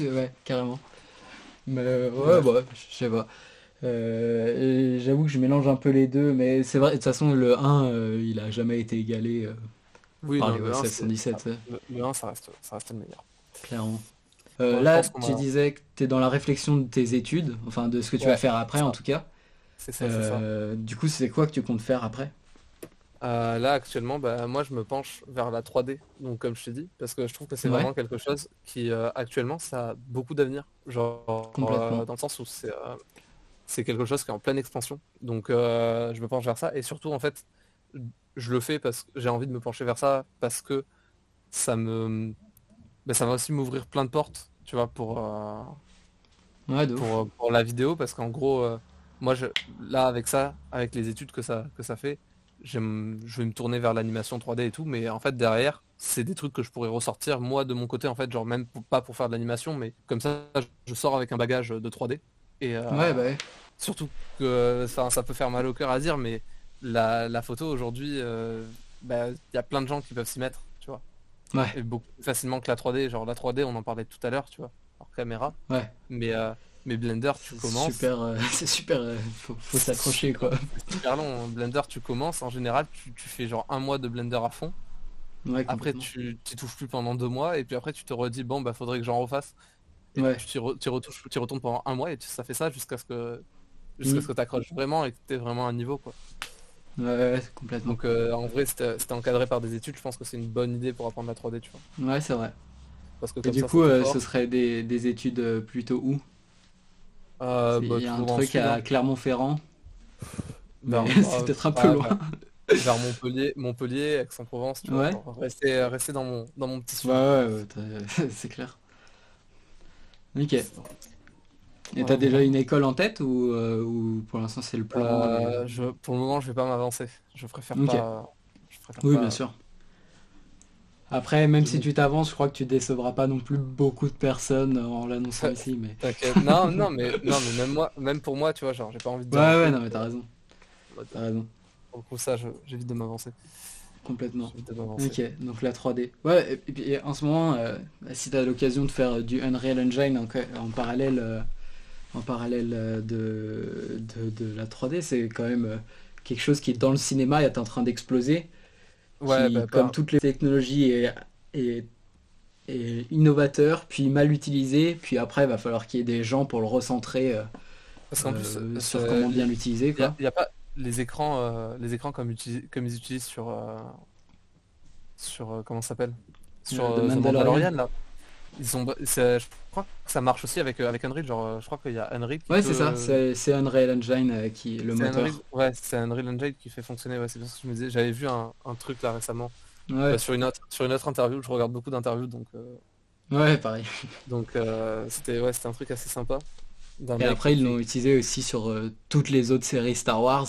Ouais, carrément. Mais ouais, ouais. bah, je sais pas. Et j'avoue que je mélange un peu les deux, mais c'est vrai, de toute façon, le un il a jamais été égalé Oui, par non, les le un, OSS 117, le 1, ça reste le meilleur. clairement. Moi, je Là, pense qu'on tu a. disais que tu es dans la réflexion de tes études, enfin de ce que tu vas Ouais, faire après c'est en ça. tout cas. C'est ça. Du coup, c'est quoi que tu comptes faire après? Là actuellement, bah, moi je me penche vers la 3D, donc comme je t'ai dit, parce que je trouve que c'est Ouais, vraiment quelque chose qui actuellement ça a beaucoup d'avenir, genre complètement. dans le sens où c'est quelque chose qui est en pleine expansion, donc je me penche vers ça, et surtout en fait je le fais parce que j'ai envie de me pencher vers ça, parce que ça me bah, ça va aussi m'ouvrir plein de portes, tu vois, Ouais, de ouf. pour la vidéo, parce qu'en gros, moi, là, avec ça, avec les études que ça fait, je vais me tourner vers l'animation 3D et tout, mais en fait, derrière, c'est des trucs que je pourrais ressortir, moi, de mon côté, en fait, genre même pas pour faire de l'animation, mais comme ça, je sors avec un bagage de 3D. Et Ouais, bah ouais. surtout que ça peut faire mal au cœur à dire, mais la photo aujourd'hui, bah, il y a plein de gens qui peuvent s'y mettre, tu vois. Ouais, Et beaucoup plus facilement que la 3D. Genre la 3D, on en parlait tout à l'heure, tu vois, hors caméra. ouais. Mais, mais Blender, tu C'est commences. super, c'est super, faut s'accrocher, quoi. C'est super long, hein. Blender, tu commences. En général, tu fais genre un mois de Blender à fond. Ouais, Après, complètement. tu t'y touches plus pendant 2 mois. Et puis après, tu te redis, bon, bah, faudrait que j'en refasse. Et Ouais. tu retouches, tu retournes pendant un mois. Et ça fait ça jusqu'à ce Mm. que tu accroches vraiment et que tu vraiment un niveau, quoi. Ouais, ouais, complètement. Donc, en vrai, c'était encadré par des études. Je pense que c'est une bonne idée pour apprendre la 3D, tu vois. Ouais, c'est vrai. Parce que Et comme du ça coup, te ce force. serait des études plutôt où? Il Bah, y a un toujours dans le truc sud, hein. à Clermont-Ferrand, mais Vers, c'est bah, peut-être un peu ah, loin. vers Montpellier, Aix-en-Provence, tu vois, Ouais, genre rester dans mon petit ouais, sud, quoi. ouais, ouais, c'est clair. Ok. Et t'as Voilà, déjà voilà. une école en tête ou pour l'instant c'est le plan et... Pour le moment, je vais pas m'avancer. Ok. Je préfère Oui, bien pas. sûr. Après, même Je si me- tu t'avances, je crois que tu décevras pas non plus beaucoup de personnes en l'annonçant ici, mais... T'inquiète. Non, mais même moi, même pour moi, tu vois, genre, j'ai pas envie de Ouais, dire un ouais, truc. non, mais t'as raison. En mode, T'as raison. pour le coup, ça, j'évite de m'avancer. Complètement. J'évite de m'avancer. Ok, donc la 3D. Ouais, et puis en ce moment, si t'as l'occasion de faire du Unreal Engine en parallèle de la 3D, c'est quand même quelque chose qui, dans le cinéma, est en train d'exploser, Ouais, qui, bah, comme toutes les technologies, est, est innovateur, puis mal utilisé, puis après, il va falloir qu'il y ait des gens pour le recentrer parce qu'en plus, sur comment bien l'utiliser, quoi. y a pas les écrans comme ils utilisent comment ça s'appelle? Sur De The Mandalorian. Mandalorian, là. Je crois que ça marche aussi avec Unreal, genre je crois qu'il y a Unreal qui Ouais, c'est ça, peut. c'est Unreal Engine qui est le C'est Unreal, moteur. ouais, c'est Unreal Engine qui fait fonctionner, ouais, c'est bien ce que je me disais. J'avais vu un truc là récemment, bah, Ouais, sur une autre interview, je regarde beaucoup d'interviews, ouais, pareil. c'était un truc assez sympa d'un Et mec après, qui ils fait. l'ont utilisé aussi sur toutes les autres séries Star Wars.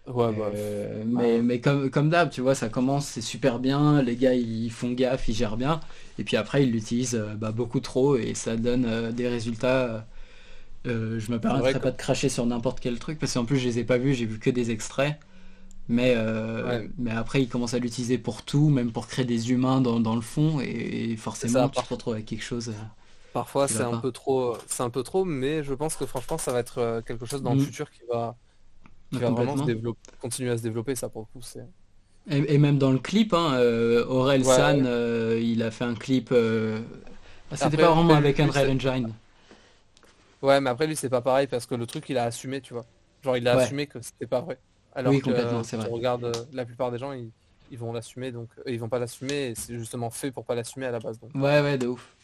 Ouais, bah, bah, Mais comme d'hab, tu vois, ça commence, c'est super bien, les gars ils font gaffe, ils gèrent bien, et puis après ils l'utilisent beaucoup trop et ça donne des résultats. Je me c'est vrai permettrai que pas de cracher sur n'importe quel truc parce qu'en plus je les ai pas vus, j'ai vu que des extraits. ouais, Mais après ils commencent à l'utiliser pour tout, même pour créer des humains dans le fond, et c'est ça. forcément tu te retrouves avec quelque chose Parfois qui va pas. c'est un peu trop, mais je pense que franchement ça va être quelque chose dans le Mm, futur qui va vraiment se complètement. développer, continuer à se développer, ça pour le coup c'est. Et même dans le clip, hein, Aurel Ouais, San, ouais. il a fait un clip. C'était pas Après, vraiment lui, avec Unreal Engine. ouais, mais après lui c'est pas pareil parce que le truc il a assumé, tu vois. Genre il a Ouais, assumé que c'était pas vrai. oui, Alors que complètement, c'est si tu vrai. regardes la plupart des gens, ils vont l'assumer, donc ils vont pas l'assumer, et c'est justement fait pour pas l'assumer à la base. Donc, Ouais, ouais, de ouf.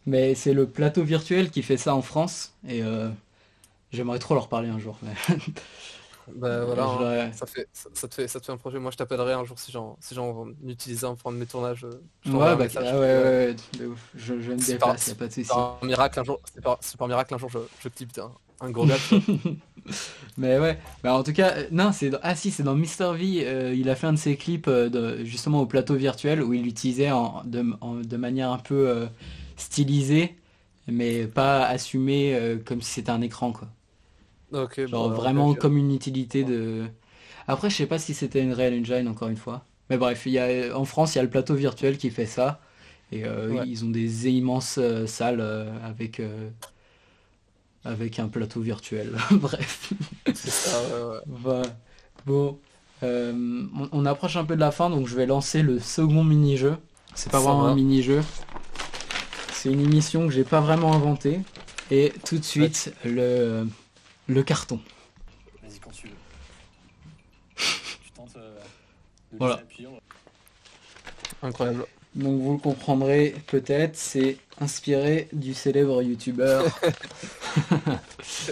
Mais c'est le plateau virtuel qui fait ça en France, et j'aimerais trop leur parler un jour. Mais bah voilà, je hein. leur- Ça te fait un projet. Moi je t'appellerai un jour si j'en utilise un pour un de mes tournages. Je t'enverrai Ouais, un bah, message, ah je te ouais, dirai. ouais, ouais, de ouf. Je me Si par, déplace, y si a pas de souci. par miracle un jour, si par miracle un jour je clip un gros gars, tu vois. Mais ouais, bah en tout cas, non, ah si, c'est dans Mister V, il a fait un de ses clips justement au plateau virtuel où il l'utilisait de manière un peu stylisée, mais pas assumée comme si c'était un écran, quoi. Ok, Genre bah ok, vraiment ok. comme une utilité de... Après, je sais pas si c'était une Real Engine, encore une fois. Mais bref, en France, il y a le plateau virtuel qui fait ça, et Ouais, ils ont des immenses salles avec un plateau virtuel. Bref. c'est ça, ouais, ouais. Voilà. Bon, on approche un peu de la fin, donc je vais lancer le second mini-jeu. C'est pas Ça vraiment un va. mini-jeu, c'est une émission que j'ai pas vraiment inventée. Et tout de Ouais. suite, le carton. Vas-y quand tu veux. Tu t'entraînes. Voilà. Incroyable. Donc vous le comprendrez peut-être, c'est inspiré du célèbre youtubeur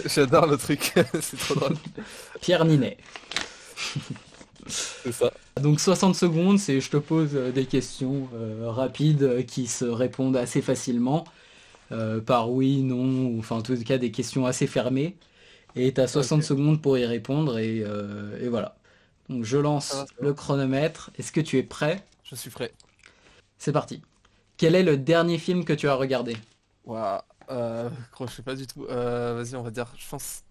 J'adore le truc, c'est trop drôle. Pierre Ninet. C'est ça. Donc 60 secondes, c'est je te pose des questions rapides qui se répondent assez facilement par oui, non, ou enfin en tout cas des questions assez fermées. Et tu as 60 Ok. secondes pour y répondre et voilà. Donc je lance C'est le bon. chronomètre. Est-ce que tu es prêt? Je suis prêt. C'est parti. Quel est le dernier film que tu as regardé? Waouh. Gros, je sais pas du tout. Vas-y, on va dire, je pense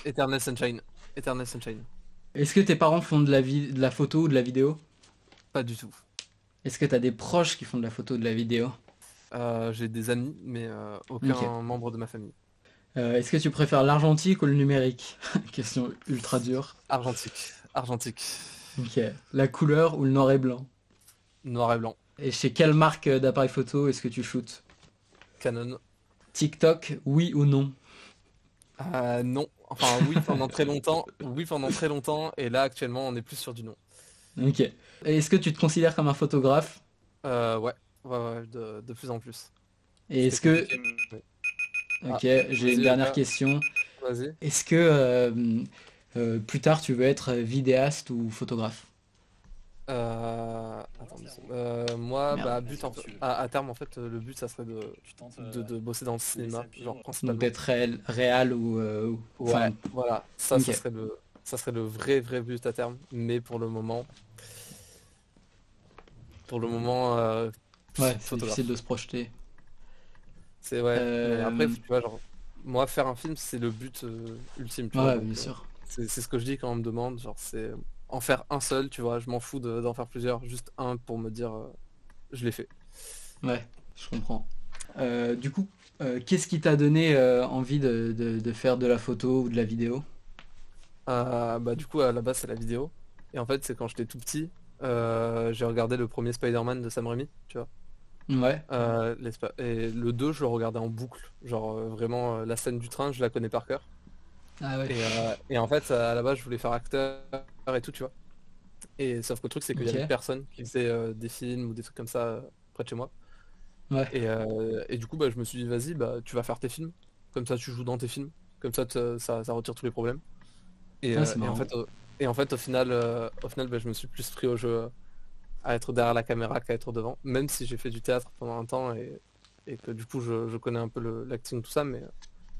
Eternal Sunshine. Eternal Sunshine. Est-ce que tes parents font de la photo ou de la vidéo? Pas du tout. Est-ce que tu as des proches qui font de la photo ou de la vidéo? J'ai des amis, mais aucun Ok. membre de ma famille. Est-ce que tu préfères l'argentique ou le numérique? Question ultra dure. Argentique. Argentique. Ok. La couleur ou le noir et blanc? Noir et blanc. Et chez quelle marque d'appareil photo est-ce que tu shootes? Canon. TikTok, oui ou non? Non. Enfin, oui, pendant très longtemps. Oui, pendant très longtemps. Et là, actuellement, on est plus sur du non. Ok. Et est-ce que tu te considères comme un photographe? Ouais. Ouais, de plus en plus. Et C'était est-ce que... compliqué. Mais... Ah, Ok, j'ai une vas-y, dernière question. vas-y. Est-ce que plus tard tu veux être vidéaste ou photographe? Attends, moi, Merde. bah, à terme, en fait, le but, ça serait de bosser dans le cinéma, genre, Donc principalement. d'être réel Ouais, enfin, voilà, ça ok. serait le vrai but à terme, mais pour le moment, Ouais, c'est difficile de photographe. se projeter. C'est ouais, mais après, Euh, tu vois, genre, moi, faire un film, c'est le but ultime, tu vois, Ouais, donc bien sûr. c'est ce que je dis quand on me demande, genre, c'est en faire un seul, tu vois, je m'en fous d'en faire plusieurs, juste un pour me dire, je l'ai fait. Ouais, je comprends. Du coup, qu'est-ce qui t'a donné envie de faire de la photo ou de la vidéo? Bah, du coup, à la base, c'est la vidéo, et en fait, c'est quand j'étais tout petit, j'ai regardé le premier Spider-Man de Sam Raimi, tu vois. Ouais. Et le 2 je le regardais en boucle. Genre vraiment la scène du train, je la connais par cœur. Ah ouais. Et en fait, à la base, je voulais faire acteur et tout, tu vois. Et sauf que le truc, c'est qu'il y Ok. avait personne qui faisait des films ou des trucs comme ça près de chez moi. Ouais. Et du coup, bah, je me suis dit, vas-y, bah, tu vas faire tes films. Comme ça, tu joues dans tes films. Comme ça, ça retire tous les problèmes. Et, Ah, euh, c'est et en marrant. fait, au final, bah, je me suis plus pris au jeu à être derrière la caméra qu'à être devant. Même si j'ai fait du théâtre pendant un temps et que du coup, je connais un peu l'acting, tout ça, mais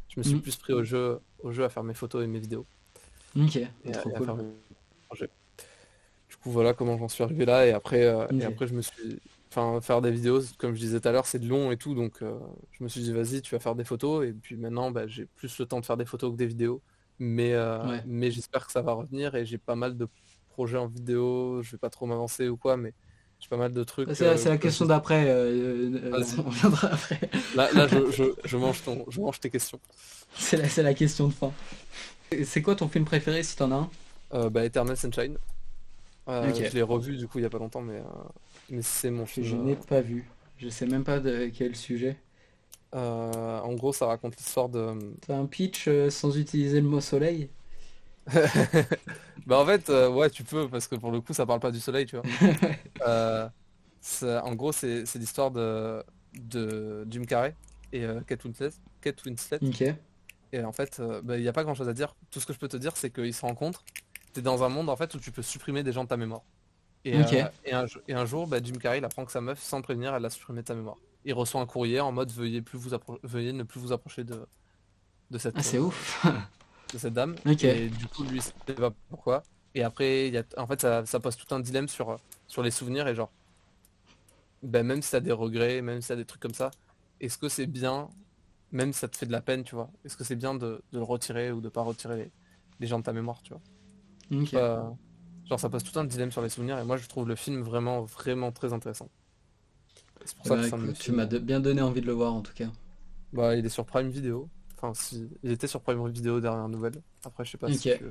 je me suis Hmm. plus pris au jeu à faire mes photos et mes vidéos Ok, et à, trop et à cool. faire mes projets. Du coup, voilà comment j'en suis arrivé là. Et après, Ok. je me suis. Enfin, faire des vidéos, comme je disais tout à l'heure, c'est de long et tout. Donc, je me suis dit, vas-y, tu vas faire des photos. Et puis maintenant, bah, j'ai plus le temps de faire des photos que des vidéos. Mais, Ouais. mais j'espère que ça va revenir. Et j'ai pas mal de projets en vidéo. Je vais pas trop m'avancer ou quoi, mais j'ai pas mal de Bah, trucs c'est la que question j'ai. d'après. Vas-y. On viendra après. Là, je mange tes questions. C'est la question de fin. C'est quoi ton film préféré si t'en as un? Bah, Eternal Sunshine. Je Ok. l'ai revu du coup il y a pas longtemps, mais c'est mon Que film. je n'ai pas vu. Je sais même pas de quel sujet. En gros, ça raconte l'histoire de. T'as un pitch sans utiliser le mot soleil? Bah en fait, ouais, tu peux parce que pour le coup, ça parle pas du soleil, tu vois. Euh, en gros, c'est l'histoire de Jim Carrey et Kate Winslet. Kate Winslet. Ok. Et en fait, bah, il n'y a pas grand-chose à dire. Tout ce que je peux te dire, c'est qu'ils se rencontrent. T'es dans un monde en fait où tu peux supprimer des gens de ta mémoire. Et, Ok. euh, et un jour, bah, Jim Carrey il apprend que sa meuf, sans le prévenir, elle l'a supprimé de sa mémoire. Il reçoit un courrier en mode veuillez ne plus vous approcher de Ah, cette, c'est euh, ouf. de cette dame. Ok. Et du coup, lui, il sait pas pourquoi. Et après, en fait, ça pose tout un dilemme sur les souvenirs et genre, ben, même si t'as des regrets, même si t'as des trucs comme ça, est-ce que c'est bien, même si ça te fait de la peine, tu vois, est-ce que c'est bien de le retirer ou de pas retirer les gens de ta mémoire, tu vois. Je sais Ok. pas, genre, ça pose tout un dilemme sur les souvenirs et moi, je trouve le film vraiment, vraiment très intéressant. Et c'est pour Eh ça que ben, c'est un de mes écoute, tu films. m'as bien donné envie de le voir en tout cas. Bah, il est sur Prime Video. Enfin, si, il était sur Prime Video dernière nouvelle. Après, je sais pas si Ok. tu.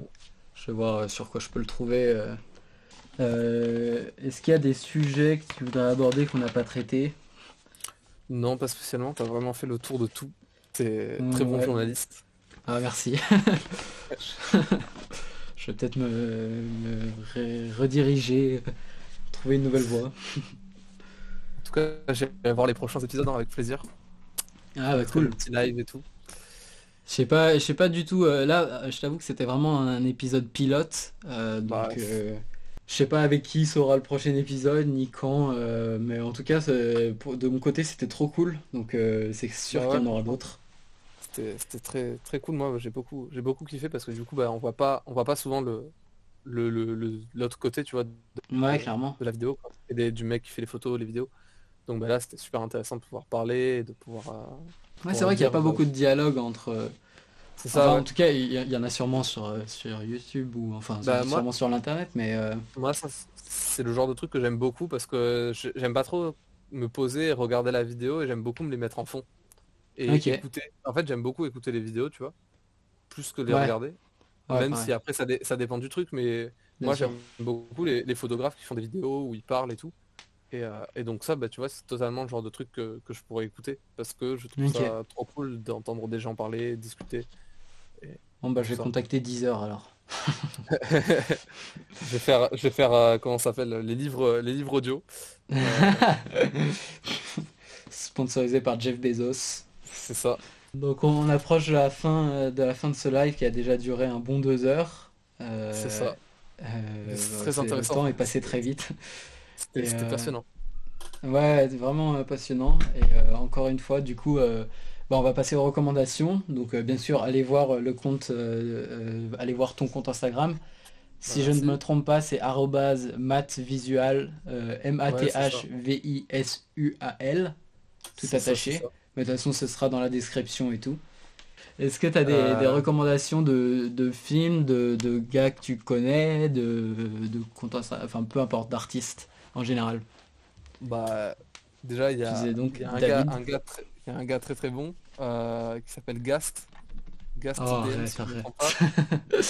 Je vais voir sur quoi je peux le trouver. Est-ce qu'il y a des sujets que tu voudrais aborder qu'on n'a pas traités? Non, pas spécialement, t'as vraiment fait le tour de tout. T'es très bon Ouais. journaliste. Ah, merci. Je vais peut-être rediriger, trouver une nouvelle voie. En tout cas, j'irai voir les prochains épisodes avec plaisir. Ah bah Je ferai le cool. petit live et tout. Je sais pas du tout. Là, je t'avoue que c'était vraiment un épisode pilote. Bah, Je sais pas avec qui sera le prochain épisode, ni quand. Mais en tout cas, de mon côté, c'était trop cool. Donc c'est sûr bah qu'il ouais, y en aura franchement, d'autres. c'était très très cool. Moi, j'ai beaucoup kiffé parce que du coup, bah, on voit pas souvent l'autre côté, tu vois, Ouais, clairement. de la vidéo, quoi. Et du mec qui fait les photos, les vidéos. Donc bah là, c'était super intéressant de pouvoir parler, et de Ouais, c'est pouvoir vrai qu'il n'y a dire, pas bah, beaucoup de dialogue entre. c'est Enfin, ça, en ouais. tout cas, il y en a sûrement sur YouTube ou enfin Bah moi, sûrement sur l'internet, mais moi ça, c'est le genre de truc que j'aime beaucoup parce que j'aime pas trop me poser et regarder la vidéo et j'aime beaucoup me les mettre en fond et ok. écouter. En fait, j'aime beaucoup écouter les vidéos, tu vois, plus que les Ouais, regarder. ouais, Même pareil, si après ça dépend du truc, mais bien moi sûr. j'aime beaucoup les photographes qui font des vidéos où ils parlent et tout. Et donc ça, bah, tu vois, c'est totalement le genre de truc que je pourrais écouter parce que je trouve Ok. ça trop cool d'entendre des gens parler, discuter et, Bon bah et je tout vais ça. contacter Deezer alors. Je vais faire comment ça s'appelle, les livres audio. Euh, Sponsorisé par Jeff Bezos. c'est ça, Donc on approche de la fin de ce live qui a déjà duré un bon 2 heures. c'est Euh, ça. Mais c'est très le intéressant. temps est passé très vite. Et C'était passionnant. ouais, c'est vraiment passionnant. Et encore une fois, du coup, bah, on va passer aux recommandations. Donc bien sûr, allez voir le compte, allez voir ton compte Instagram. Bah, Si je ne me merci. trompe pas, c'est @mathvisual, Ouais, c'est ça. Mathvisual, tout C'est attaché. ça. Mais de toute façon, ce sera dans la description et tout. Est-ce que tu as des Euh, recommandations de films, de gars que tu connais, de comptes enfin peu importe, d'artistes en général? bah, déjà, Tu disais il donc y a David. il y a un gars très très bon qui s'appelle Gast. Oh, Gast IDM, arrête, si je ne me trompe arrête. pas.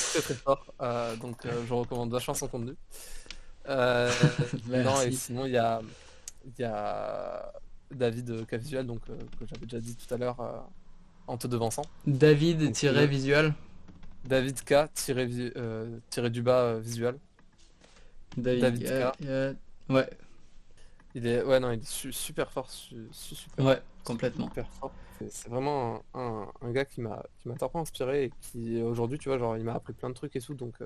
Très très fort. Donc, je recommande vachement son contenu. Non, et Merci. sinon, il y a David Cavisuel, donc, que j'avais déjà dit tout à l'heure en te devançant. Donc, David-visual. David K tiré du bas visual. David. David K. Ouais, Ouais, non, il est super fort, ouais, complètement. super fort. C'est vraiment un gars qui m'a trop inspiré et qui aujourd'hui, tu vois, genre, il m'a appris plein de trucs et tout, donc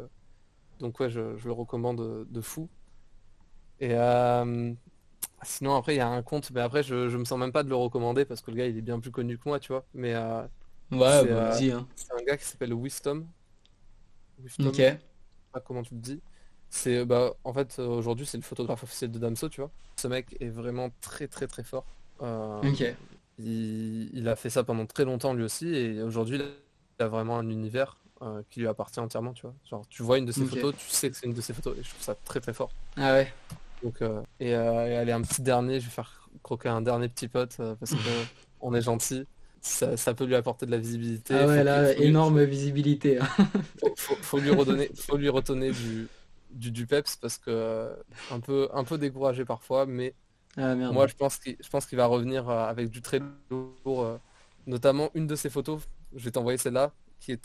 ouais, je le recommande de fou. Et sinon, après, il y a un compte, mais après, je me sens même pas de le recommander parce que le gars, il est bien plus connu que moi, tu vois. Mais Ouais, bah vas-y, hein. c'est un gars qui s'appelle Wisdom. Wisdom, je sais Ok, pas comment tu le dis. C'est bah en fait aujourd'hui c'est le photographe officiel de Damso, tu vois. Ce mec est vraiment très très très fort. Euh, ok. il a fait ça pendant très longtemps lui aussi et aujourd'hui il a vraiment un univers qui lui appartient entièrement, tu vois. Genre tu vois une de ses Ok. photos, tu sais que c'est une de ses photos et je trouve ça très très fort. Ah ouais. Donc et allez un petit dernier, je vais faire croquer un dernier petit pote parce que on est gentil. Ça peut lui apporter de la Ah visibilité. ouais, là, énorme visibilité, hein. Faut lui redonner du peps parce que un peu découragé parfois, mais Ah moi merde. je pense qu'il va revenir avec du très lourd, notamment une de ses photos, je vais t'envoyer celle-là, qui est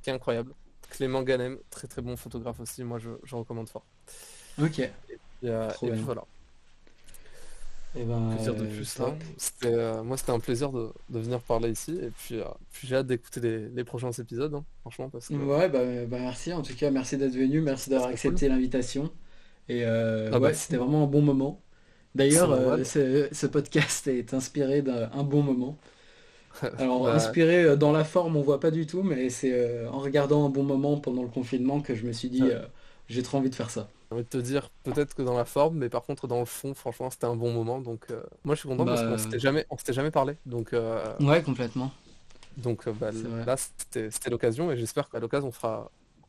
incroyable. Clément Ganem, très très bon photographe aussi, moi je recommande fort. Ok, trop Et puis bien. voilà. Et ben, Que dire de plus là? top. Moi c'était un plaisir de venir parler ici, et puis j'ai hâte d'écouter les prochains épisodes, hein, franchement, Ouais, bah merci. En tout cas, merci d'être venu. Merci ça d'avoir serait cool. accepté l'invitation. Et Ah bah ouais, c'était vraiment un bon moment. c'est D'ailleurs, normal. ce podcast est inspiré d'un un bon moment. Alors, Bah, inspiré dans la forme, on voit pas du tout, mais c'est en regardant un bon moment pendant le confinement que je me suis dit, j'ai trop envie de faire ça. j'ai envie de te dire, peut-être que dans la forme, mais par contre dans le fond, franchement, c'était un bon moment. Donc moi je suis content parce Bah, on s'était jamais parlé. ouais, complètement. Bah, C'est vrai. là, c'était l'occasion et j'espère qu'à l'occasion,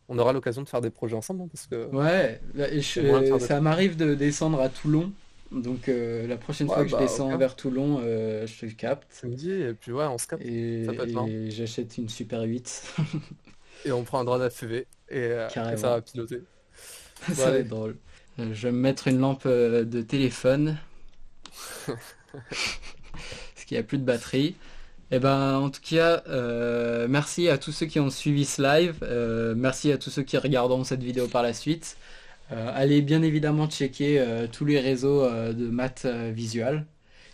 on aura l'occasion de faire des projets ensemble, hein, parce que Ouais, là, il y a moyen de faire des ça trucs. m'arrive de descendre à Toulon. Donc la prochaine fois Ouais, que je bah descends ok, vers Toulon, je te capte tu me dis, et puis ouais, on se capte. Ça peut être marrant. et j'achète une Super 8. Et on prend un drone FPV et ça Carrément. va piloter. Bon Ça va allez, être drôle. Je vais me mettre une lampe de téléphone parce qu'il n'y a plus de batterie. Et ben, en tout cas, merci à tous ceux qui ont suivi ce live. Merci à tous ceux qui regarderont cette vidéo par la suite. Allez bien évidemment checker tous les réseaux de maths visual.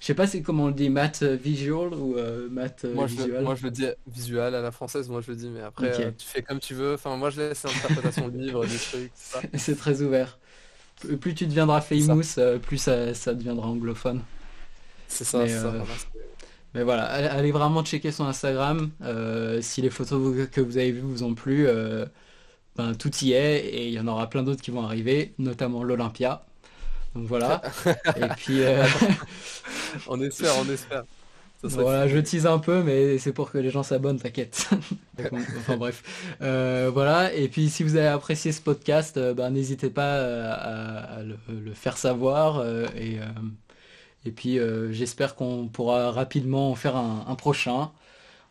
Je sais pas c'est comment on le dit, maths visual ou maths visual. Moi je le dis visual à la française, moi je le dis, mais après Ok, tu fais comme tu veux. Enfin, moi je laisse l'interprétation libre du truc, tout ça. c'est très ouvert. Plus tu deviendras C'est ça, famous, plus ça deviendra anglophone. Mais, c'est ça. euh, Voilà. mais voilà, allez vraiment checker son Instagram. Si les photos que vous avez vues vous ont plu, ben, tout y est et il y en aura plein d'autres qui vont arriver, notamment l'Olympia. Donc voilà. Et puis Attends, on espère, on espère. Ça serait voilà, fou, je mais. tease un peu, mais c'est pour que les gens s'abonnent, t'inquiète. Enfin bref. Voilà. Et puis si vous avez apprécié ce podcast, ben, n'hésitez pas à le faire savoir. Et puis j'espère qu'on pourra rapidement en faire un prochain. En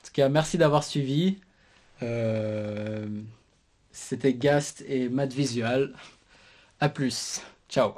tout cas, merci d'avoir suivi. Euh, C'était Gast et Matt Visual. À plus. Ciao.